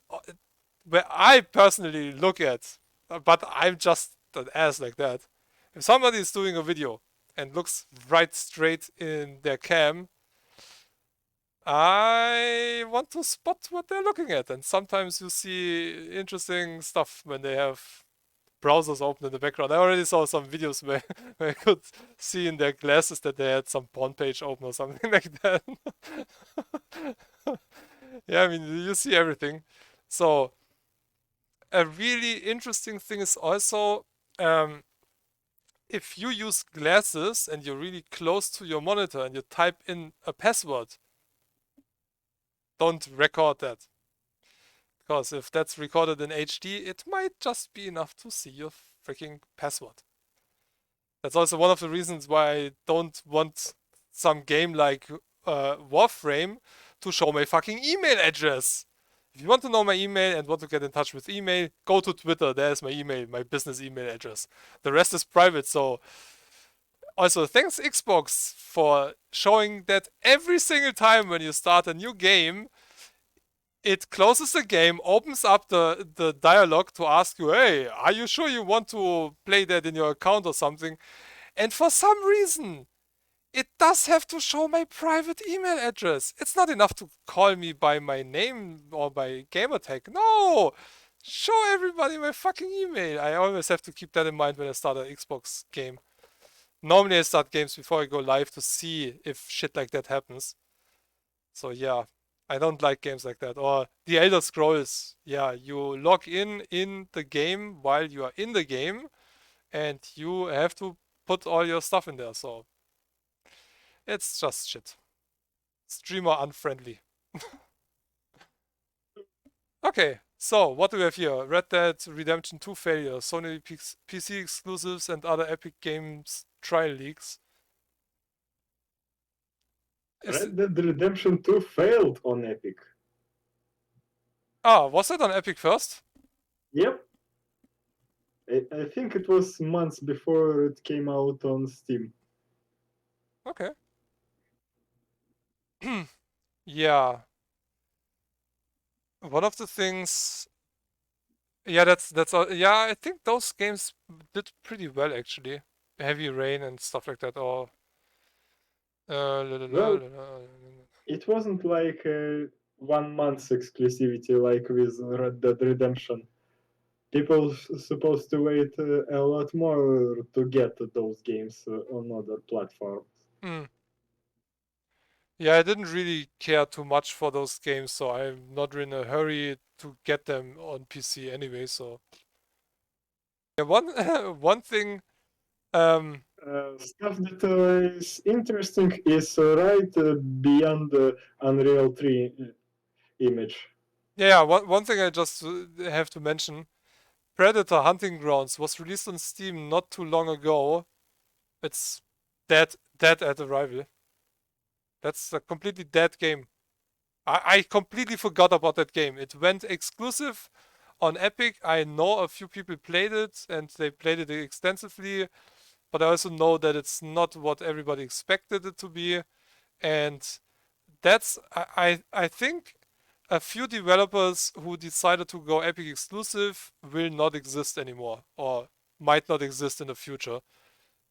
where I personally look at, but I'm just an ass like that. If somebody is doing a video and looks right straight in their cam, I want to spot what they're looking at. And sometimes you see interesting stuff when they have browsers open in the background. I already saw some videos where I could see in their glasses that they had some porn page open or something like that. Yeah, I mean, you see everything. So a really interesting thing is also um, if you use glasses and you're really close to your monitor and you type in a password, don't record that. Because if that's recorded in HD, it might just be enough to see your freaking password. That's also one of the reasons why I don't want some game like Warframe to show my fucking email address. If you want to know my email and want to get in touch with email, go to Twitter. There's my email, my business email address. The rest is private. So also thanks Xbox for showing that every single time when you start a new game, it closes the game, opens up the dialogue to ask you, hey, are you sure you want to play that in your account or something? And for some reason, it does have to show my private email address. It's not enough to call me by my name or by gamertag. No! Show everybody my fucking email. I always have to keep that in mind when I start an Xbox game. Normally I start games before I go live to see if shit like that happens. So yeah, I don't like games like that. Or the Elder Scrolls. Yeah, you log in the game while you are in the game and you have to put all your stuff in there. So it's just shit. Streamer unfriendly. Okay, so what do we have here? Red Dead Redemption 2 failure, Sony PC exclusives and other Epic Games trial leaks. Red Dead Redemption 2 failed on Epic. Was it on Epic first? Yep. I think it was months before it came out on Steam. Okay. Yeah. One of the things. Yeah, that's all. Yeah, I think those games did pretty well actually. Heavy Rain and stuff like that. Or Well, it wasn't like a 1 month exclusivity like with Red Dead Redemption. People supposed to wait a lot more to get those games on other platforms. Mm. Yeah, I didn't really care too much for those games, so I'm not in a hurry to get them on PC anyway. So yeah, one one thing. Stuff that is interesting is right beyond the Unreal 3 image. Yeah, one thing I just have to mention. Predator Hunting Grounds was released on Steam not too long ago. It's dead at arrival. That's a completely dead game. I completely forgot about that game. It went exclusive on Epic. I know a few people played it and they played it extensively, but I also know that it's not what everybody expected it to be. And that's I think a few developers who decided to go Epic exclusive will not exist anymore or might not exist in the future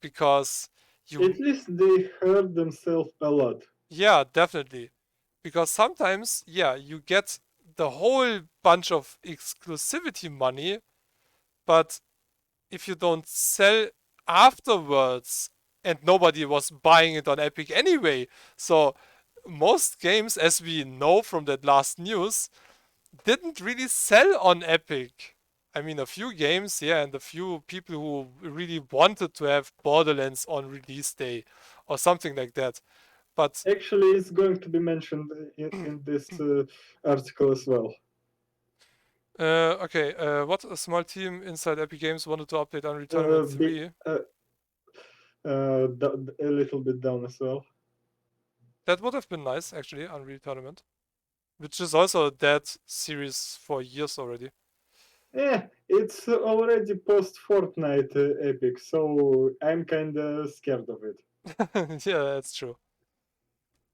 because At least they hurt themselves a lot. Yeah, definitely. Because sometimes, yeah, you get the whole bunch of exclusivity money, but if you don't sell afterwards and nobody was buying it on Epic anyway, so most games, as we know from that last news, didn't really sell on Epic. I mean, a few games, yeah, and a few people who really wanted to have Borderlands on release day or something like that. But Actually, it's going to be mentioned in this article as well. okay, what a small team inside Epic Games wanted to update Unreal Uh, Tournament be, 3. a little bit down as well. That would have been nice, actually, Unreal Tournament, which is also a dead series for years already. It's already post Fortnite Epic, so I'm kinda scared of it. Yeah, that's true.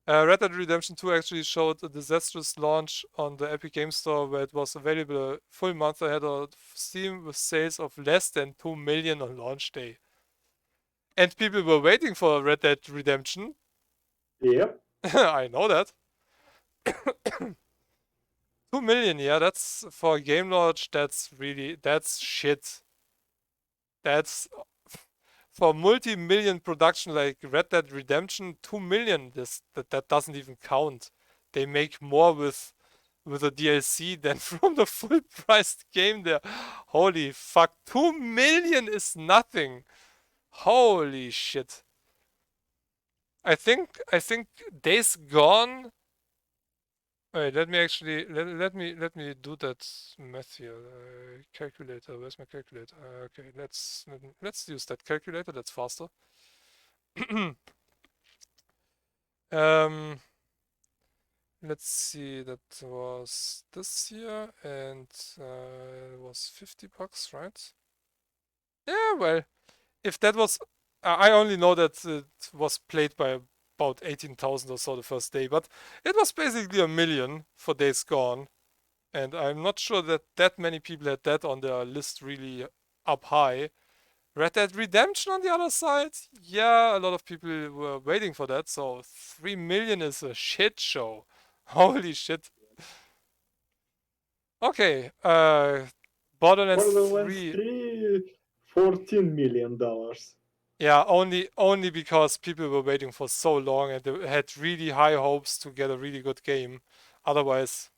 Red Dead Redemption 2 actually showed a disastrous launch on the Epic Game Store where it was available a full month ahead of Steam with sales of less than 2 million on launch day. And people were waiting for Red Dead Redemption. Yep. I know that. 2 million, yeah, that's for a game launch, that's shit. That's for multi-million production like Red Dead Redemption, 2 million, that doesn't even count. They make more with a DLC than from the full priced game there. Holy fuck, 2 million is nothing. Holy shit. I think Days Gone. Wait, let me actually let me do that math here. Calculator. Where's my calculator? Okay, let's use that calculator. That's faster. um, let's see. That was this year, and it was $50, right? Yeah. Well, if that was, I only know that it was played by about 18,000 or so the first day, but it was basically a million for Days Gone. And I'm not sure that that many people had that on their list really up high. Red Dead Redemption on the other side, yeah, a lot of people were waiting for that. So 3 million is a shit show. Holy shit. Okay, Borderlands Borderlands 3. 3, $14 million. Yeah, only because people were waiting for so long and they had really high hopes to get a really good game. Otherwise,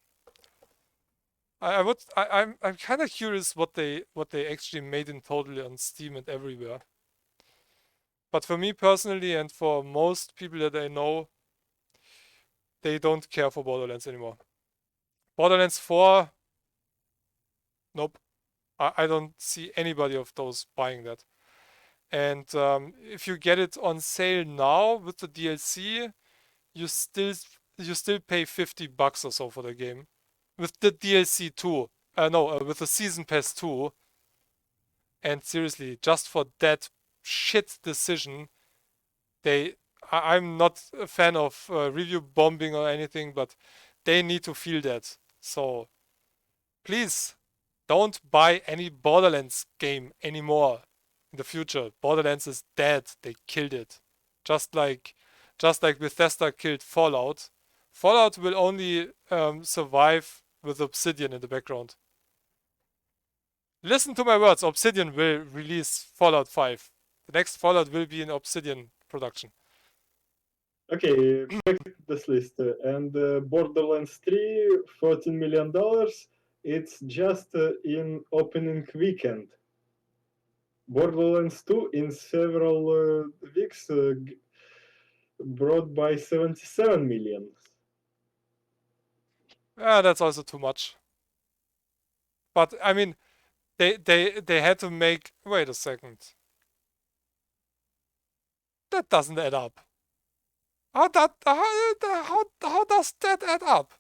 I'm kind of curious what they actually made in total on Steam and everywhere. But for me personally, and for most people that I know, they don't care for Borderlands anymore. Borderlands 4, nope. I don't see anybody of those buying that. And if you get it on sale now with the DLC, you still you still pay $50 or so for the game. With the DLC too. No, with the Season Pass too. And seriously, just for that shit decision, they I'm not a fan of review bombing or anything, but they need to feel that. So please don't buy any Borderlands game anymore in the future. Borderlands is dead. They killed it. Just like just like Bethesda killed Fallout. Fallout will only survive with Obsidian in the background. Listen to my words. Obsidian will release Fallout 5. The next Fallout will be in Obsidian production. Okay, back to this list. And Borderlands 3, $14 million. It's just in opening weekend. Borderlands 2 in several weeks brought by 77 million. Yeah, that's also too much. But I mean, they had to make. Wait a second. That doesn't add up. How does that add up?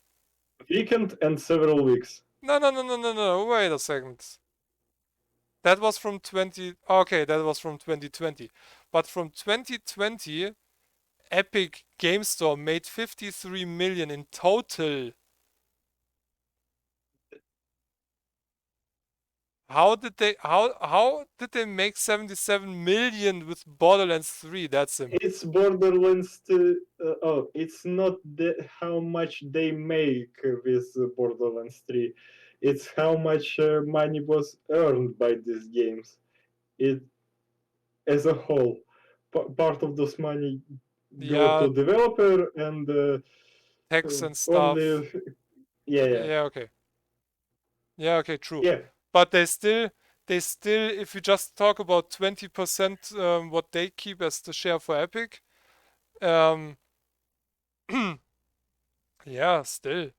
Weekend and several weeks. No. Wait a second. That was from 20. Okay, that was from 2020. But from 2020, Epic Game Store made 53 million in total. How did they make 77 million with Borderlands 3? That's him. It's Borderlands. It's not how much they make with Borderlands 3. It's how much money was earned by these games. It as a whole, part of those money go Yeah, to developer and tax and stuff. only yeah. Yeah, okay. Yeah, okay, true. Yeah. But they still, if you just talk about 20% what they keep as the share for Epic, um, yeah, still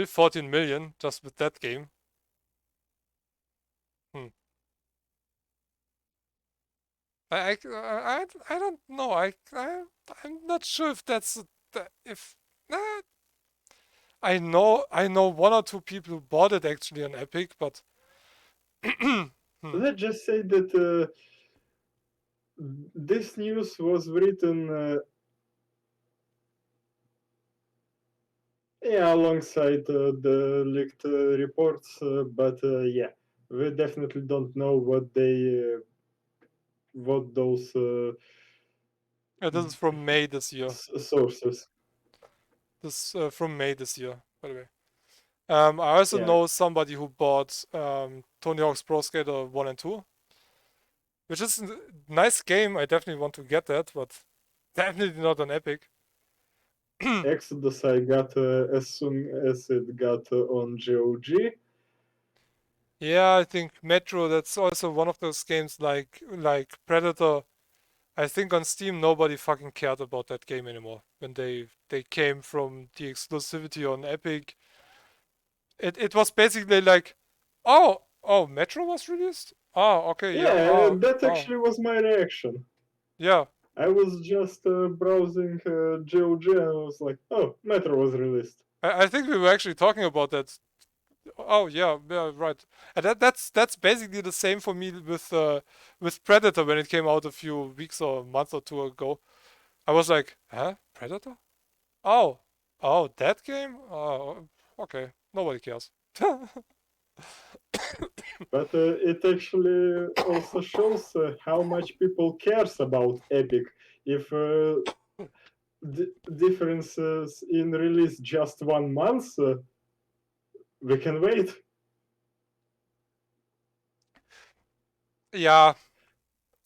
14 million just with that game. Hmm. I don't know. I'm not sure if if I know one or two people who bought it actually on Epic, but Let's just say that this news was written alongside the leaked reports, but yeah, we definitely don't know what those this is from May this year. sources. This from May this year, by the way. I also Yeah, know somebody who bought Tony Hawk's Pro Skater 1 and 2, which is a nice game. I definitely want to get that, but definitely not on Epic. Exodus I got as soon as it got on GOG. Yeah, I think Metro, that's also one of those games like Predator. I think on Steam nobody fucking cared about that game anymore when they came from the exclusivity on Epic. It was basically like, oh, Metro was released? Oh, okay, yeah, Yeah, that oh, actually was my reaction. yeah. I was just browsing GOG and I was like, oh, Metro was released. I think we were actually talking about that. Oh yeah, right. And that's basically the same for me with Predator when it came out a few weeks or a month or two ago. I was like, huh? Predator? Oh, that game? Oh, okay. Nobody cares. But it actually also shows how much people cares about Epic. If differences in release just 1 month, we can wait. Yeah,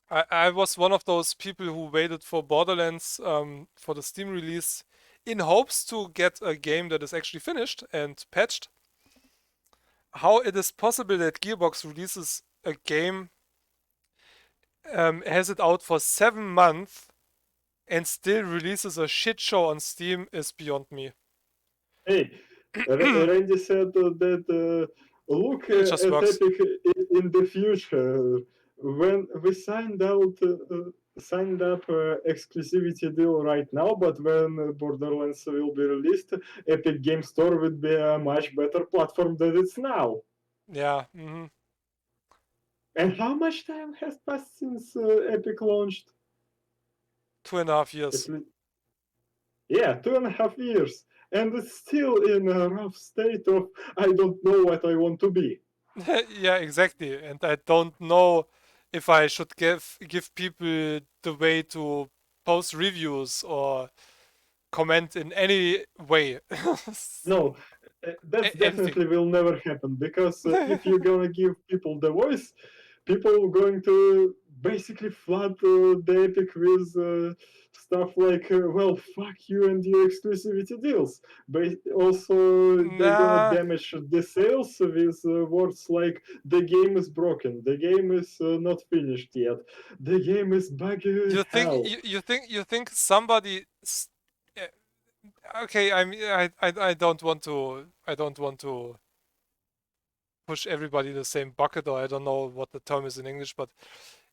I was one of those people who waited for Borderlands for the Steam release in hopes to get a game that is actually finished and patched. How it is possible that Gearbox releases a game, has it out for 7 months, and still releases a shit show on Steam is beyond me. Hey, Randy said that look It just at works. Epic in the future. When we signed up exclusivity deal right now, but when Borderlands will be released, Epic Game Store would be a much better platform than it's now. Yeah. And how much time has passed since Epic launched? 2.5 years. Yeah, 2.5 years. And it's still in a rough state of I don't know what I want to be. Yeah, exactly. And I don't know if I should give people the way to post reviews or comment in any way. No, that's Anything. definitely will never happen because if you're gonna give people the voice, people are going to basically flood the Epic with stuff like, well, fuck you and your exclusivity deals. But also, they're gonna Nah. damage the sales with words like, the game is broken, the game is not finished yet, the game is buggy as You think hell. you think somebody okay, I mean I don't want to push everybody in the same bucket, or I don't know what the term is in English, but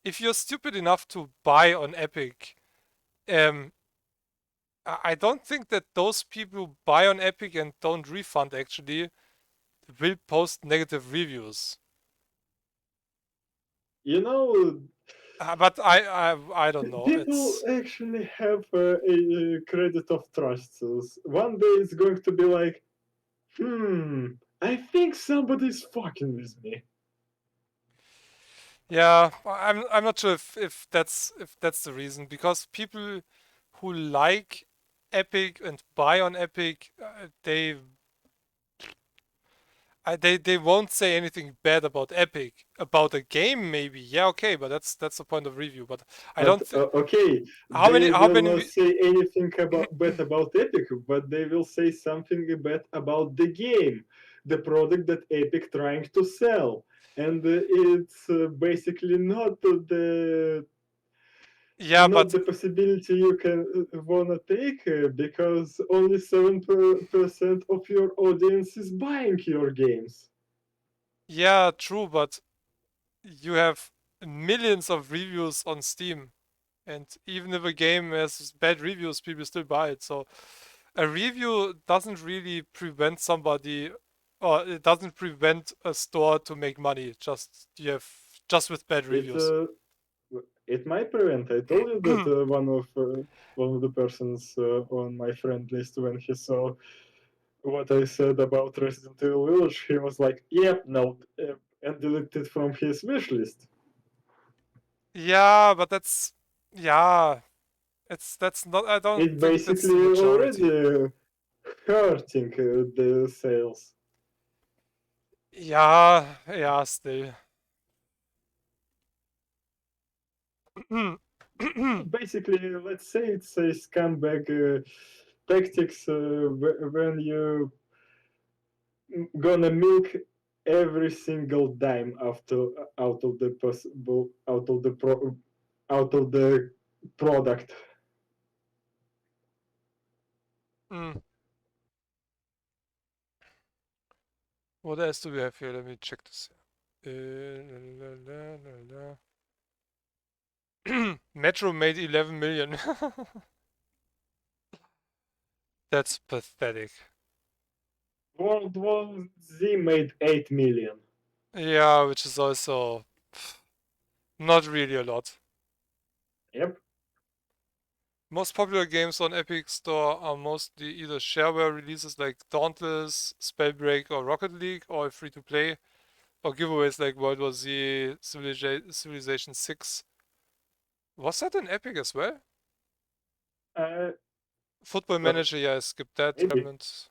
if you're stupid enough to buy on Epic, um I don't think that those people who buy on Epic and don't refund actually will post negative reviews. You know, But I don't know. people It's actually have a credit of trust. So one day it's going to be like, I think somebody's fucking with me. Yeah, I'm not sure if that's the reason, because people who like Epic and buy on Epic, they won't say anything bad about Epic. About a game, maybe. Yeah, okay, but that's the point of review. But I But don't think okay, how many they how will many not we, say anything bad about Epic, but they will say something bad about the game, the product that Epic trying to sell, and it's basically yeah, not but the possibility you can wanna take because only 7% of your audience is buying your games. yeah, true, but you have millions of reviews on Steam, and even if a game has bad reviews, people still buy it. So a review doesn't really prevent somebody, or it doesn't prevent a store to make money. Just you have just with bad It reviews. it might prevent. I told you that one of the persons on my friend list, when he saw what I said about Resident Evil Village, he was like, "Yep, no," and deleted from his wish list. Yeah, but yeah, that's not. I don't It think that's the basically majority. already hurting the sales. Yeah, yeah, still. Basically, let's say it's a scumbag tactics when you gonna milk every single dime after out of the possible out of the product. Mm. What else do we have here? Let me check this. La, la, la, la. Metro made 11 million. That's pathetic. World War Z made 8 million. Yeah, which is also not really a lot. Yep. Most popular games on Epic Store are mostly either shareware releases like Dauntless, Spellbreak, or Rocket League, or free to play, or giveaways like World War Z, Civilization 6. Was that an Epic as well? Uh, Football uh, Manager, yeah, I skipped that. maybe. Remnant.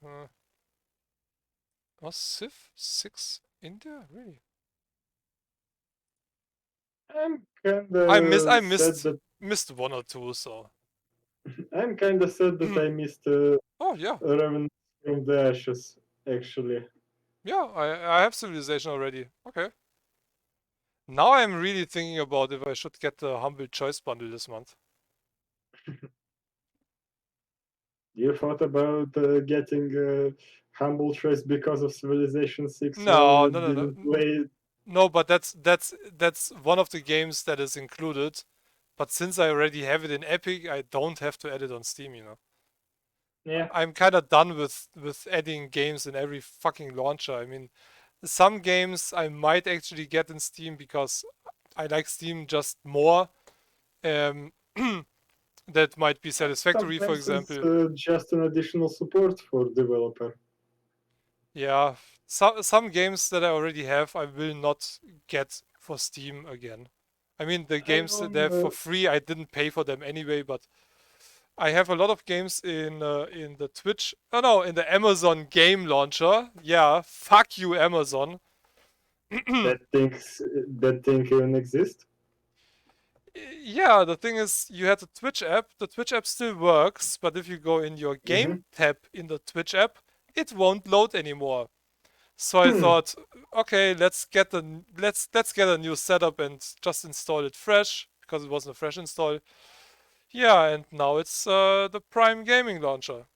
Was Civ 6 in there? Really? I'm I miss kinda I sad missed that missed one or two, so I'm kinda sad that I missed oh yeah. Revenant from the Ashes. Actually, Yeah, I have Civilization already. Okay. Now I'm really thinking about if I should get the Humble Choice bundle this month. you thought about getting Humble Choice because of Civilization 6 while No, you no, no, no. didn't play. No, but that's one of the games that is included. But since I already have it in Epic, I don't have to add it on Steam, you know. Yeah, I'm kind of done with adding games in every fucking launcher. I mean, some games I might actually get in Steam because I like Steam just more. Um, that might be satisfactory, for sometimes it's example. just an additional support for developer. Yeah, some games that I already have, I will not get for Steam again. I mean, the I games that they own have for free, I didn't pay for them anyway, but I have a lot of games in the Twitch. Oh no, in the Amazon game launcher. Yeah, fuck you, Amazon. that thing even exist. Yeah, the thing is, you had the Twitch app. The Twitch app still works, but if you go in your game Hmm. tab in the Twitch app, it won't load anymore. So I thought, okay, let's get a new setup and just install it fresh because it wasn't a fresh install. Yeah, and now it's the Prime Gaming launcher.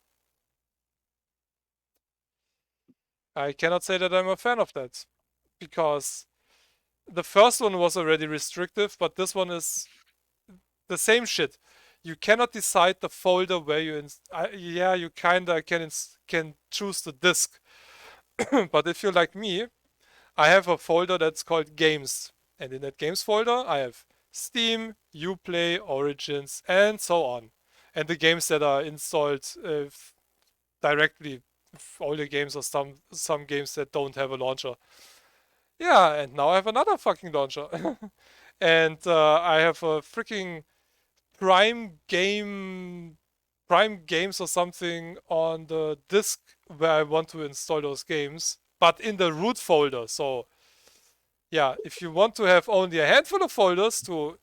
I cannot say that I'm a fan of that because the first one was already restrictive, but this one is the same shit. You cannot decide the folder where yeah, you kinda can choose the disk, but if you're like me, I have a folder that's called Games, and in that Games folder, I have Steam, Uplay, Origins, and so on, and the games that are installed directly older games or some games that don't have a launcher. Yeah, and now I have another fucking launcher. And I have a freaking Prime game, Prime games or something on the disk where I want to install those games, but in the root folder. So yeah, if you want to have only a handful of folders to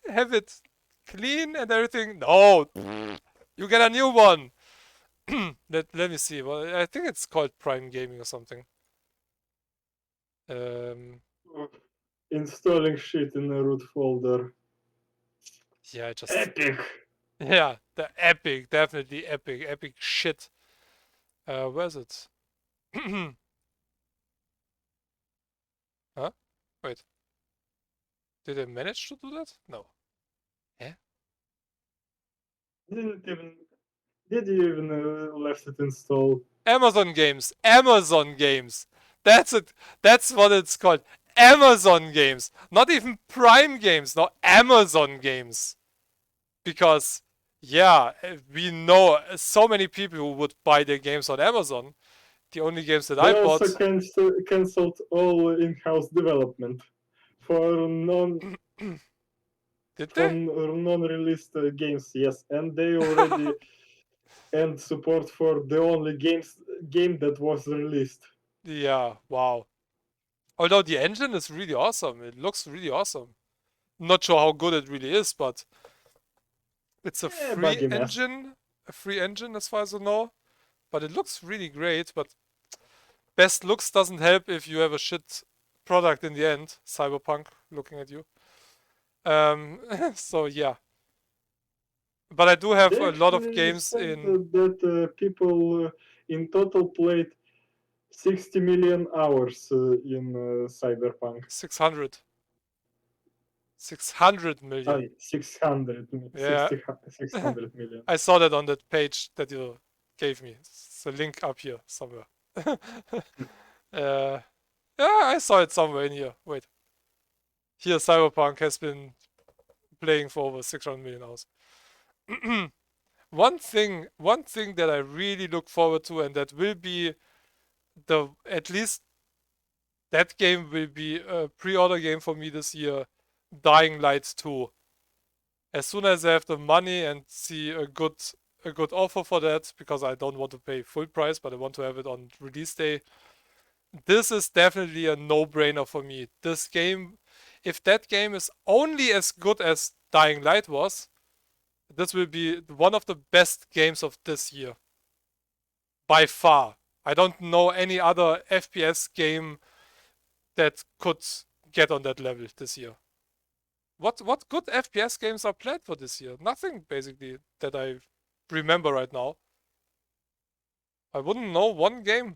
have it clean and everything, no, you get a new one. Let me see. Well, I think it's called Prime Gaming or something. Installing shit in a root folder. Yeah, just Epic. yeah, the epic, definitely epic shit. Where's it? Huh? Wait. Did I manage to do that? No. Yeah. Did you even left it installed? Amazon games. Amazon games. That's it. That's what it's called. Amazon games. Not even Prime games. No, Amazon games. Because, yeah, we know so many people who would buy their games on Amazon. The only games that I They bought. also cancelled all in-house development for Did they? non-released games. Yes, and they already end support for the only game that was released. Yeah, wow. Although the engine is really awesome. It looks really awesome. Not sure how good it really is, but it's a free Buggy mess. engine. A free engine as far as I know. But it looks really great, but best looks doesn't help if you have a shit product in the end. Cyberpunk looking at you. So yeah. But I do have They a lot of actually games said in that people in total played 60 million hours in Cyberpunk. 600. 600 million. 600, Yeah. 600 million. I saw that on that page that you gave me. It's a link up here somewhere. Yeah, I saw it somewhere in here. Wait. Here, Cyberpunk has been playing for over 600 million hours. One thing that I really look forward to, and that will be at least that game will be a pre-order game for me this year, Dying Light 2. As soon as I have the money and see a good offer for that, because I don't want to pay full price, but I want to have it on release day. This is definitely a no-brainer for me. This game, if that game is only as good as Dying Light was, this will be one of the best games of this year. By far. I don't know any other FPS game that could get on that level this year. What good FPS games are planned for this year? Nothing basically that I remember right now. I wouldn't know one game.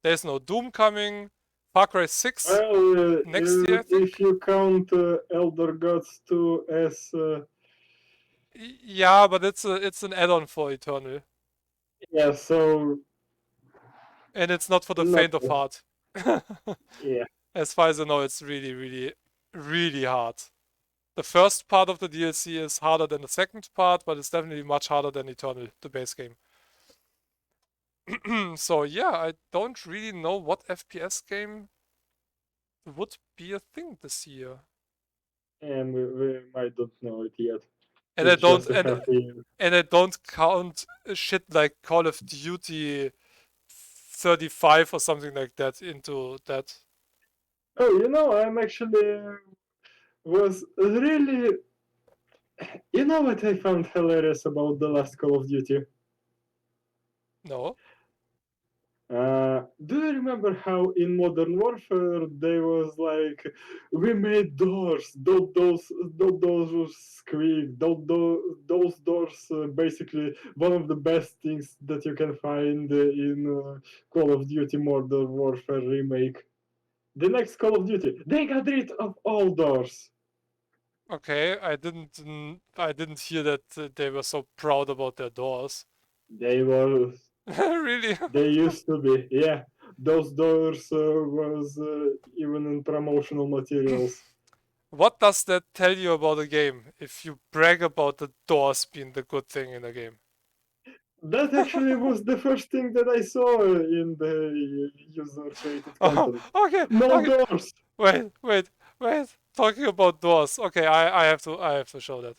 There's no Doom coming. Far Cry 6 Well, next year, I think. if you count Elder Gods 2 as Yeah, but it's an add-on for Eternal, yeah, so and it's not for the not faint of heart. yeah. As far as I know, it's really, really, really hard. The first part of the DLC is harder than the second part, but it's definitely much harder than Eternal, the base game. So yeah, I don't really know what FPS game would be a thing this year. And we might don't know it yet. And I It's don't just a happy. and I don't count shit like Call of Duty 35 or something like that into that. Oh, I'm actually was really. You know what I found hilarious about the last Call of Duty? No? Do you remember how in Modern Warfare there was like, we made doors, those doors squeak, those doors basically one of the best things that you can find in Call of Duty Modern Warfare remake. The next Call of Duty, they got rid of all doors. Okay, I didn't hear that they were so proud about their doors. They were, Really? they used to be, yeah. Those doors was even in promotional materials. What does that tell you about a game if you brag about the doors being the good thing in a game? That actually was the first thing that I saw in the user-created content. Okay, No okay. doors. Wait. Talking about doors. Okay, I have to show that.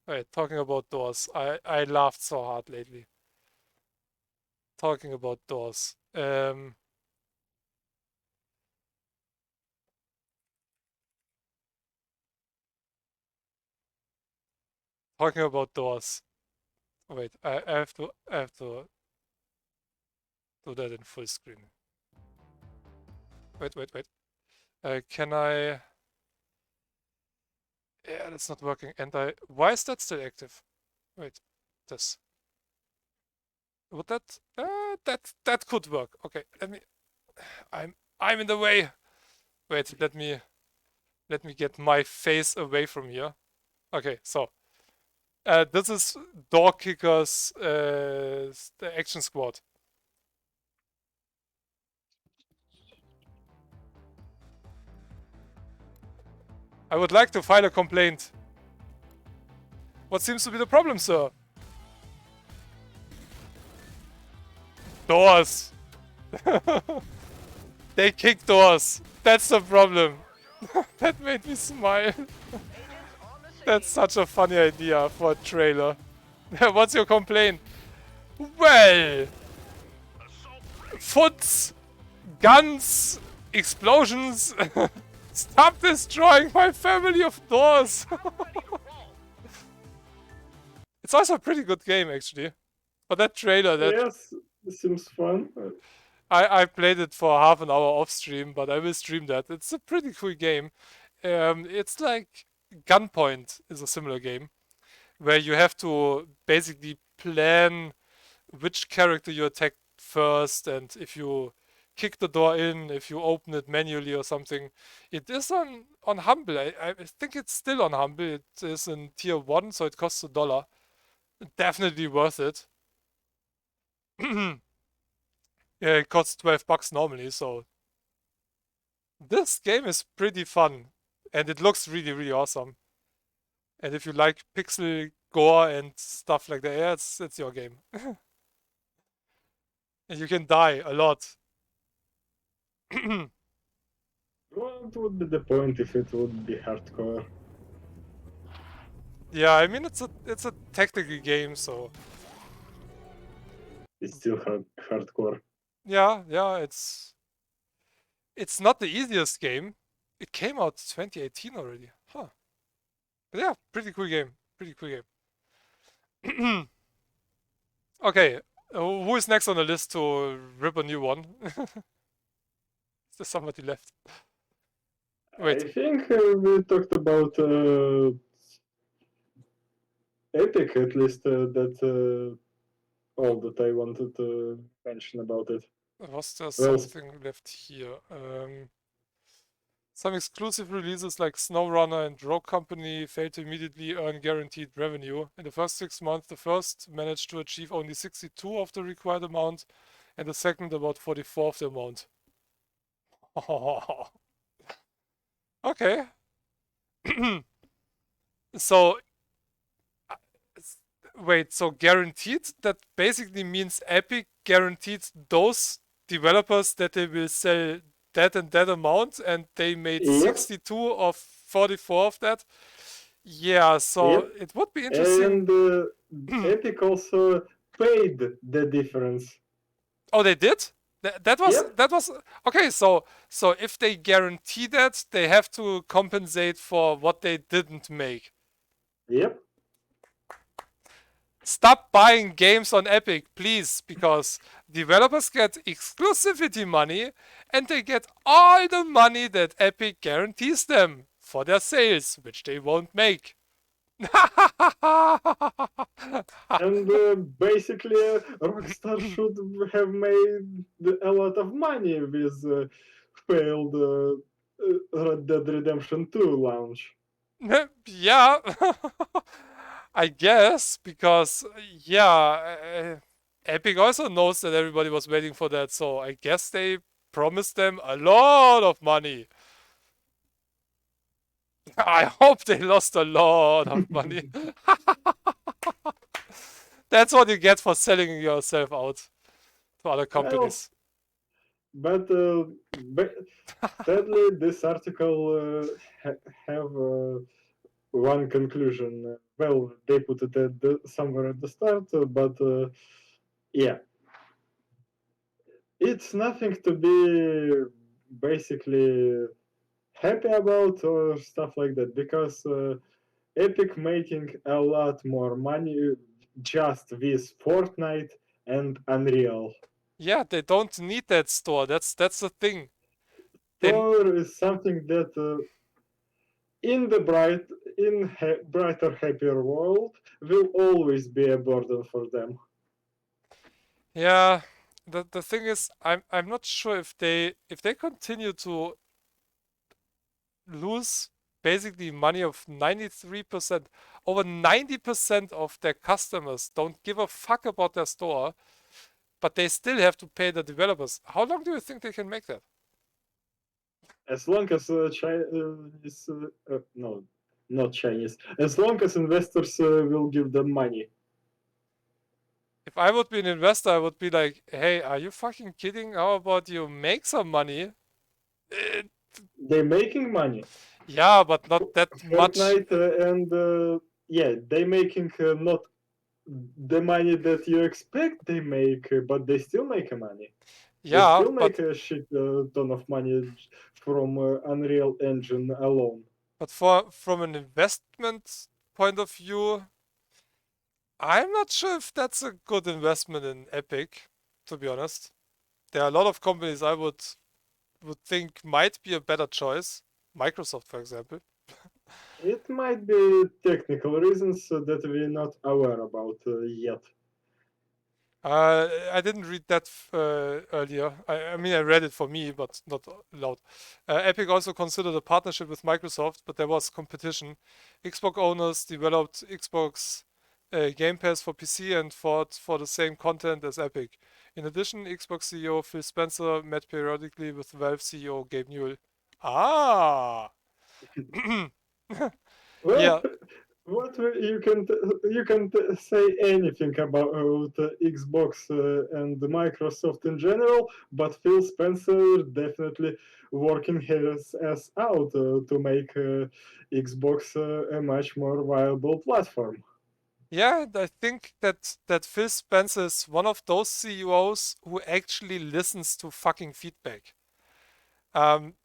Wait, talking about doors. I laughed so hard lately. Talking about doors. Talking about doors. Wait, I have to do that in full screen. Wait. Can I? Yeah, that's not working. And why is that still active? Wait, this. Would that? That could work. Okay, let me. I'm in the way. Wait, let me get my face away from here. Okay, so this is Door Kickers, the action squad. I would like to file a complaint. What seems to be the problem, sir? Doors. They kick doors. That's the problem. That made me smile. That's such a funny idea for a trailer. What's your complaint? Well, foots, guns, explosions. Stop destroying my family of doors. It's also a pretty good game, actually. But that trailer, Yes, seems fun. I played it for half an hour off stream, but I will stream that. It's a pretty cool game. It's like Gunpoint is a similar game where you have to basically plan which character you attack first, and if you kick the door in, if you open it manually or something. It is on Humble. I think it's still on Humble. It is in tier 1, so it costs $1. Definitely worth it. Yeah, it costs $12 normally, so this game is pretty fun. And it looks really, really awesome. And if you like pixel gore and stuff like that, yeah, it's your game. And you can die a lot. What would be the point if it would be hardcore? Yeah, I mean it's a tactical game, so It's still hardcore. yeah, it's not the easiest game. It came out 2018 already. Huh. But yeah, pretty cool game. Pretty cool game. Okay, who is next on the list to rip a new one? Is there somebody left? Wait, I think we talked about Epic, at least that all that I wanted to mention about it. was there Well, something left here? Some exclusive releases like SnowRunner and Rogue Company failed to immediately earn guaranteed revenue. In the first 6 months, the first managed to achieve only 62 of the required amount, and the second about 44 of the amount. Okay. So, uh, wait, so guaranteed? That basically means Epic guaranteed those developers that they will sell that and that amount, and they made Yep. 62 of 44 of that. Yeah, so Yep. it would be interesting. And Epic also paid the difference. Oh, they did? That was Yep. that was okay. So if they guarantee that, they have to compensate for what they didn't make. Yep. Stop buying games on Epic, please, because developers get exclusivity money and they get all the money that Epic guarantees them for their sales, which they won't make. And basically, Rockstar should have made a lot of money with failed Red Dead Redemption 2 launch. Yeah, I guess, because, yeah, Epic also knows that everybody was waiting for that, so I guess they promised them a lot of money. I hope they lost a lot of money. That's what you get for selling yourself out to other Well, companies. but sadly, this article have one conclusion. Well, they put it somewhere at the start, but yeah, it's nothing to be basically happy about or stuff like that because Epic making a lot more money just with Fortnite and Unreal. Yeah, they don't need that store. That's the thing. They Thor is something that in the brighter, happier world will always be a burden for them. Yeah, the thing is, I'm not sure if they continue to lose basically money of 93%. Over 90% of their customers don't give a fuck about their store, but they still have to pay the developers. How long do you think they can make that? As long as Chinese, no, not Chinese, as long as investors will give them money. If I would be an investor, I would be like, hey, are you fucking kidding? How about you make some money? Eh, They're making money. yeah, but not that much. Fortnite and yeah, they making not the money that you expect they make, but they still make money. They Yeah, still make but a shit ton of money from Unreal Engine alone. from an investment point of view, I'm not sure if that's a good investment in Epic, to be honest. There are a lot of companies I would think might be a better choice. Microsoft, for example. It might be technical reasons that we're not aware about yet. I didn't read that earlier. I mean, I read it for me, but not loud. Epic also considered a partnership with Microsoft, but there was competition. Xbox owners developed Xbox Game Pass for PC and fought for the same content as Epic. In addition, Xbox CEO Phil Spencer met periodically with Valve CEO Gabe Newell. Ah! Well, Yeah, you can say anything about Xbox and Microsoft in general, but Phil Spencer definitely working his ass out to make Xbox a much more viable platform. yeah, and I think that Phil Spencer is one of those CEOs who actually listens to fucking feedback.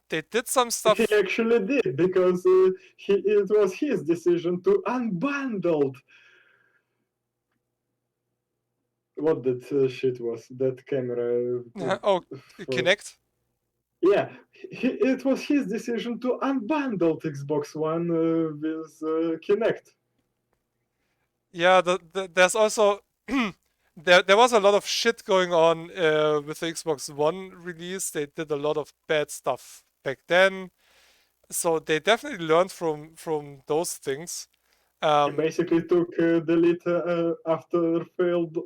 They did some He stuff. actually did because it was his decision to unbundle what that shit was that camera. Oh, Kinect. Yeah, it was his decision to unbundle Xbox One with Kinect. Yeah, there's also there was a lot of shit going on with the Xbox One release. They did a lot of bad stuff back then, so they definitely learned from those things. He basically took the lead after failed,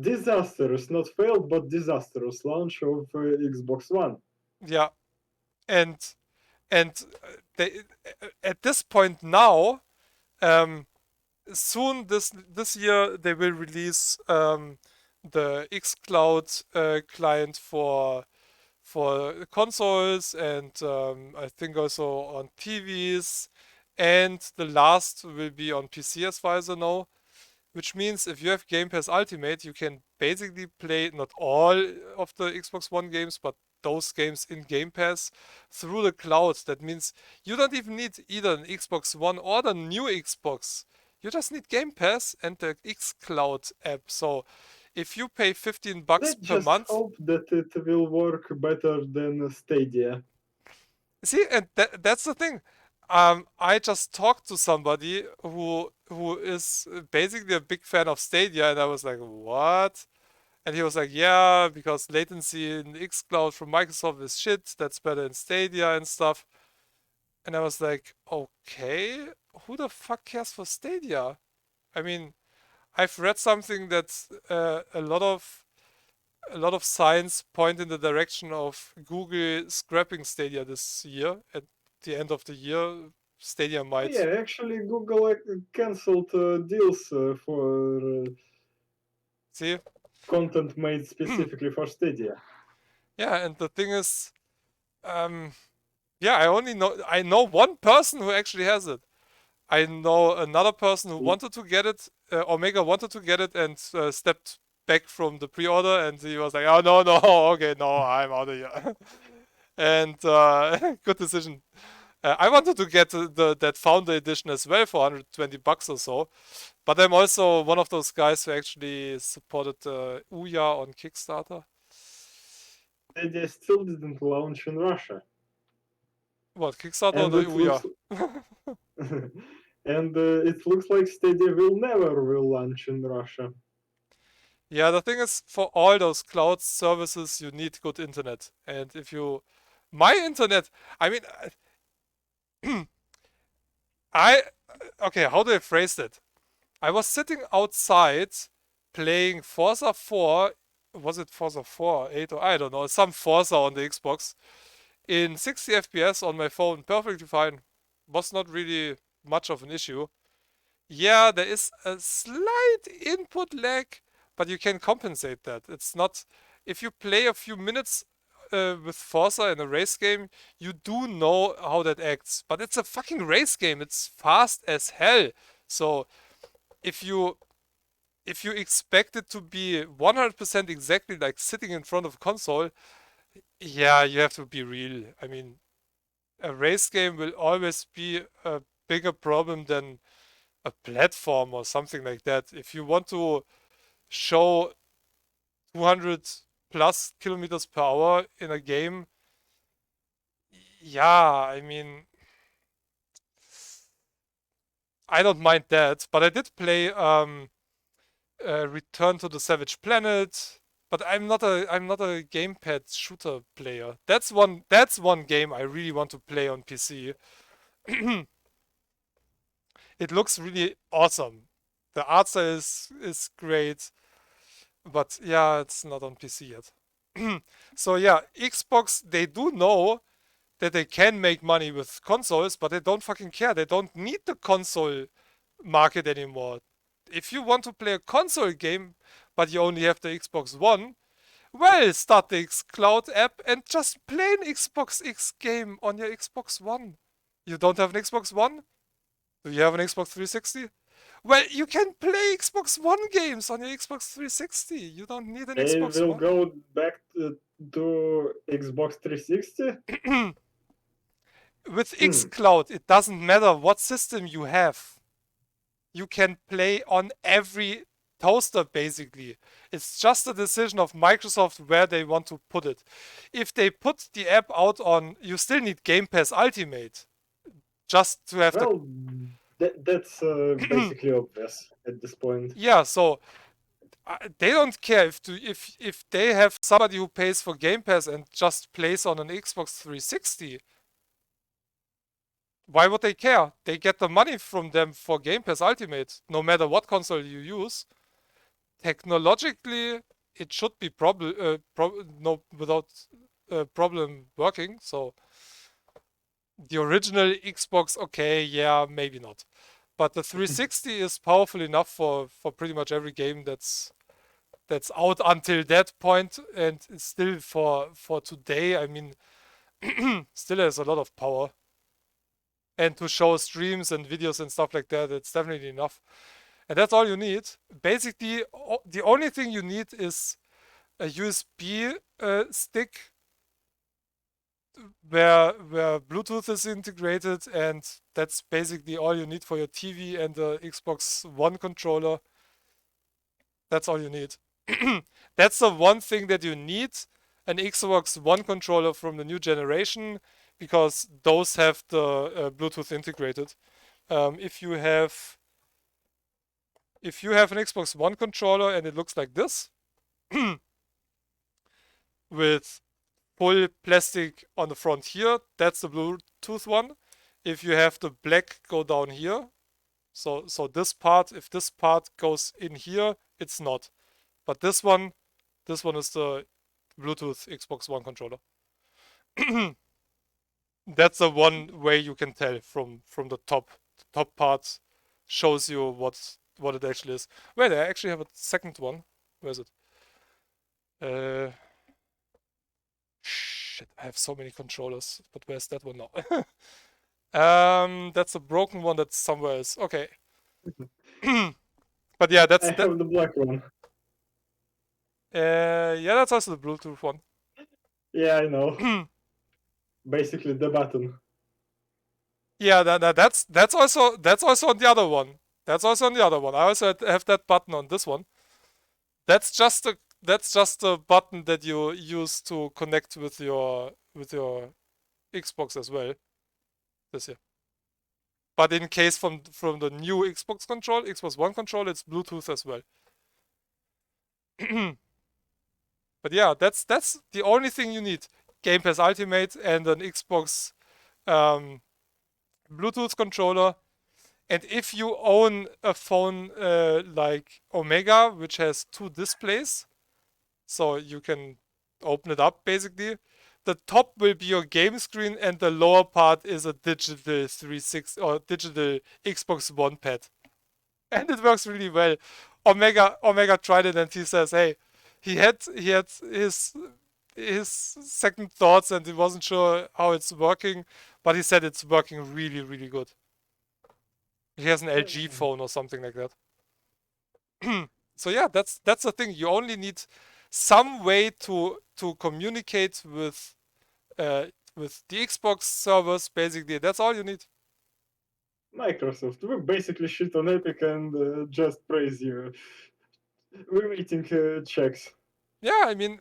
disastrous, not failed, but disastrous launch of Xbox One. Yeah, and they at this point now, um, soon this year they will release the xCloud client for consoles and I think also on TVs, and the last will be on PC as far as I know. Which means if you have Game Pass Ultimate, you can basically play not all of the Xbox One games, but those games in Game Pass through the cloud. That means you don't even need either an Xbox One or the new Xbox. You just need Game Pass and the xCloud app. So if you pay 15 bucks Let's per just month, hope that it will work better than Stadia. see, and that's the thing. I just talked to somebody who is basically a big fan of Stadia, and I was like, "What?" And he was like, "Yeah, because latency in xCloud from Microsoft is shit. That's better in Stadia and stuff." And I was like, "Okay, who the fuck cares for Stadia?" I mean, I've read something that a lot of signs point in the direction of Google scrapping Stadia this year at the end of the year. Stadia might. Yeah, actually, Google cancelled deals for See? content made specifically for Stadia. Yeah, and the thing is, yeah, I know one person who actually has it. I know another person who wanted to get it. Omega wanted to get it and stepped back from the pre-order, and he was like, "Oh no, no, okay, no, I'm out of here." And good decision. I wanted to get that Founder Edition as well for $120 or so, but I'm also one of those guys who actually supported Ouya on Kickstarter. Stadia still didn't launch in Russia. What, Kickstarter or And the it looks Ouya? and it looks like Stadia will launch in Russia. Yeah, the thing is, for all those cloud services, you need good internet. And if you, my internet, I mean, I, okay, how do I phrase that? I was sitting outside playing Forza 4, was it Forza 4 or 8 or I don't know, some Forza on the Xbox in 60 FPS on my phone, perfectly fine. Was not really much of an issue. Yeah, there is a slight input lag, but you can compensate that. It's not, if you play a few minutes with Forza in a race game, you do know how that acts. But it's a fucking race game. It's fast as hell. So if you expect it to be 100% exactly like sitting in front of a console, yeah, you have to be real. I mean, a race game will always be a bigger problem than a platform or something like that. If you want to show 200 plus kilometers per hour in a game, yeah, I mean, I don't mind that, but I did play Return to the Savage Planet, but I'm not a gamepad shooter player. That's one game I really want to play on PC. It looks really awesome. The art style is great, but yeah, it's not on PC yet. So yeah, Xbox, they do know that they can make money with consoles, but they don't fucking care. They don't need the console market anymore. If you want to play a console game, but you only have the Xbox One, well, start the xCloud app and just play an Xbox X game on your Xbox One. You don't have an Xbox One? Do you have an Xbox 360? Well, you can play Xbox One games on your Xbox 360. You don't need an They Xbox will One. go back to Xbox 360. With xCloud, it doesn't matter what system you have. You can play on every toaster, basically. It's just a decision of Microsoft where they want to put it. If they put the app out on, you still need Game Pass Ultimate just to have Well, that's basically obvious at this point. yeah. So they don't care if they have somebody who pays for Game Pass and just plays on an Xbox 360. Why would they care? They get the money from them for Game Pass Ultimate, no matter what console you use. Technologically, it should be no without problem working. So the original Xbox, okay, yeah, maybe not, but the 360 is powerful enough for pretty much every game that's out until that point, and it's still for today. I mean, still has a lot of power. And to show streams and videos and stuff like that, it's definitely enough. And that's all you need. Basically, the only thing you need is a USB stick where Bluetooth is integrated, and that's basically all you need for your TV and the Xbox One controller. That's all you need. That's the one thing that you need, an Xbox One controller from the new generation, because those have the Bluetooth integrated. If you have an Xbox One controller and it looks like this, with full plastic on the front here, that's the Bluetooth one. If you have the black go down here, so this part, if this part goes in here, it's not. But this one is the Bluetooth Xbox One controller. That's the one way you can tell from the top. The top part shows you what it actually is. Wait, I actually have a second one. Where is it? Shit, I have so many controllers, but where's that one now? That's a broken one that's somewhere else. Okay. But yeah, I that's that. have the black one. Yeah, that's also the Bluetooth one. Yeah, I know. Basically the button. Yeah, that's also on the other one. That's also on the other one. I also have that button on this one. That's just a button that you use to connect with your Xbox as well. This here. But in case from the new Xbox One control, it's Bluetooth as well. But yeah, that's the only thing you need. Game Pass Ultimate and an Xbox Bluetooth controller. And if you own a phone like Omega, which has 2 displays, so you can open it up basically, the top will be your game screen and the lower part is a digital 360 or digital Xbox One pad. And it works really well. Omega tried it and he says, hey, he had his second thoughts and he wasn't sure how it's working, but he said it's working really, really good. He has an LG phone or something like that. So yeah, that's the thing. You only need some way to communicate with the Xbox servers. Basically, that's all you need. Microsoft, we basically shit on Epic and just praise you. We're waiting checks. Yeah, I mean,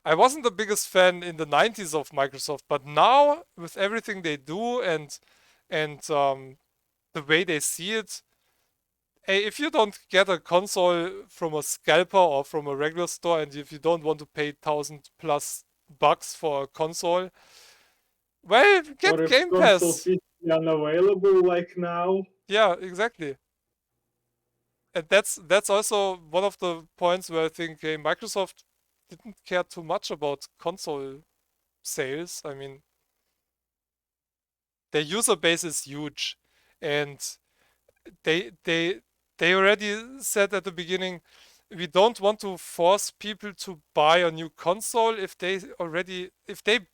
I wasn't the biggest fan in the 90s of Microsoft, but now with everything they do and the way they see it, hey, if you don't get a console from a scalper or from a regular store, and if you don't want to pay $1,000+ for a console, well, Or get if Game consoles Pass. is unavailable like now. Yeah, exactly. And that's also one of the points where I think Microsoft didn't care too much about console sales. I mean, their user base is huge, and they they they already said at the beginning, we don't want to force people to buy a new console if they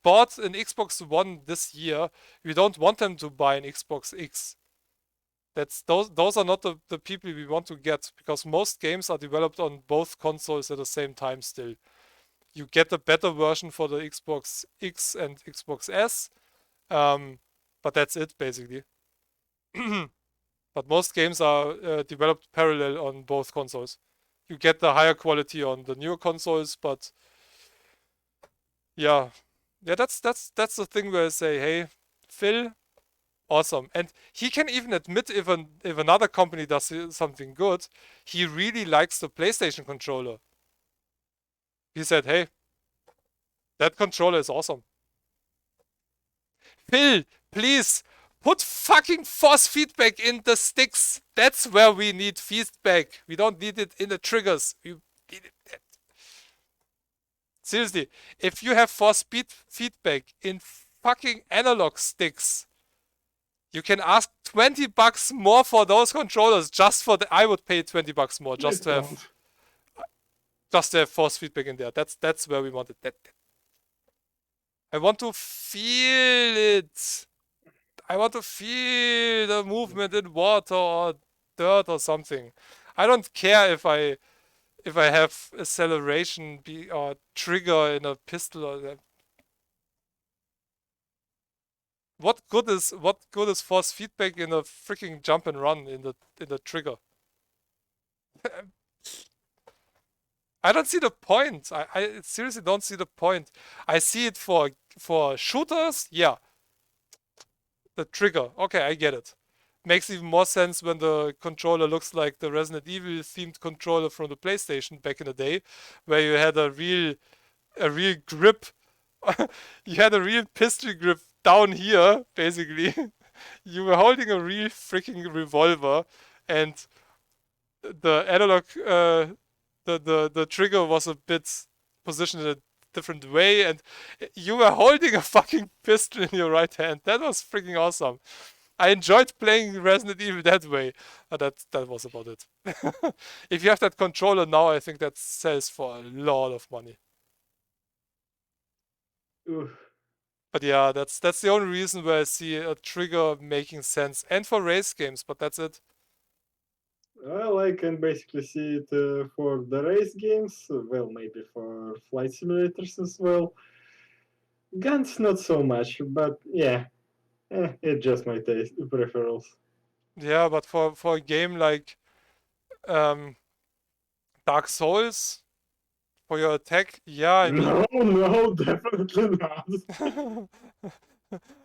bought an Xbox One this year, we don't want them to buy an Xbox X. That's those are not the people we want to get, because most games are developed on both consoles at the same time still. You get a better version for the Xbox X and Xbox S, but that's it basically. But most games are developed parallel on both consoles. You get the higher quality on the newer consoles, but yeah, that's the thing where I say, hey, Phil, awesome. And he can even admit if another company does something good, he really likes the PlayStation controller. He said, hey, that controller is awesome. Phil, please put fucking force feedback in the sticks. That's where we need feedback. We don't need it in the triggers. We need it. Seriously, if you have force feedback in fucking analog sticks, you can ask $20 more for those controllers. Just for I would pay $20 more just to have force feedback in there. That's where we want it. I want to feel it. I want to feel the movement in water or dirt or something. I don't care if I have acceleration or trigger in a pistol or that. What good is force feedback in a freaking jump and run in the trigger? I don't see the point. I seriously don't see the point. I see it for shooters, yeah. The trigger, okay, I get it. Makes even more sense when the controller looks like the Resident Evil themed controller from the PlayStation back in the day, where you had a real grip. You had a real pistol grip down here, basically. You were holding a real freaking revolver, and the analog, the trigger was a bit positioned different way, and you were holding a fucking pistol in your right hand. That was freaking awesome. I enjoyed playing Resident Evil that way. That was about it. If you have that controller now, I think that sells for a lot of money. Oof. But yeah, that's the only reason where I see a trigger making sense, and for race games. But that's it. Well, I can basically see it for the race games. Well, maybe for flight simulators as well. Guns, not so much, but yeah, it's just my taste preference. Yeah, but for a game like um, Dark Souls, for your attack, yeah, I mean. No, definitely not.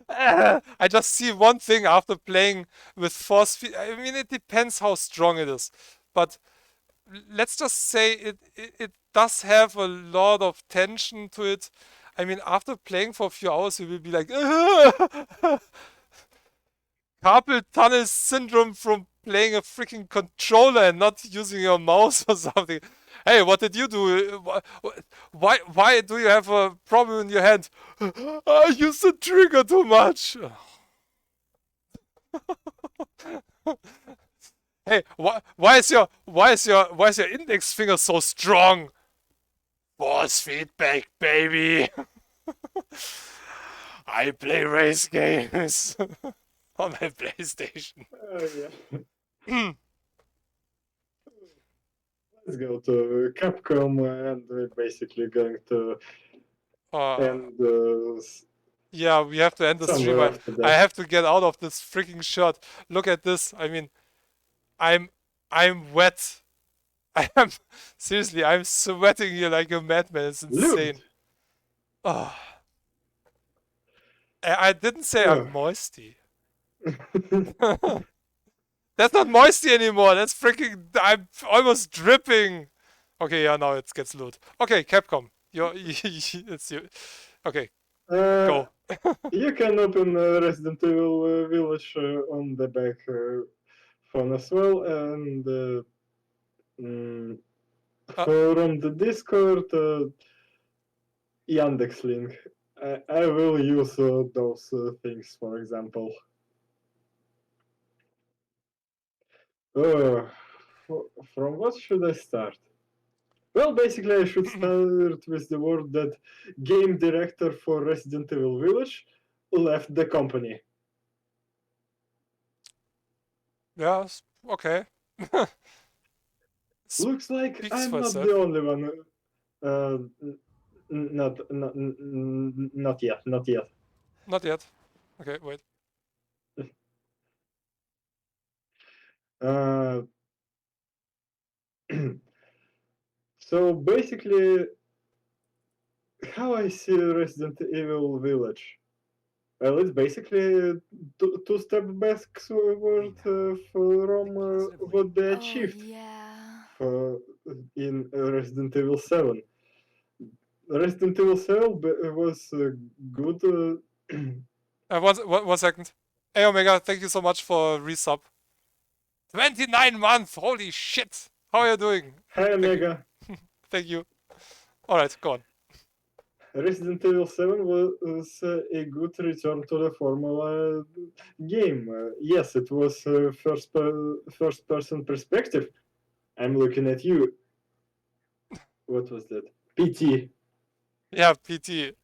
I just see one thing after playing with force feed. I mean, it depends how strong it is, but let's just say it does have a lot of tension to it. I mean, after playing for a few hours, you will be like, carpal tunnel syndrome from playing a freaking controller and not using your mouse or something. Hey, what did you do? Why do you have a problem in your hand? I used the trigger too much. Hey, why is your index finger so strong? Force feedback, baby. I play race games on my PlayStation. Yeah. Let's go to Capcom, and we're basically going to end Yeah, we have to end the stream. somewhere after I that. have to get out of this freaking shirt. Look at this. I mean, I'm wet. I am seriously. I'm sweating here like a madman. It's insane. Oh, I didn't say I'm moisty. That's not moisty anymore. That's freaking. I'm almost dripping. Okay, yeah, now it gets loot. Okay, Capcom. It's you. Okay, go. You can open Resident Evil Village on the back phone as well, and mm, from the Discord, Yandex link. I will use those things, for example. Uh, from what should I start? Well, basically, I should start with the word that game director for Resident Evil Village left the company. Yeah, okay. Looks like Speaks I'm for not itself. the only one. Uh, not yet, not yet. Not yet. Okay, wait. Uh, so basically, how I see Resident Evil Village. Well, it's basically two-step backward from what they achieved in Resident Evil 7. Resident Evil 7 was good. One second. Hey Omega, thank you so much for resub. 29 months. Holy shit. How are you doing? Hi, Omega. Thank you. All right, go on. Resident Evil 7 was a good return to the formula game. Yes, it was first person perspective. I'm looking at you. What was that? PT. Yeah, PT.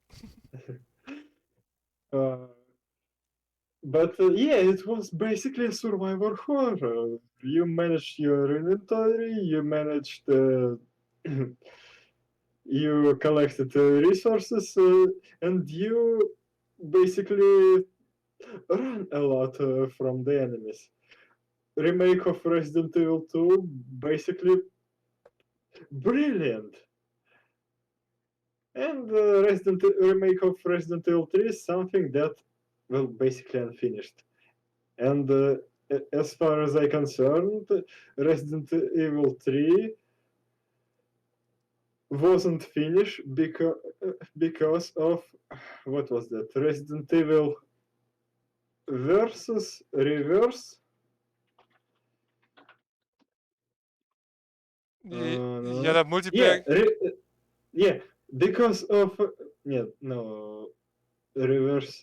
But yeah, it was basically a survivor horror. You managed your inventory, you managed you collected resources, and you basically run a lot from the enemies. Remake of Resident Evil 2, basically brilliant. And remake of Resident Evil 3 is something that, well, basically unfinished. And as far as I'm concerned, Resident Evil 3 wasn't finished because of what was that? Resident Evil versus Reverse. Yeah, No. the multiplayer. Yeah, because of yeah, no, reverse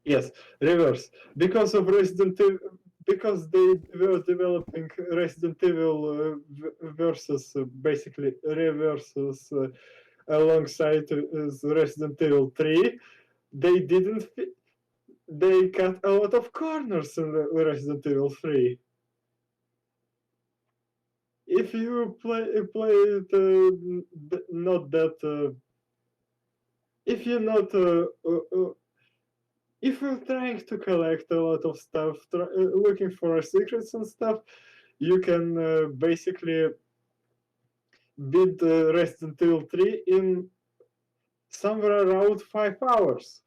yes, reverse. Because of Resident Evil, because they were developing Resident Evil versus basically reverses alongside Resident Evil 3, they didn't. They cut a lot of corners in Resident Evil 3. If you play it, not that. If you're not if you're trying to collect a lot of stuff, looking for secrets and stuff, you can basically beat Resident Evil 3 in somewhere around 5 hours.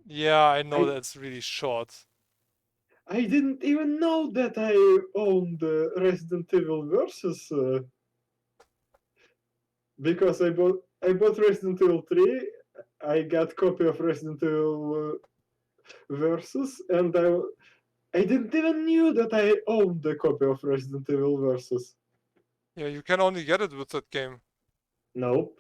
Yeah, I know I that's really short. I didn't even know that I owned Resident Evil Versus because I bought Resident Evil 3. I got copy of Resident Evil Versus, and I didn't even knew that I owned a copy of Resident Evil Versus. Yeah, you can only get it with that game. Nope.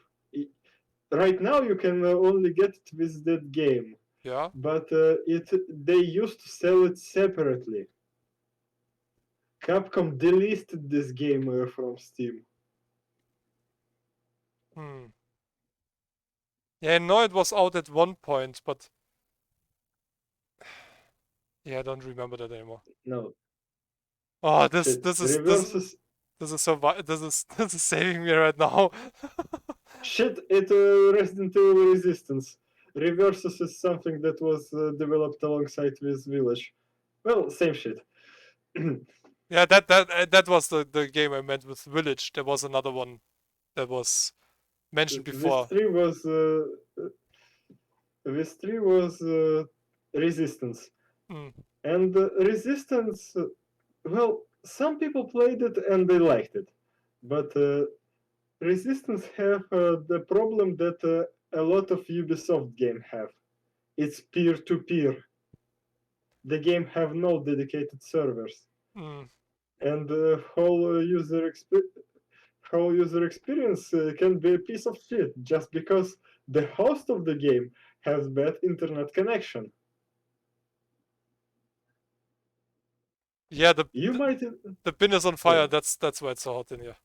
Right now you can only get it with that game, Yeah? but they used to sell it separately. Capcom delisted this game from Steam. Hmm. Yeah, I know it was out at one point, but yeah, I don't remember that anymore. No, Oh, this shit. this is this Reverses. this is so this is saving me right now. Shit, Resident Evil Resistance. Reverses is something that was developed alongside with Village. Well, same shit. Yeah, that was the game I meant with Village. There was another one that was mentioned This before. 3 was this 3 was Resistance. Hmm. And Resistance, well, some people played it and they liked it, but Resistance have the problem that a lot of Ubisoft game have. It's peer-to-peer. The game have no dedicated servers, Hmm. and whole user experience can be a piece of shit just because the host of the game has bad internet connection. Yeah, You might, the bin is on yeah, fire. That's why it's so hot in here.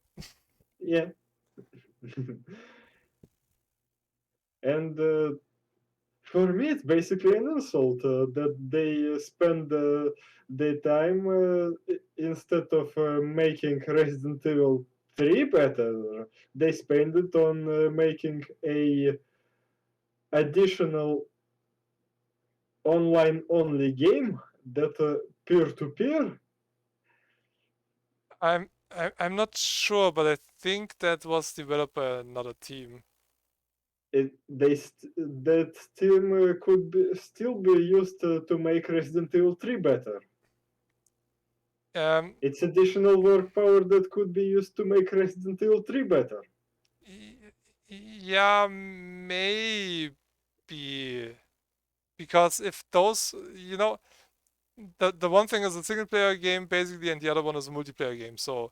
yeah. And for me, it's basically an insult that they spend their time instead of making Resident Evil 3 better, they spend it on making a additional online only game that peer to peer. I'm not sure, but I think that was developed by another team. That team could still be used to make Resident Evil 3 better. Um, It's additional work power that could be used to make Resident Evil 3 better. yeah, maybe because if those, the one thing is a single player game basically, and the other one is a multiplayer game. So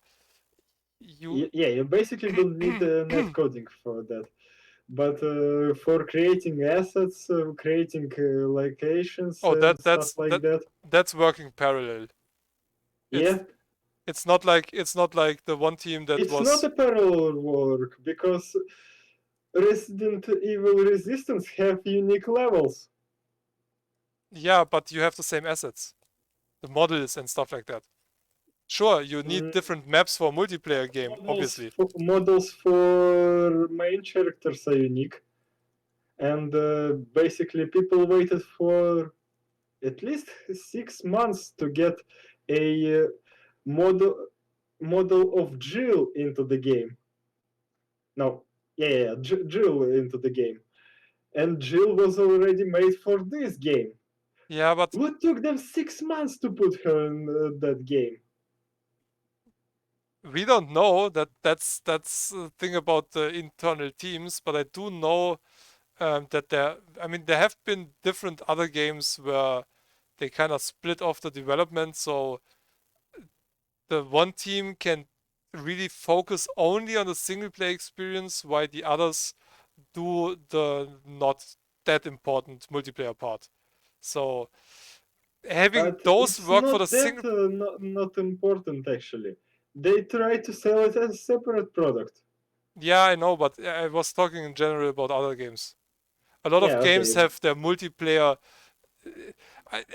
you, Yeah, you basically don't need net coding for that. But for creating assets, creating locations, oh, and stuff like that, that's working parallel. It's yeah, it's not like the one team that it's not was. a parallel work because Resident Evil Resistance have unique levels. Yeah, but you have the same assets, the models and stuff like that. Sure, you need Mm, different maps for a multiplayer game, obviously. models for main characters are unique, and basically people waited for at least 6 months to get a model of Jill into the game. No, yeah, Jill into the game, and Jill was already made for this game. Yeah, but What took them 6 months to put her in that game? we don't know that's the thing about the internal teams, but I do know that there have been different other games where they kind of split off the development, so the one team can really focus only on the single player experience, while the others do the not that important multiplayer part. So having But those it's work for the not that single. not important actually. They try to sell it as a separate product. Yeah, I know, but I was talking in general about other games. A lot of Yeah, games okay. have their multiplayer.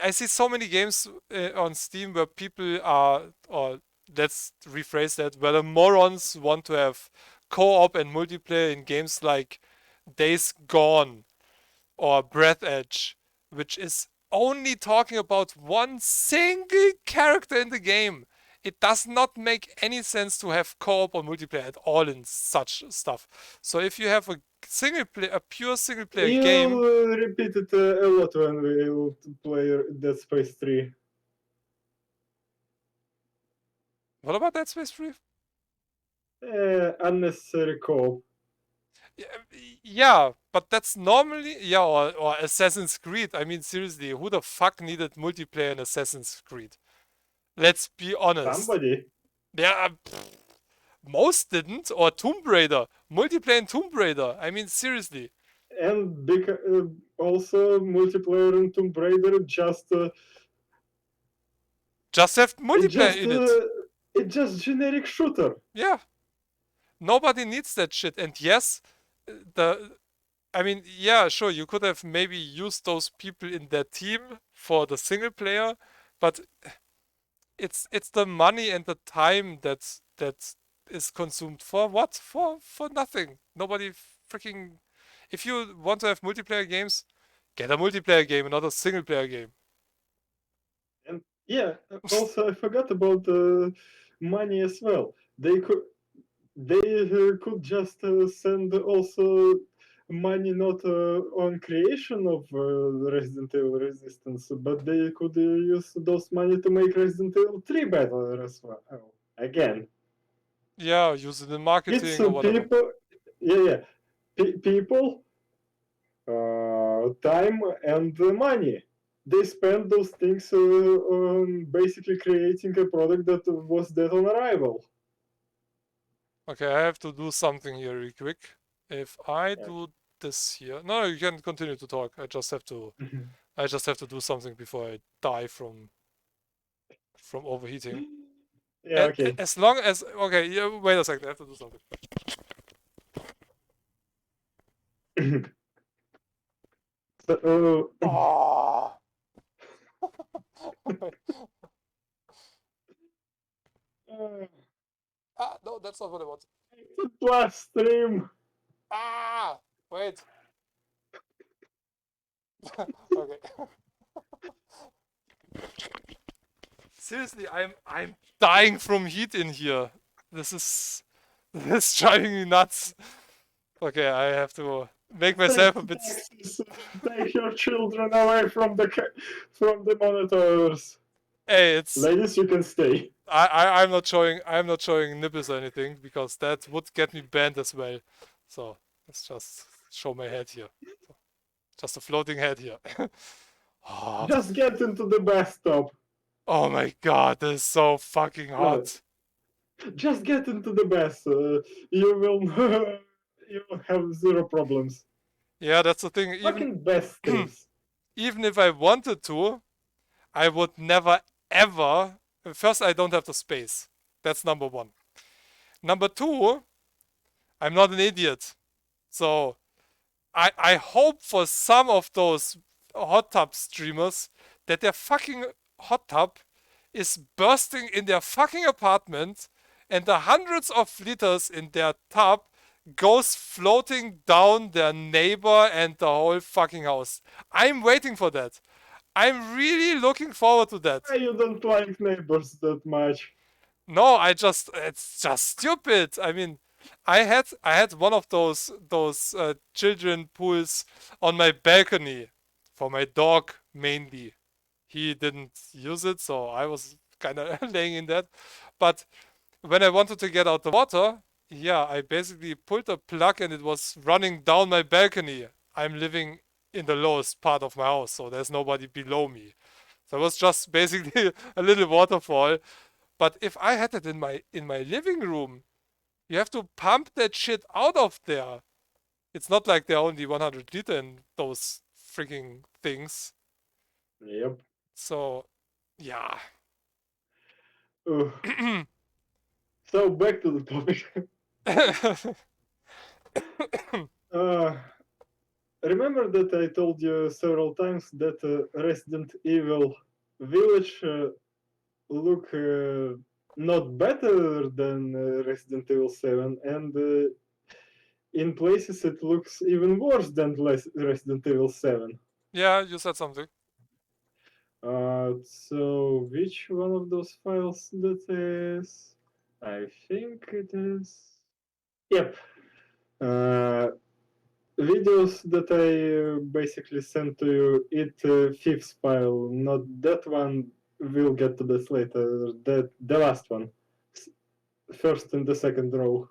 I see so many games on Steam where people are, or let's rephrase that, where the morons want to have co-op and multiplayer in games like Days Gone or Breath Edge, which is only talking about one single character in the game. It does not make any sense to have co-op or multiplayer at all in such stuff. So if you have a pure single player game, You repeat it a lot when we will play Dead Space 3. what about Dead Space 3? Unnecessary co-op. Yeah, but that's normally or Assassin's Creed. I mean, seriously, who the fuck needed multiplayer in Assassin's Creed? Let's be honest. Somebody. Yeah, most didn't. Or Tomb Raider, multiplayer in Tomb Raider. I mean, seriously, And also multiplayer in Tomb Raider just have it multiplayer just in it. it just generic shooter. Yeah, nobody needs that shit. And yes, the I mean, yeah, sure, you could have maybe used those people in their team for the single player, but it's the money and the time that is consumed for what? For nothing. Nobody freaking. If you want to have multiplayer games, get a multiplayer game, not a single player game. And yeah, also I forgot about the money as well. They could just send also money not on creation of Resident Evil Resistance, but they could use those money to make Resident Evil 3 better as well. Oh, again, Yeah, use it in it's marketing or whatever. people, yeah, people, time and money. They spend those things on basically creating a product that was dead on arrival. Okay, I have to do something here real quick. If I Yeah. do this here, no, you can continue to talk. I just have to. I just have to do something before I die from overheating. Yeah, okay. As long as okay, yeah, wait a second. I have to do something. So, Oh. Ah, no, that's not what I want. last stream. Ah, wait. Okay. Seriously, I'm dying from heat in here. This is driving me nuts. Okay, I have to make myself a bit. Taxes, take your children away from the monitors. Hey, it's Ladies, you can stay. I'm not showing nipples or anything because that would get me banned as well. So let's just show my head here. So, just a floating head here. Oh, Just get into the bathtub. oh my god, this is so fucking hot. Just get into the bath. You will you will have zero problems. Yeah, that's the thing. Fucking bath stinks. Even if I wanted to, I would never ever. First, I don't have the space. That's number one. Number two, I'm not an idiot. So I hope for some of those hot tub streamers that their fucking hot tub is bursting in their fucking apartment and the hundreds of liters in their tub goes floating down their neighbor and the whole fucking house. I'm waiting for that. I'm really looking forward to that. You don't like neighbors that much. No, it's just stupid. I mean, I had one of those children pools on my balcony for my dog mainly. He didn't use it, so I was kind of laying in that. But when I wanted to get out the water, yeah, I basically pulled a plug and it was running down my balcony. I'm living in the lowest part of my house, so there's nobody below me. So it was just basically a little waterfall. But if I had it in my living room, you have to pump that shit out of there. It's not like they're only 100 liter in those freaking things. Yep. So, yeah. Ugh. So back to the topic. uh, remember that I told you several times that Resident Evil Village look not better than Resident Evil 7, and in places it looks even worse than Resident Evil 7. Yeah, you said something. So which one of those files that is? I think it is. Yep. Videos that I basically sent to you, it fifth file, not that one. We'll get to this later. The last one, first and the second row.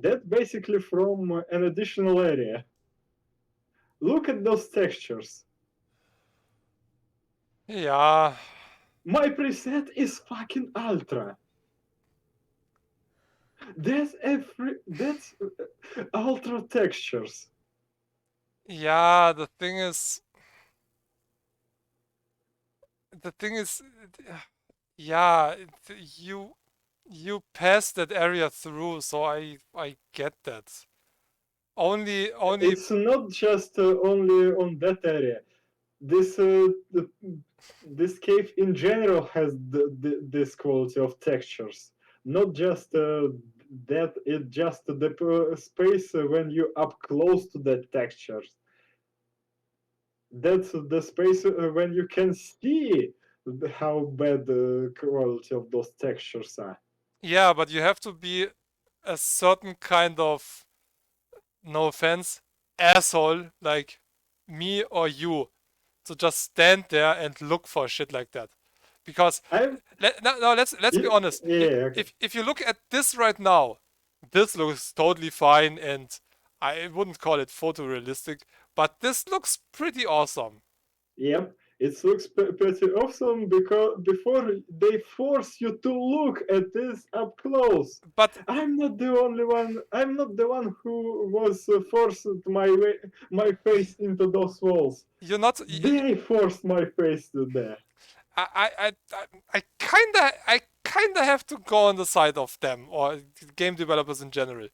That basically from an additional area. Look at those textures. Yeah. My preset is fucking ultra. That's ultra textures. Yeah, the thing is, yeah, you pass that area through, so I get that. Only It's not just only on that area. This this cave in general has this quality of textures, not just that. It just the space when you up close to that textures. That's the space when you can see how bad the quality of those textures are. yeah, but you have to be a certain kind of, no offense, asshole like me or you to just stand there and look for shit like that. Because let's be honest. Yeah, okay. If you look at this right now, this looks totally fine, and I wouldn't call it photorealistic, but this looks pretty awesome. Yep, it looks pretty awesome because before they force you to look at this up close. But I'm not the only one. I'm not the one who was forced my face into those walls. you're not. They forced my face to there. I kinda have to go on the side of them or game developers in general.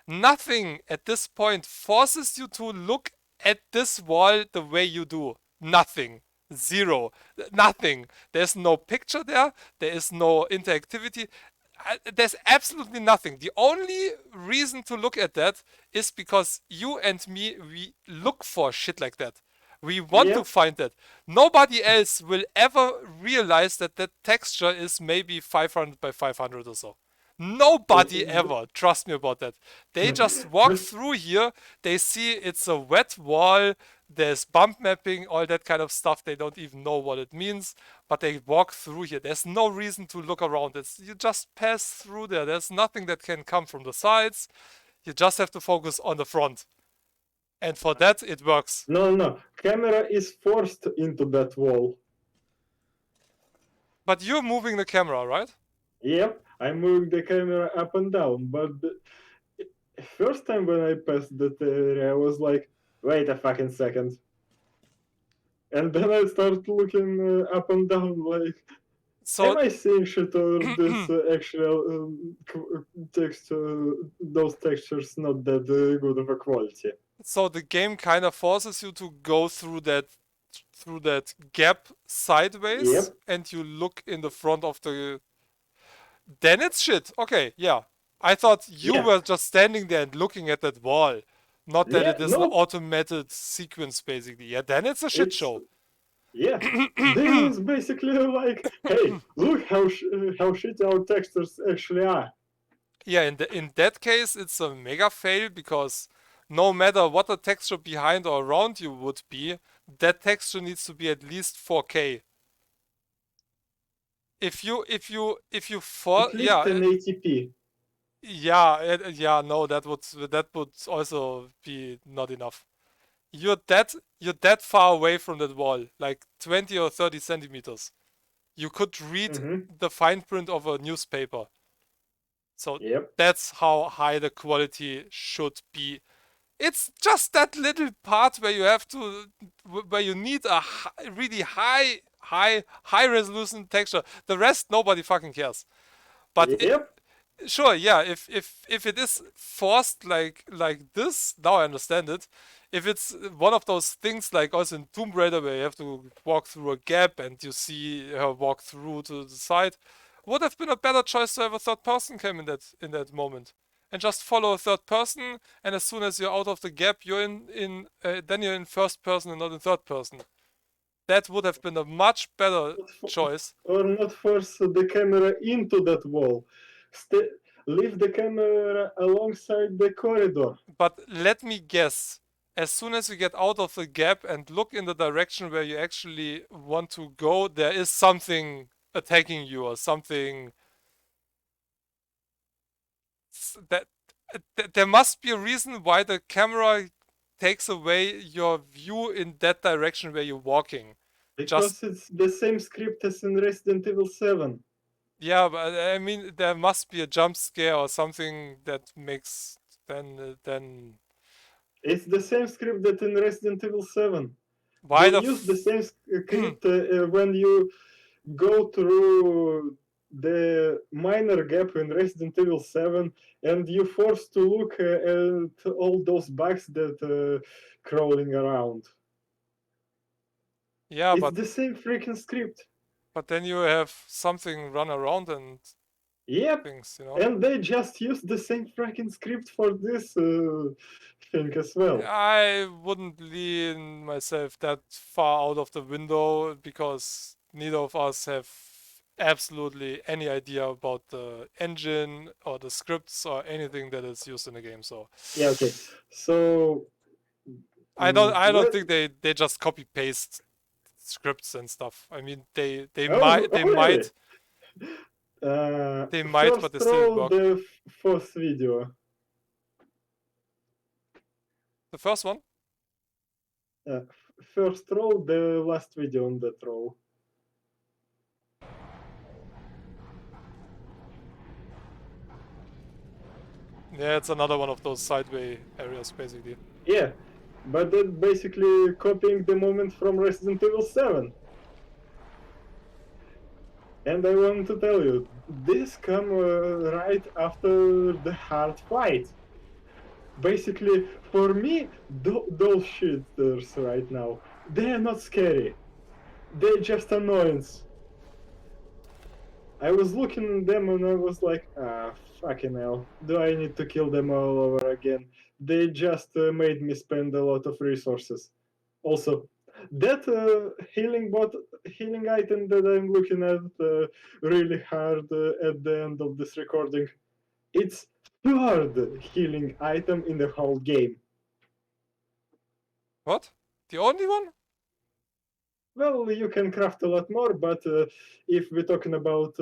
Nothing at this point forces you to look at this wall the way you do. Nothing. Zero. Nothing. There's no picture there. There is no interactivity. There's absolutely nothing. The only reason to look at that is because you and me, we look for shit like that. We want to Yep. find that. Nobody else will ever realize that that texture is maybe 500 by 500 or so. Nobody ever. Trust me about that. They just walk through here. They see it's a wet wall. There's bump mapping, all that kind of stuff. They don't even know what it means, but they walk through here. There's no reason to look around. You just pass through there. There's nothing that can come from the sides. You just have to focus on the front. And for that, it works. No. Camera is forced into that wall. But you're moving the camera, right? Yep, I'm moving the camera up and down, but the first time when I passed that area, I was like, wait a fucking second. And then I started looking up and down, like, So am I seeing shit or this actual text, those textures not that good of a quality? so the game kind of forces you to go through that gap sideways, Yep. and you look in the front of the. Then it's shit. Okay, yeah. I thought you Yeah. were just standing there and looking at that wall, not that Yeah, it is an no. automated sequence, basically. Yeah, then it's a shit It's- show. Yeah, they was basically like, hey, look how shitty our textures actually are. Yeah, in that case, it's a mega fail because no matter what the texture behind or around you would be, that texture needs to be at least 4K. If you At least yeah, an ATP. Yeah, no, that would also be not enough. You're that far away from that wall, like 20 or 30 centimeters. You could read Mm-hmm. the fine print of a newspaper. So Yep. that's how high the quality should be. It's just that little part where you have to, where you need a really high resolution texture. The rest, nobody fucking cares. But Yep. sure, yeah, if it is forced like this, now I understand it. If it's one of those things like also in Tomb Raider where you have to walk through a gap and you see her walk through to the side, would have been a better choice to have a third person cam in that moment. And just follow a third person, and as soon as you're out of the gap, you're then you're in first person and not in third person. That would have been a much better choice. Or not force the camera into that wall. Leave the camera alongside the corridor. But let me guess. As soon as you get out of the gap and look in the direction where you actually want to go, there is something attacking you or something that there must be a reason why the camera takes away your view in that direction where you're walking. Just Because it's the same script as in Resident Evil 7. yeah, but I mean there must be a jump scare or something that makes then It's the same script that in Resident Evil 7. why They the use the same script when you go through the minor gap in Resident Evil 7 and you're forced to look at all those bugs that crawling around. yeah, It's but the same freaking script. then you have something run around and Yep. things. And they just use the same freaking script for this thing as well. I wouldn't lean myself that far out of the window because neither of us have absolutely any idea about the engine or the scripts or anything that is used in the game. So Yeah, okay. So I don't let think they just copy paste scripts and stuff. I mean they oh, might they really? might they might but First they still row work. the first video. The first one? First row the last video on that row. Yeah, it's another one of those sideway areas basically. Yeah, but that basically copying the moment from Resident Evil 7. And I want to tell you, this come right after the hard fight. Basically, for me, those shooters right now, they're not scary. They're just annoyance. I was looking at them and I was like, fucking hell, do I need to kill them all over again? They just made me spend a lot of resources. Also, that healing item that I'm looking at really hard at the end of this recording, it's third healing item in the whole game. What? The only one? Well, you can craft a lot more, but if we're talking about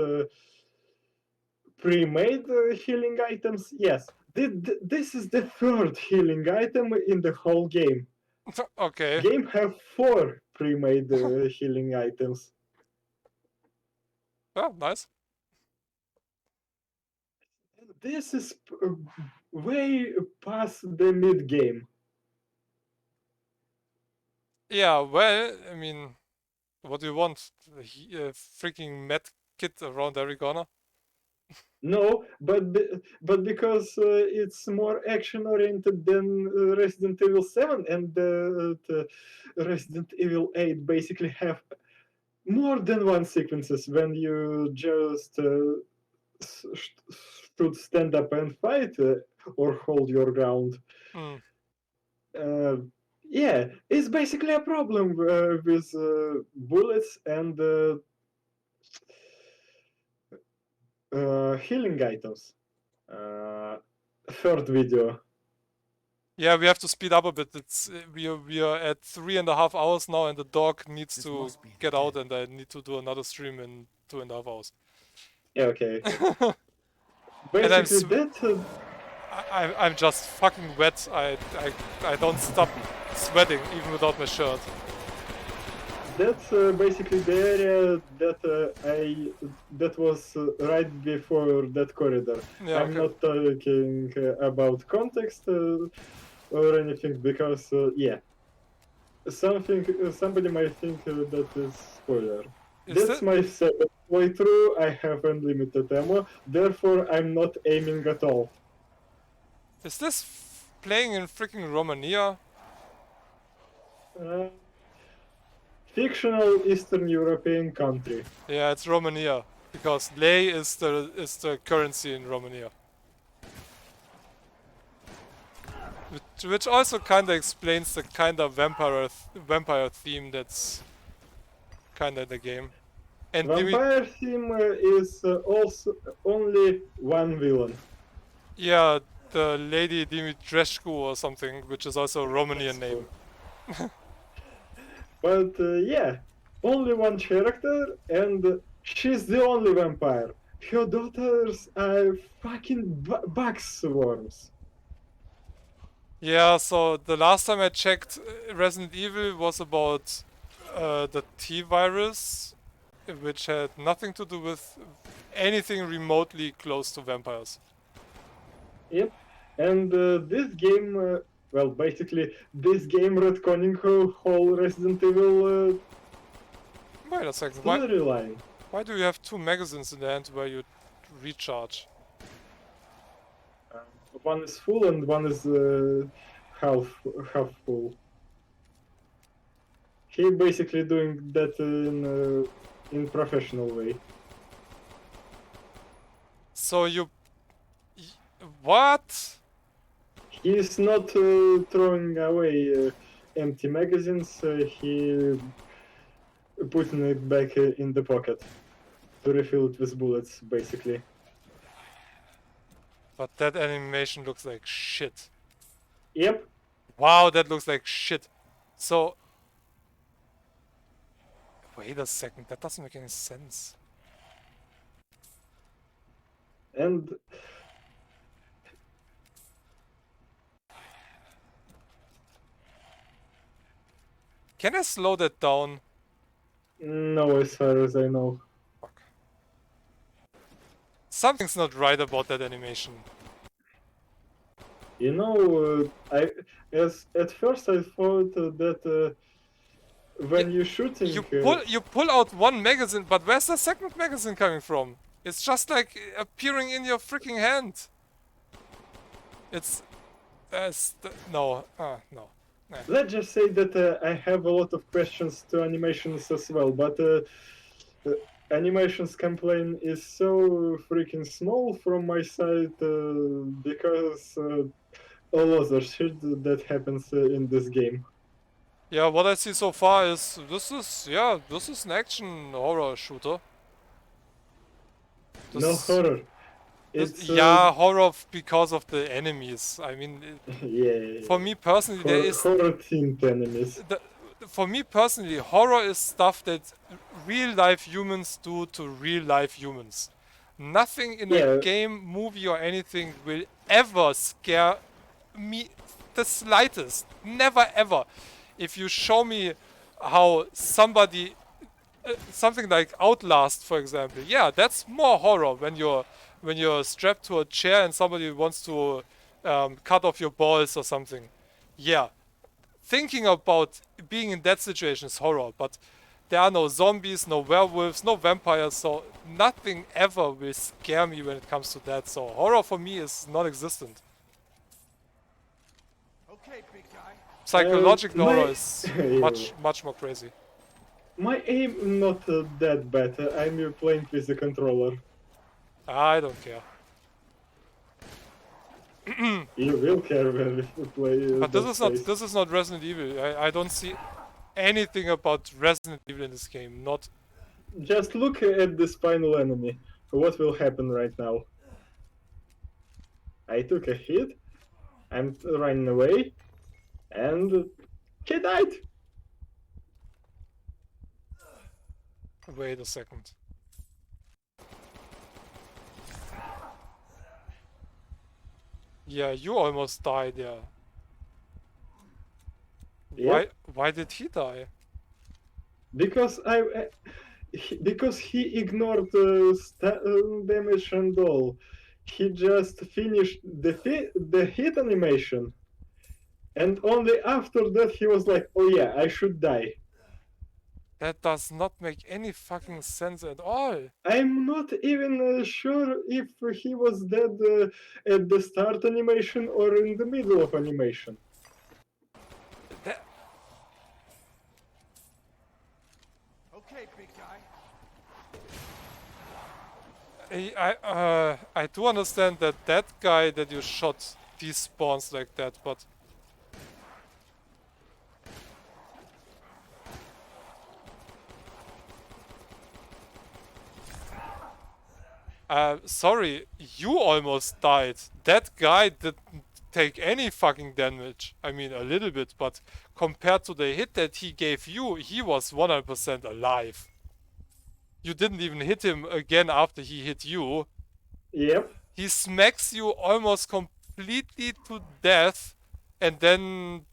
pre-made healing items, yes. This is the third healing item in the whole game. Okay. Game have 4 pre-made healing items. Oh, nice. This is way past the mid game. Yeah, well, I mean, what do you want? A freaking med kit around every corner? No, but because it's more action oriented than Resident Evil 7 and the Resident Evil 8 basically have more than one sequences when you just should stand up and fight or hold your ground. Mm. Yeah, it's basically a problem with bullets and healing items. Third video. Yeah, we have to speed up a bit. It's we are at 3.5 hours now, and the dog needs This to must be the get out, kid. and I need to do another stream in 2.5 hours. Yeah, okay. And Basically, that I'm just fucking wet. I don't stop sweating even without my shirt. that's basically the area that was right before that corridor. Yeah, I'm okay. not talking about context or anything because yeah, somebody might think that is spoiler. Is That's that my second playthrough. I have unlimited ammo, therefore I'm not aiming at all. is this playing in freaking Romania? Uh, fictional Eastern European country. Yeah, it's Romania because lei is the currency in Romania. Which also kind of explains the kind of vampire theme that's kind of in the game. And Vampire theme is also only one villain. yeah, the Lady Dimitrescu or something, which is also a Romanian name. But yeah, only one character, and she's the only vampire. Her daughters are fucking bug swarms. Yeah, so the last time I checked, Resident Evil was about the T virus, which had nothing to do with anything remotely close to vampires. Yep. And this game, well, basically, this game retconning whole Resident Evil Wait a second, storyline. why do you have two magazines in the end where you recharge? One is full and one is half half full. He basically doing that in professional way. So what? He's not throwing away empty magazines. He putting it back in the pocket to refill it with bullets, basically. But that animation looks like shit. Yep. Wow, that looks like shit. So... Wait a second, that doesn't make any sense. And Can I slow that down? no, as far as I know. Fuck. Something's not right about that animation. You know, at first I thought that when you're shooting, You pull out one magazine, but where's the second magazine coming from? It's just like appearing in your freaking hand. It's no, no. let's just say that I have a lot of questions to animations as well, but animations complaint is so freaking small from my side because a lot of shit that happens in this game. Yeah, what I see so far is this is an action horror shooter. No horror. It's yeah, horror because of the enemies. I mean, yeah. for me personally, there is horror themed enemies. for me personally, horror is stuff that real life humans do to real life humans. Nothing in a game, movie, or anything will ever scare me the slightest. Never ever. If you show me how somebody, something like Outlast, for example, yeah, that's more horror when you're strapped to a chair and somebody wants to cut off your balls or something. Yeah, thinking about being in that situation is horror, but there are no zombies, no werewolves, no vampires, so nothing ever will scare me when it comes to that. So horror for me is non-existent. Okay, big guy. Psychological horror is Yeah. much more crazy. My aim not that bad. I'm playing with the controller. I don't care. You will care when you play. But that this is not Resident Evil. I don't see anything about Resident Evil in this game. Not Just look at this final enemy. What will happen right now? I took a hit. I'm running away, and he died. wait a second. Yeah, you almost died, yeah. Yep. Why did he die? Because because he ignored damage and all. He just finished the hit animation, and only after that he was like, "Oh yeah, I should die." That does not make any fucking sense at all. I'm not even sure if he was dead at the start animation or in the middle of animation. That, Okay, big guy. I do understand that that guy that you shot despawns like that, but sorry, you almost died. That guy didn't take any fucking damage. I mean, a little bit, but compared to the hit that he gave you, he was 100% alive. You didn't even hit him again after he hit you. Yep, He smacks you almost completely to death and then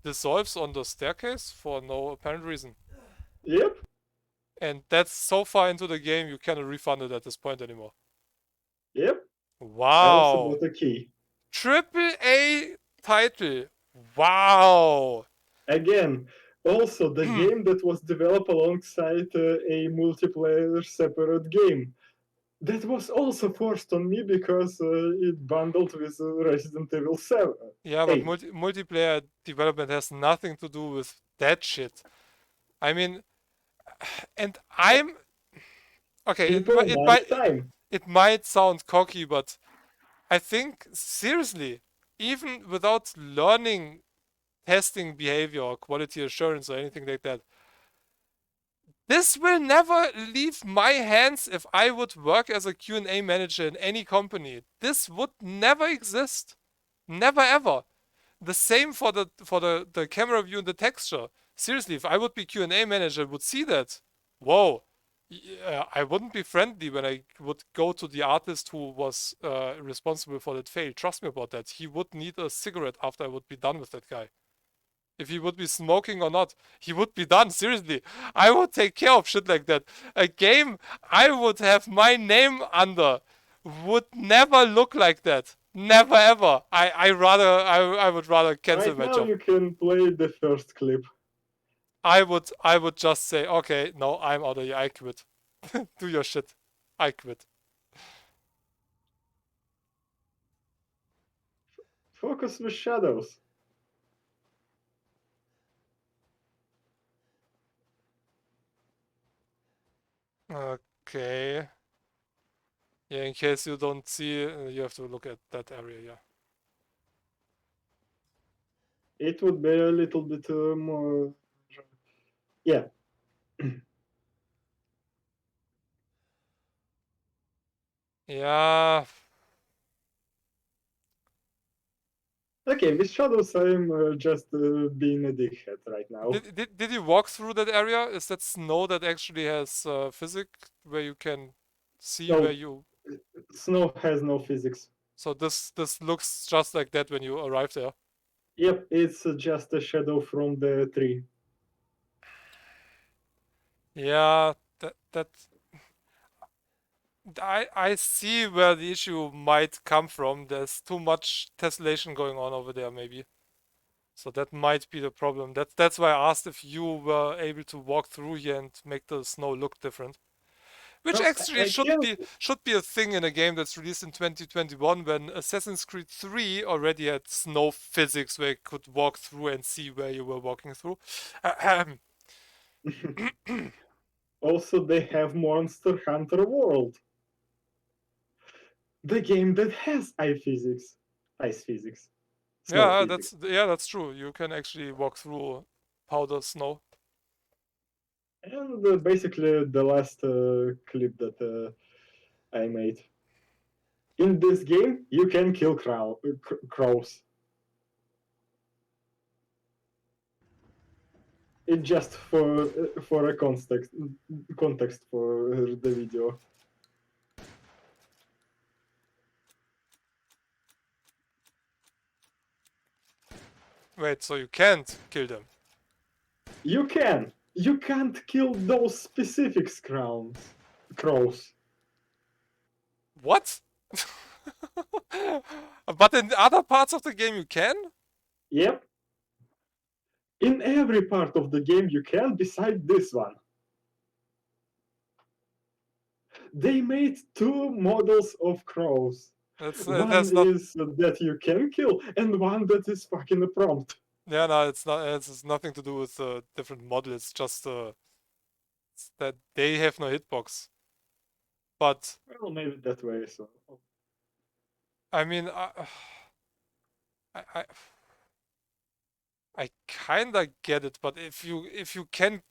dissolves on the staircase for no apparent reason. yep, And that's so far into the game, you cannot refund it at this point anymore. yep. I also Wow. bought a key. Triple A title. Wow. Again, also the game that was developed alongside a multiplayer separate game. That was also forced on me because it bundled with Resident Evil 7. Yeah, but 8. multiplayer development has nothing to do with that shit. I mean, and I'm okay. People, money, time. It might sound cocky, but I think seriously, even without learning testing behavior or quality assurance or anything like that, this will never leave my hands if I would work as a Q&A manager in any company. This would never exist. Never ever. The same for the camera view and the texture. Seriously, if I would be Q&A manager, I would see that. Whoa. I wouldn't be friendly when I would go to the artist who was responsible for that fail. Trust me about that. He would need a cigarette after I would be done with that guy. If he would be smoking or not, he would be done. Seriously, I would take care of shit like that. A game I would have my name under would never look like that. Never ever. I would rather cancel Right my now job. you can play the first clip. I would just say, okay, no, I'm out of here. I quit. Do your shit. I quit. Focus with shadows. Okay. Yeah, in case you don't see, you have to look at that area. Yeah. It would be a little bit more. Yeah. Yeah. Okay, with shadows I'm just being a dickhead right now. Did you walk through that area? Is that snow that actually has physics where you can see where No, you? snow has no physics. So this looks just like that when you arrive there. Yep, it's just a shadow from the tree. Yeah, that I see where the issue might come from. There's too much tessellation going on over there, maybe. So that might be the problem. That's why I asked if you were able to walk through here and make the snow look different. Which No, actually again, should be a thing in a game that's released in 2021 when Assassin's Creed 3 already had snow physics where you could walk through and see where you were walking through. Ahem. also they have Monster Hunter World. The game that has ice physics, snow Yeah, physics. that's true. You can actually walk through powder snow. And basically the last clip that I made. In this game, you can kill crows. It just for a context for the video. Wait, so you can't kill them? You can. You can't kill those specific crows. What? But in other parts of the game you can? Yep. In every part of the game you can, beside this one. They made two models of crows. That's not. Is that you can kill, and one that is fucking a prompt. Yeah, no, it's not. It's nothing to do with different model. It's just it's that they have no hitbox. But Well, maybe that way. So I mean, I I kinda get it. But if you can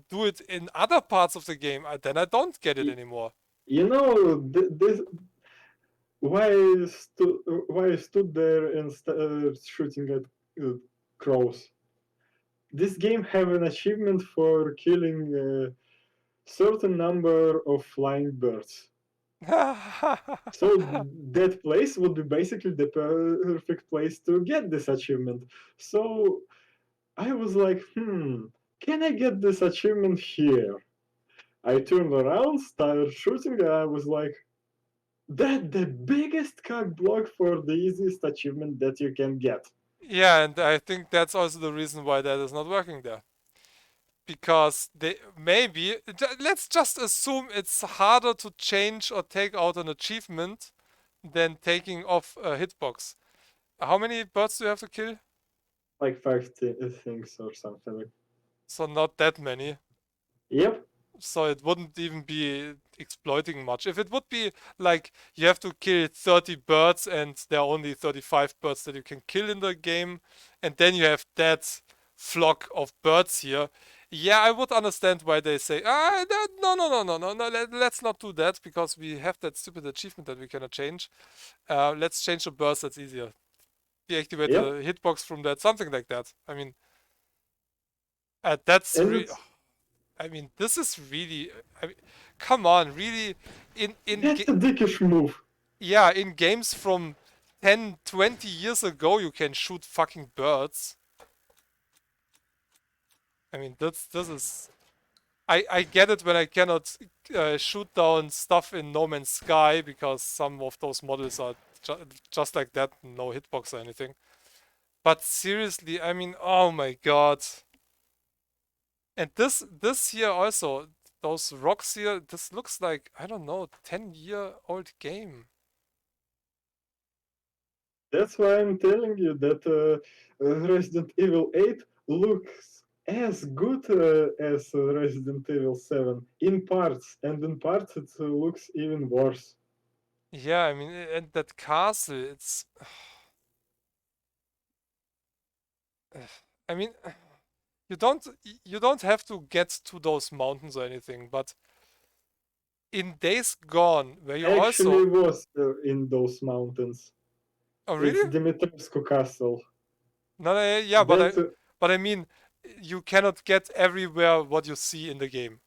do it in other parts of the game, then I don't get it anymore. you know this why I stood there and shooting at crows. This game have an achievement for killing a certain number of flying birds. So that place would be basically the perfect place to get this achievement. So I was like, can I get this achievement here? I turned around, started shooting, and I was like, that the biggest cock block for the easiest achievement that you can get. Yeah, and I think that's also the reason why that is not working there. Because they maybe let's just assume it's harder to change or take out an achievement than taking off a hitbox. How many birds do you have to kill? Like five things or something. So not that many. Yep. So it wouldn't even be exploiting much. If it would be like you have to kill 30 birds and there are only 35 birds that you can kill in the game, and then you have that flock of birds here, yeah, I would understand why they say, no, let's not do that because we have that stupid achievement that we cannot change. Let's change the birds, that's easier. Deactivate Yep. the hitbox from that, something like that. I mean, that's And really. I mean, this is really. I mean, come on, really. that's a dickish move. Yeah, in games from 10, 20 years ago, you can shoot fucking birds. I mean, this is. I get it when I cannot shoot down stuff in No Man's Sky because some of those models are just like that, no hitbox or anything. But seriously, I mean, oh my god. And this here also, those rocks here, this looks like, I don't know, 10-year-old game. That's why I'm telling you that Resident Evil 8 looks as good as Resident Evil 7 in parts, and in parts it looks even worse. Yeah, I mean, and that castle, it's I mean, you don't have to get to those mountains or anything, but in Days Gone, where you Actually also was in those mountains. Oh It's really? Dimitrescu Castle. No, no, yeah, That, but I mean, you cannot get everywhere what you see in the game.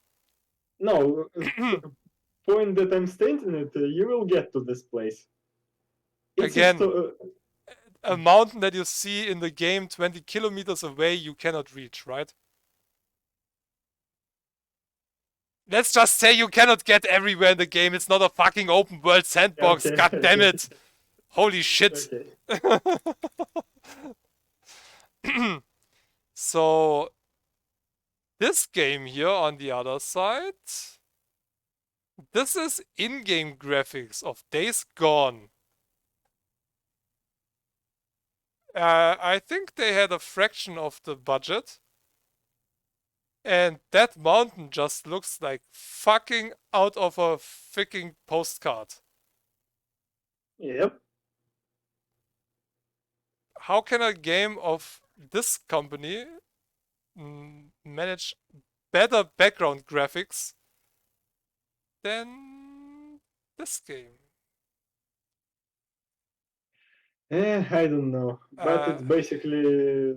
no, point that I'm stating it, you will get to this place. It's Again, a mountain that you see in the game 20 kilometers away, you cannot reach, right? Let's just say you cannot get everywhere in the game. It's not a fucking open world sandbox. Okay, God damn okay. it. Holy shit. Okay. So, this game here on the other side, this is in-game graphics of Days Gone. I think they had a fraction of the budget. And that mountain just looks like fucking out of a freaking postcard. Yep. How can a game of this company manage better background graphics than this game? I don't know, but it's basically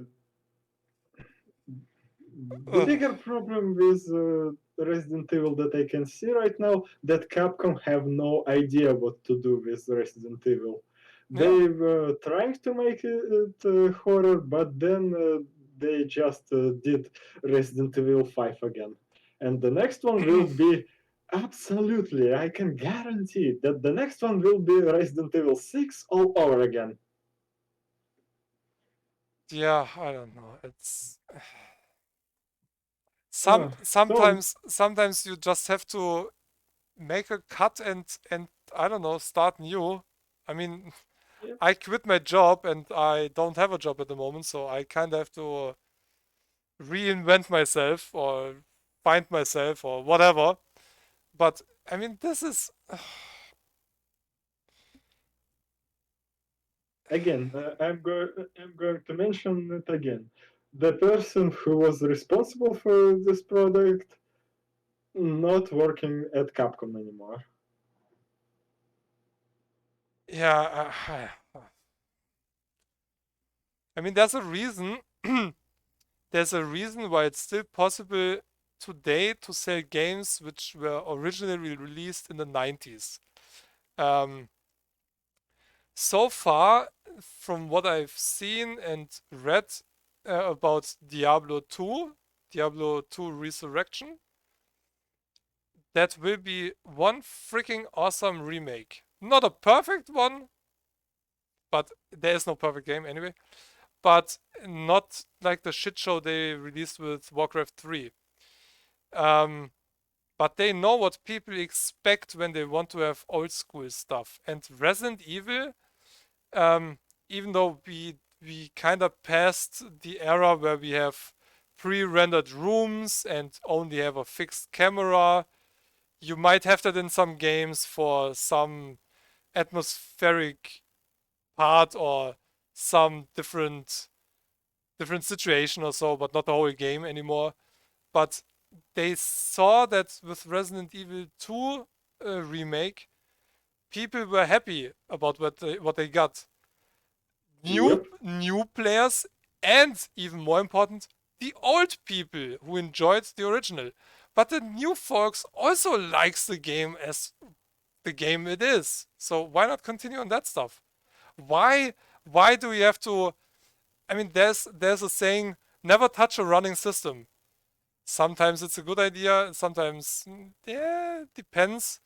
the bigger problem with Resident Evil that I can see right now that Capcom have no idea what to do with Resident Evil. They were trying to make it horror, but then they just did Resident Evil 5 again. And the next one will be absolutely, I can guarantee that the next one will be Resident Evil 6 all over again. Yeah, I don't know. It's So, sometimes you just have to make a cut and I don't know, start new. I mean, yep. I quit my job and I don't have a job at the moment, so I kind of have to reinvent myself or find myself or whatever. But I mean, this is Again, I'm going to mention it again. The person who was responsible for this product not working at Capcom anymore. yeah. I mean, there's a reason. There's a reason why it's still possible today to sell games which were originally released in the 90s. Um, so far, from what I've seen and read about Diablo 2 Resurrection, that will be one freaking awesome remake. Not a perfect one, but there is no perfect game anyway. But not like the shit show they released with Warcraft 3. But they know what people expect when they want to have old school stuff. And Resident Evil, even though we kind of passed the era where we have pre-rendered rooms and only have a fixed camera, you might have that in some games for some atmospheric part or some different situation or so, but not the whole game anymore. But they saw that with Resident Evil 2 remake, people were happy about what they got. Yep. New players and even more important, the old people who enjoyed the original. But the new folks also likes the game as the game it is. So why not continue on that stuff? Why do we have to? I mean, there's a saying, never touch a running system. Sometimes it's a good idea, sometimes yeah, depends.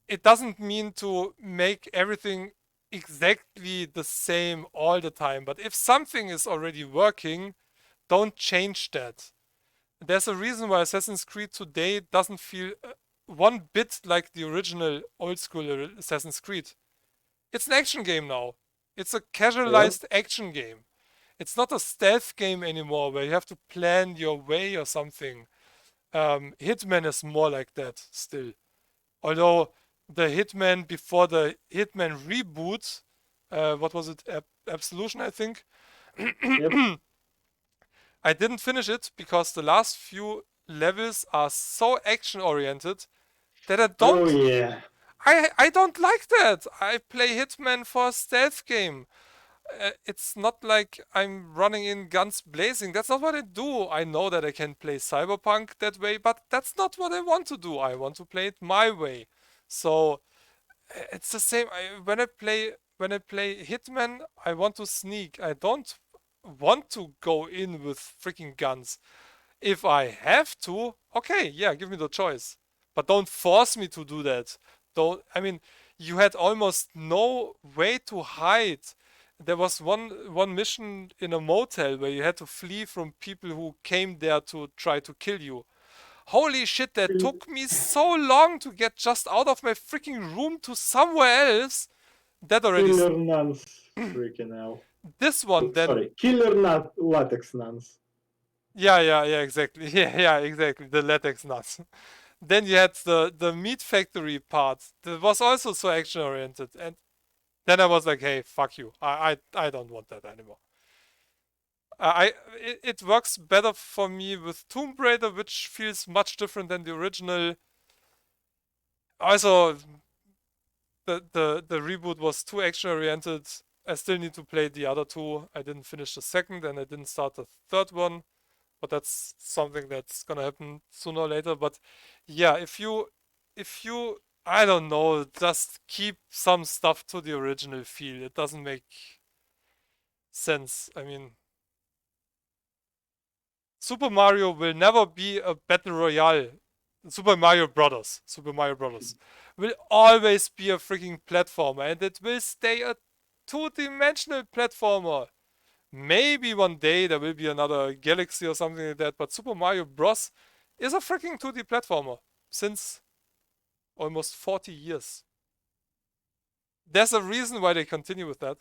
It doesn't mean to make everything exactly the same all the time, but if something is already working, don't change that. There's a reason why Assassin's Creed today doesn't feel one bit like the original old school Assassin's Creed. It's an action game now. It's a casualized action game. It's not a stealth game anymore where you have to plan your way or something. Hitman is more like that still. Although the Hitman before the Hitman reboot, what was it? Absolution, I think. Yep. I didn't finish it because the last few levels are so action oriented that I Oh don't yeah. I don't like that. I play Hitman for a stealth game. It's not like I'm running in guns blazing. That's not what I do. I know that I can play Cyberpunk that way, but that's not what I want to do. I want to play it my way. So it's the same. When I play Hitman, I want to sneak. I don't want to go in with freaking guns. If I have to, okay, yeah, give me the choice. But don't force me to do that. Don't, I mean, you had almost no way to hide. There was one mission in a motel where you had to flee from people who came there to try to kill you. Holy shit, that took me so long to get just out of my freaking room to somewhere else. That already Killer nuns, freaking hell. this one then Sorry, killer nut latex nuns. yeah, exactly. Yeah, exactly. The latex nuts. Then you had the meat factory part that was also so action oriented, and then I was like, hey, fuck you. I don't want that anymore. It works better for me with Tomb Raider, which feels much different than the original. Also, the reboot was too action oriented. I still need to play the other two. I didn't finish the second, and I didn't start the third one. But that's something that's gonna happen sooner or later. But yeah, if you I don't know, just keep some stuff to the original feel. It doesn't make sense. I mean, Super Mario will never be a battle royale. Super Mario Brothers. Super Mario Brothers will always be a freaking platformer, and it will stay a two-dimensional platformer. Maybe one day there will be another Galaxy or something like that, but Super Mario Bros. Is a freaking 2D platformer since almost 40 years. There's a reason why they continue with that.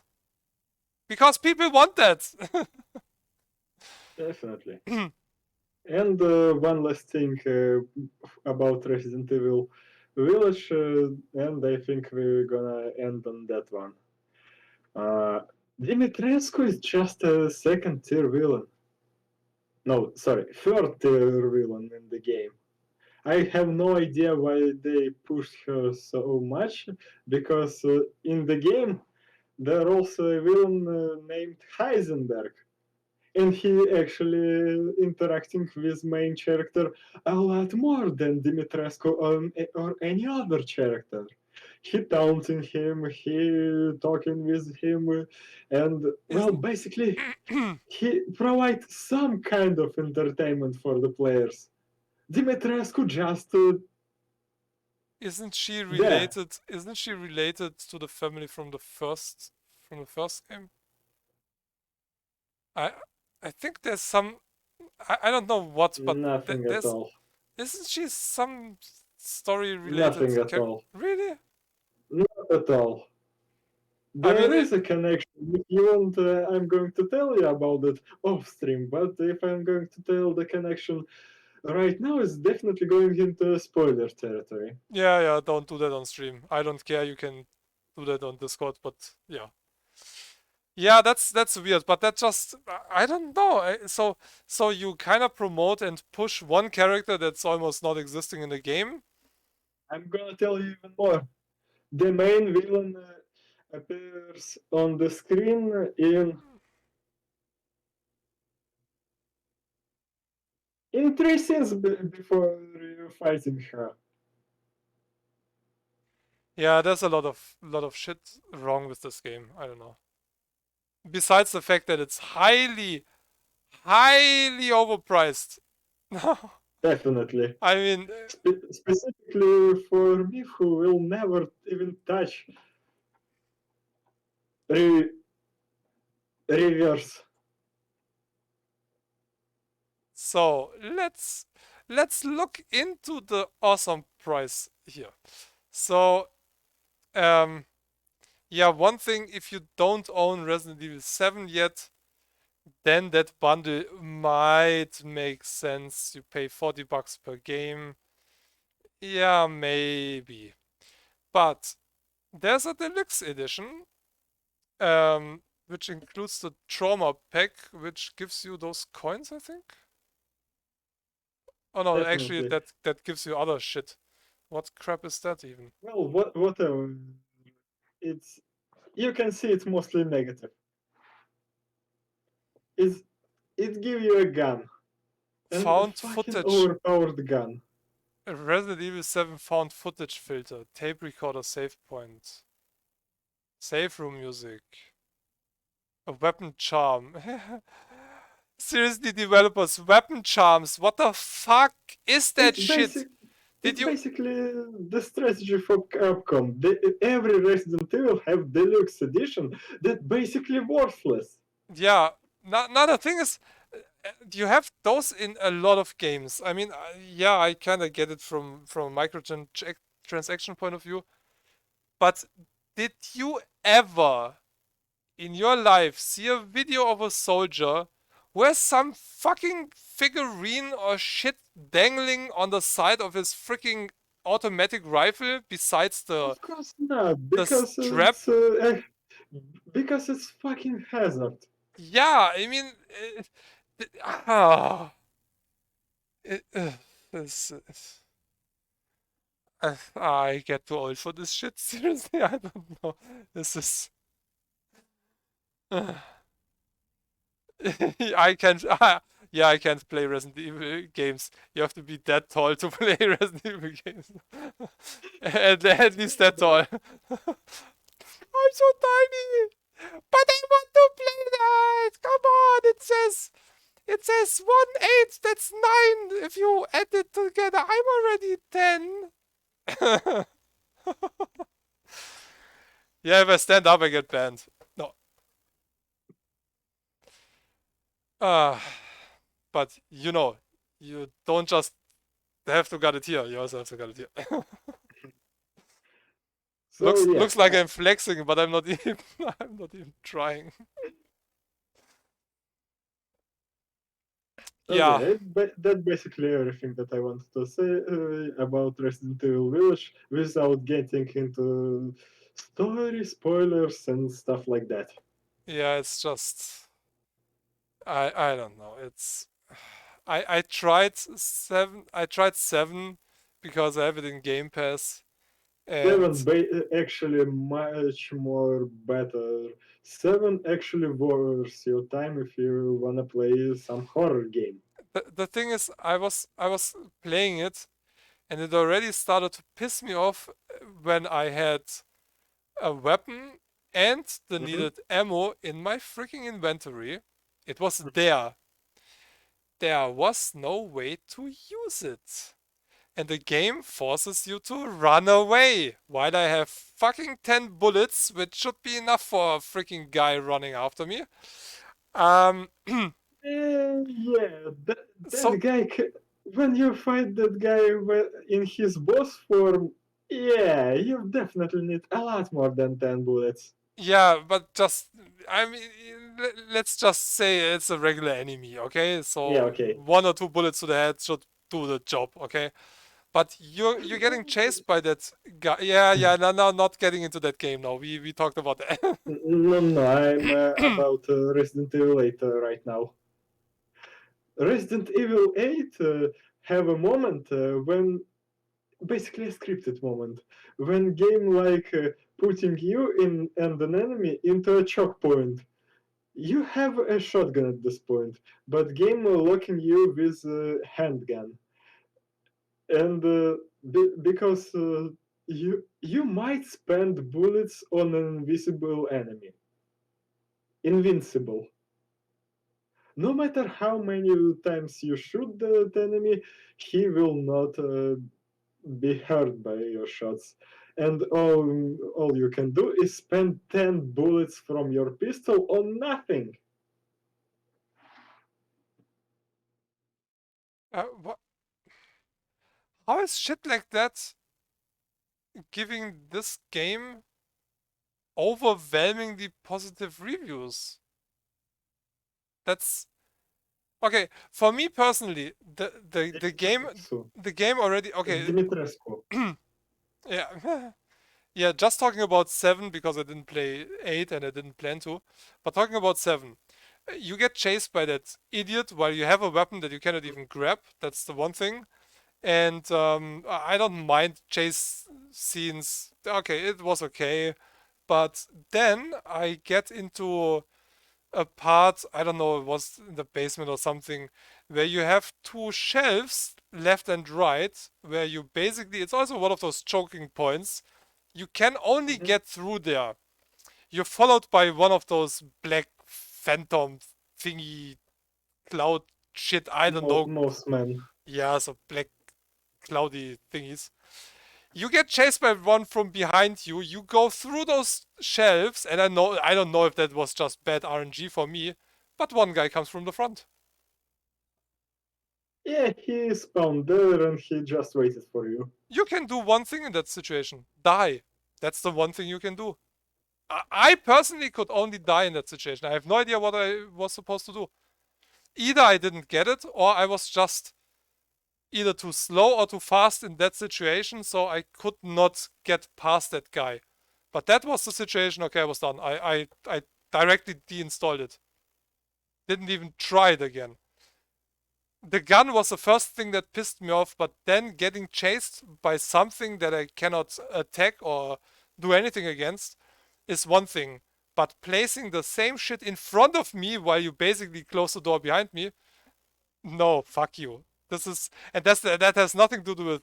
Because people want that. Definitely. And one last thing about Resident Evil Village, and I think we're gonna end on that one. Dimitrescu is just a second tier villain. No, sorry, third tier villain in the game. I have no idea why they pushed her so much, because in the game there's also a villain named Heisenberg, and he actually interacting with main character a lot more than Dimitrescu or any other character. He taunting him, he talking with him, and well, Isn't basically he provides some kind of entertainment for the players. Dimitrescu just isn't she there. related? Isn't she related to the family from the first game? I I think there's some. I don't know what, but Nothing at there's all. isn't she some story related Nothing at character? all. Really? Not at all. I mean, There is a connection. If you want, I'm going to tell you about it off stream. But if I'm going to tell the connection right now, it's definitely going into spoiler territory. yeah, don't do that on stream. I don't care. You can do that on Discord, but yeah. Yeah, that's weird, but that just I don't know. So you kind of promote and push one character that's almost not existing in the game. I'm gonna tell you even more. The main villain appears on the screen in three scenes before you fighting her. Yeah, there's a lot of shit wrong with this game. I don't know. Besides the fact that it's highly overpriced. Definitely. I mean, Specifically for me, who will never even touch re- reverse. so let's look into the awesome price here. So, yeah, one thing, if you don't own Resident Evil 7 yet, then that bundle might make sense. You pay $40 per game. Yeah, maybe. But there's a deluxe edition, which includes the trauma pack, which gives you those coins, I think. Oh no, actually Definitely. that gives you other shit. What crap is that even? Well, whatever. It's you can see it's mostly negative. It's it give you a gun and a Found fucking footage. overpowered gun. Resident Evil 7 found footage filter. Tape recorder save point. Save room music. A weapon charm. Seriously, developers, weapon charms. What the fuck is that It's shit? basic. Did It's you? basically the strategy for Capcom. Every Resident Evil have deluxe edition that basically worthless. Yeah. Another thing is, you have those in a lot of games. I mean, yeah, I kind of get it from a transaction point of view. But did you ever in your life see a video of a soldier who has some fucking figurine or shit dangling on the side of his freaking automatic rifle besides the Of course not, the strap? because it's fucking hazard. Yeah, I mean, it, ah, it, this, I get too old for this shit. Seriously, I don't know. This is. I can. Yeah, I can't play Resident Evil games. You have to be that tall to play Resident Evil games. At least that tall. I'm so tiny. But I want to play that. Come on, it says 1/8. That's 9. If you add it together, I'm already 10. Yeah, if I stand up, I get banned. No. But you don't just have to get it here. You also have to get it here. So yeah, Looks like I'm flexing, but I'm not even. I'm not even trying. Yeah. okay, but that's basically everything that I wanted to say about Resident Evil Village without getting into story spoilers and stuff like that. Yeah, it's just I don't know. It's I tried 7. I tried 7 because I have it in Game Pass, and Seven actually much more better. Seven actually worth your time if you wanna play some horror game. the thing is, I was playing it, and it already started to piss me off when I had a weapon and the Mhm. needed ammo in my freaking inventory. It was there. There was no way to use it. And the game forces you to run away while I have fucking 10 bullets, which should be enough for a freaking guy running after me. Um, Yeah, so that guy. When you fight that guy in his boss form, yeah, you definitely need a lot more than 10 bullets. yeah, but just I mean, let's just say it's a regular enemy, okay? Yeah, So okay. 1 or 2 bullets to the head should do the job, okay? But you're getting chased by that guy. Yeah. No, not getting into that game now. We talked about that. No, I'm about Resident Evil 8 right now. Resident Evil 8 have a moment when basically a scripted moment when game like putting you in and an enemy into a choke point. You have a shotgun at this point, but game locking you with a handgun, and because you might spend bullets on an invisible enemy, invincible. No matter how many times you shoot the enemy, he will not be hurt by your shots. And all you can do is spend 10 bullets from your pistol on nothing. What? How is shit like that giving this game overwhelmingly positive reviews? That's okay for me personally. The game So, the game already okay. Dimitrescu. Yeah. Yeah, just talking about 7 because I didn't play 8 and I didn't plan to. But talking about 7, you get chased by that idiot while you have a weapon that you cannot even grab. That's the one thing. And I don't mind chase scenes. Okay, it was okay. But then I get into a part, I don't know, it was in the basement or something, where you have 2 shelves left and right, where you basically, it's also one of those choking points. You can only Mhm. get through there. You're followed by one of those black phantom thingy cloud shit, I don't know. Mossman. Yeah, so black cloudy thingies. You get chased by one from behind you. You go through those shelves, and I don't know if that was just bad RNG for me, but one guy comes from the front. Yeah, he spawned there and he just waited for you. You can do one thing in that situation: die. That's the one thing you can do. I personally could only die in that situation. I have no idea what I was supposed to do. Either I didn't get it, or I was just either too slow or too fast in that situation, so I could not get past that guy. But that was the situation. Okay, I was done. I directly deinstalled it. Didn't even try it again. The gun was the first thing that pissed me off, but then getting chased by something that I cannot attack or do anything against is one thing. But placing the same shit in front of me while you basically close the door behind me, No, fuck you. This is, and that has nothing to do with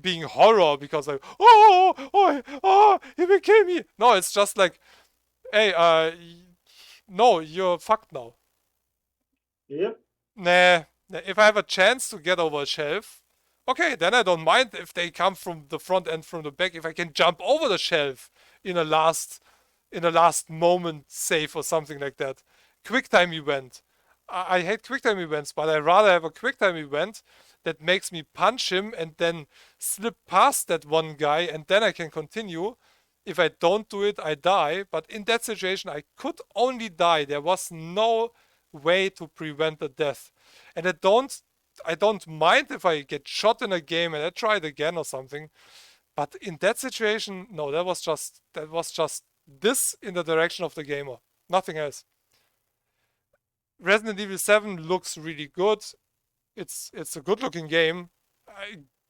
being horror because like, oh, he will kill me. No, it's just like, hey, no, you're fucked now. Yep. Nah, if I have a chance to get over a shelf, okay, then I don't mind if they come from the front and from the back. If I can jump over the shelf in a last moment save or something like that. Quick time event. I hate quick time events, but I rather have a quick time event that makes me punch him and then slip past that one guy and then I can continue. If I don't do it, I die. But in that situation, I could only die. There was no way to prevent the death. And I don't mind if I get shot in a game and I try it again or something. But in that situation, no, that was just this in the direction of the gamer. Nothing else. Resident Evil 7 looks really good. It's a good looking game.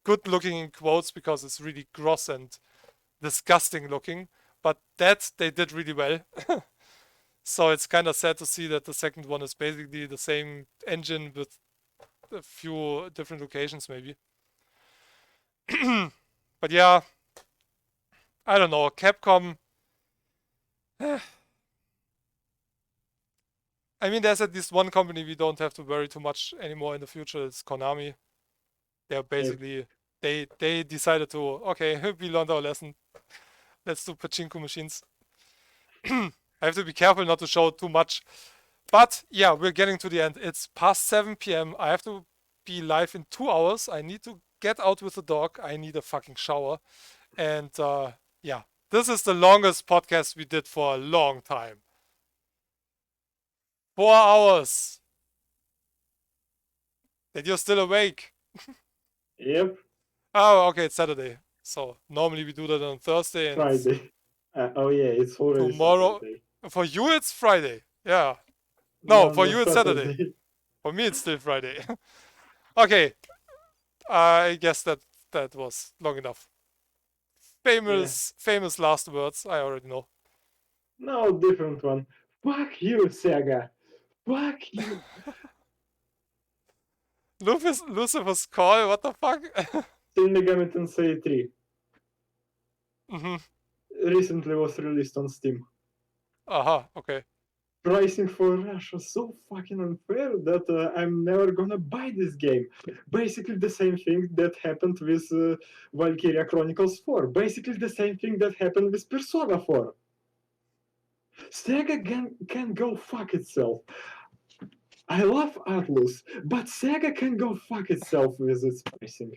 Good looking in quotes because it's really gross and disgusting looking. But that they did really well. So it's kind of sad to see that the second one is basically the same engine with a few different locations maybe. But yeah, I don't know. Capcom. I mean, there's at least one company we don't have to worry too much anymore in the future. It's Konami. They're basically they decided to, okay, we learned our lesson. Let's do pachinko machines. I have to be careful not to show too much. But yeah, we're getting to the end. It's past 7 p.m. I have to be live in 2 hours. I need to get out with the dog. I need a fucking shower. And yeah, this is the longest podcast we did for a long time. 4 hours. And you're still awake. Yep. Oh, okay, it's Saturday. So normally we do that on Thursday and it's Friday. Oh yeah, it's already tomorrow. Saturday. For you, it's Friday. Yeah. No, No, for no, you, it's Saturday. Saturday. For me, it's still Friday. Okay. I guess that was long enough. Famous last words. I already know. No, different one. Fuck you, Sega. Fuck you. Lucifer's Call. What the fuck? Shin Megami Tensei 3 Mm-hmm. recently was released on Steam. Aha. Okay. Pricing for Russia so fucking unfair that I'm never gonna buy this game. Basically the same thing that happened with Valkyria Chronicles 4. Basically the same thing that happened with Persona 4. Sega can go fuck itself. I love Atlus, but Sega can go fuck itself with its pricing.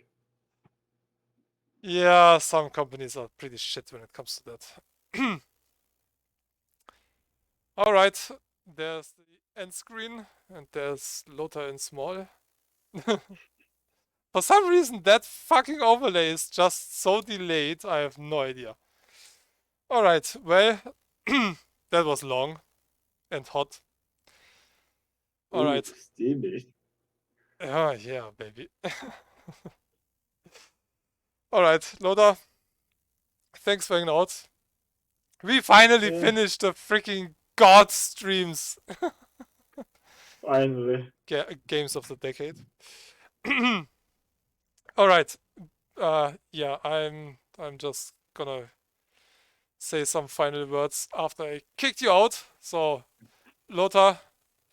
Yeah, some companies are pretty shit when it comes to that. All right. There's the end screen and there's Lothar in small. For some reason, that fucking overlay is just so delayed. I have no idea. All right. Well, that was long and hot. All right. Steamy. Oh, yeah, baby. All right, Lothar. Thanks for hanging out. We finally Yeah. finished the freaking God streams. Finally. Games of the decade. All right. Yeah, I'm just gonna say some final words after I kicked you out. So, Lothar,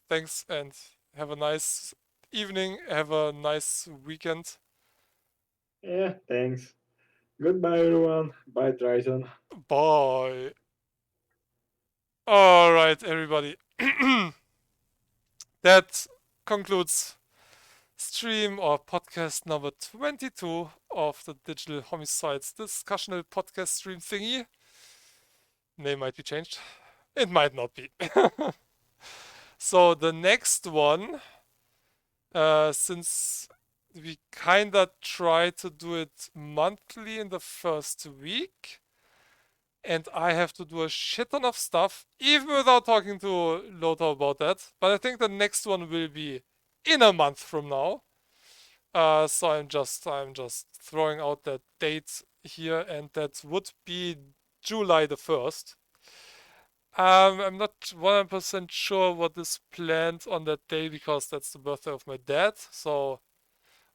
thanks and have a nice evening. Have a nice weekend. Yeah, thanks. Goodbye, everyone. Bye, Triton. Bye. All right, everybody. That concludes stream or podcast number 22 of the Digital Homicides discussional podcast stream thingy. Name might be changed. It might not be. So the next one, since we kinda try to do it monthly in the first week, and I have to do a shit ton of stuff, even without talking to Lothar about that. But I think the next one will be in a month from now. So I'm just throwing out that date here, and that would be July the 1st. I'm not 100% sure what is planned on that day because that's the birthday of my dad. So,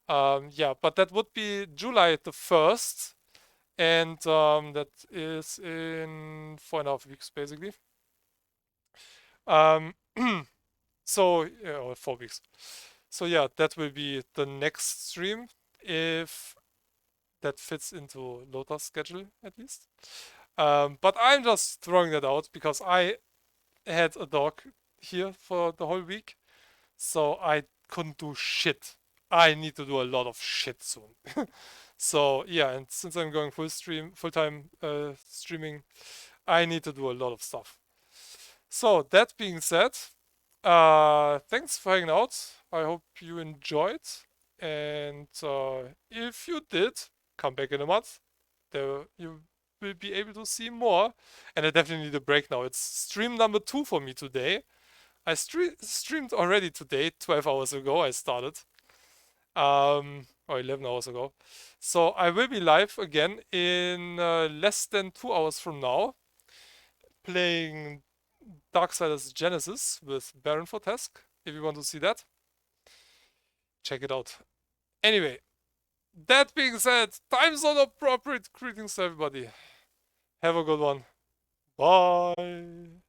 yeah, but that would be July the 1st. And that is in 4.5 weeks, basically. Um, so, yeah, or 4 weeks. So, yeah, that will be the next stream if that fits into Lota's schedule at least. But I'm just throwing that out because I had a dog here for the whole week, so I couldn't do shit. I need to do a lot of shit soon. So yeah, and since I'm going full time streaming, I need to do a lot of stuff. So that being said, thanks for hanging out. I hope you enjoyed, and if you did, come back in a month. There you will be able to see more. And I definitely need a break now. It's stream number 2 for me today. I streamed already today, 12 hours ago. I started, or 11 hours ago. So I will be live again in less than 2 hours from now, playing Darksiders Genesis with Baron Fortesk. If you want to see that, check it out. Anyway, that being said, time zone appropriate greetings to everybody. Have a good one. Bye.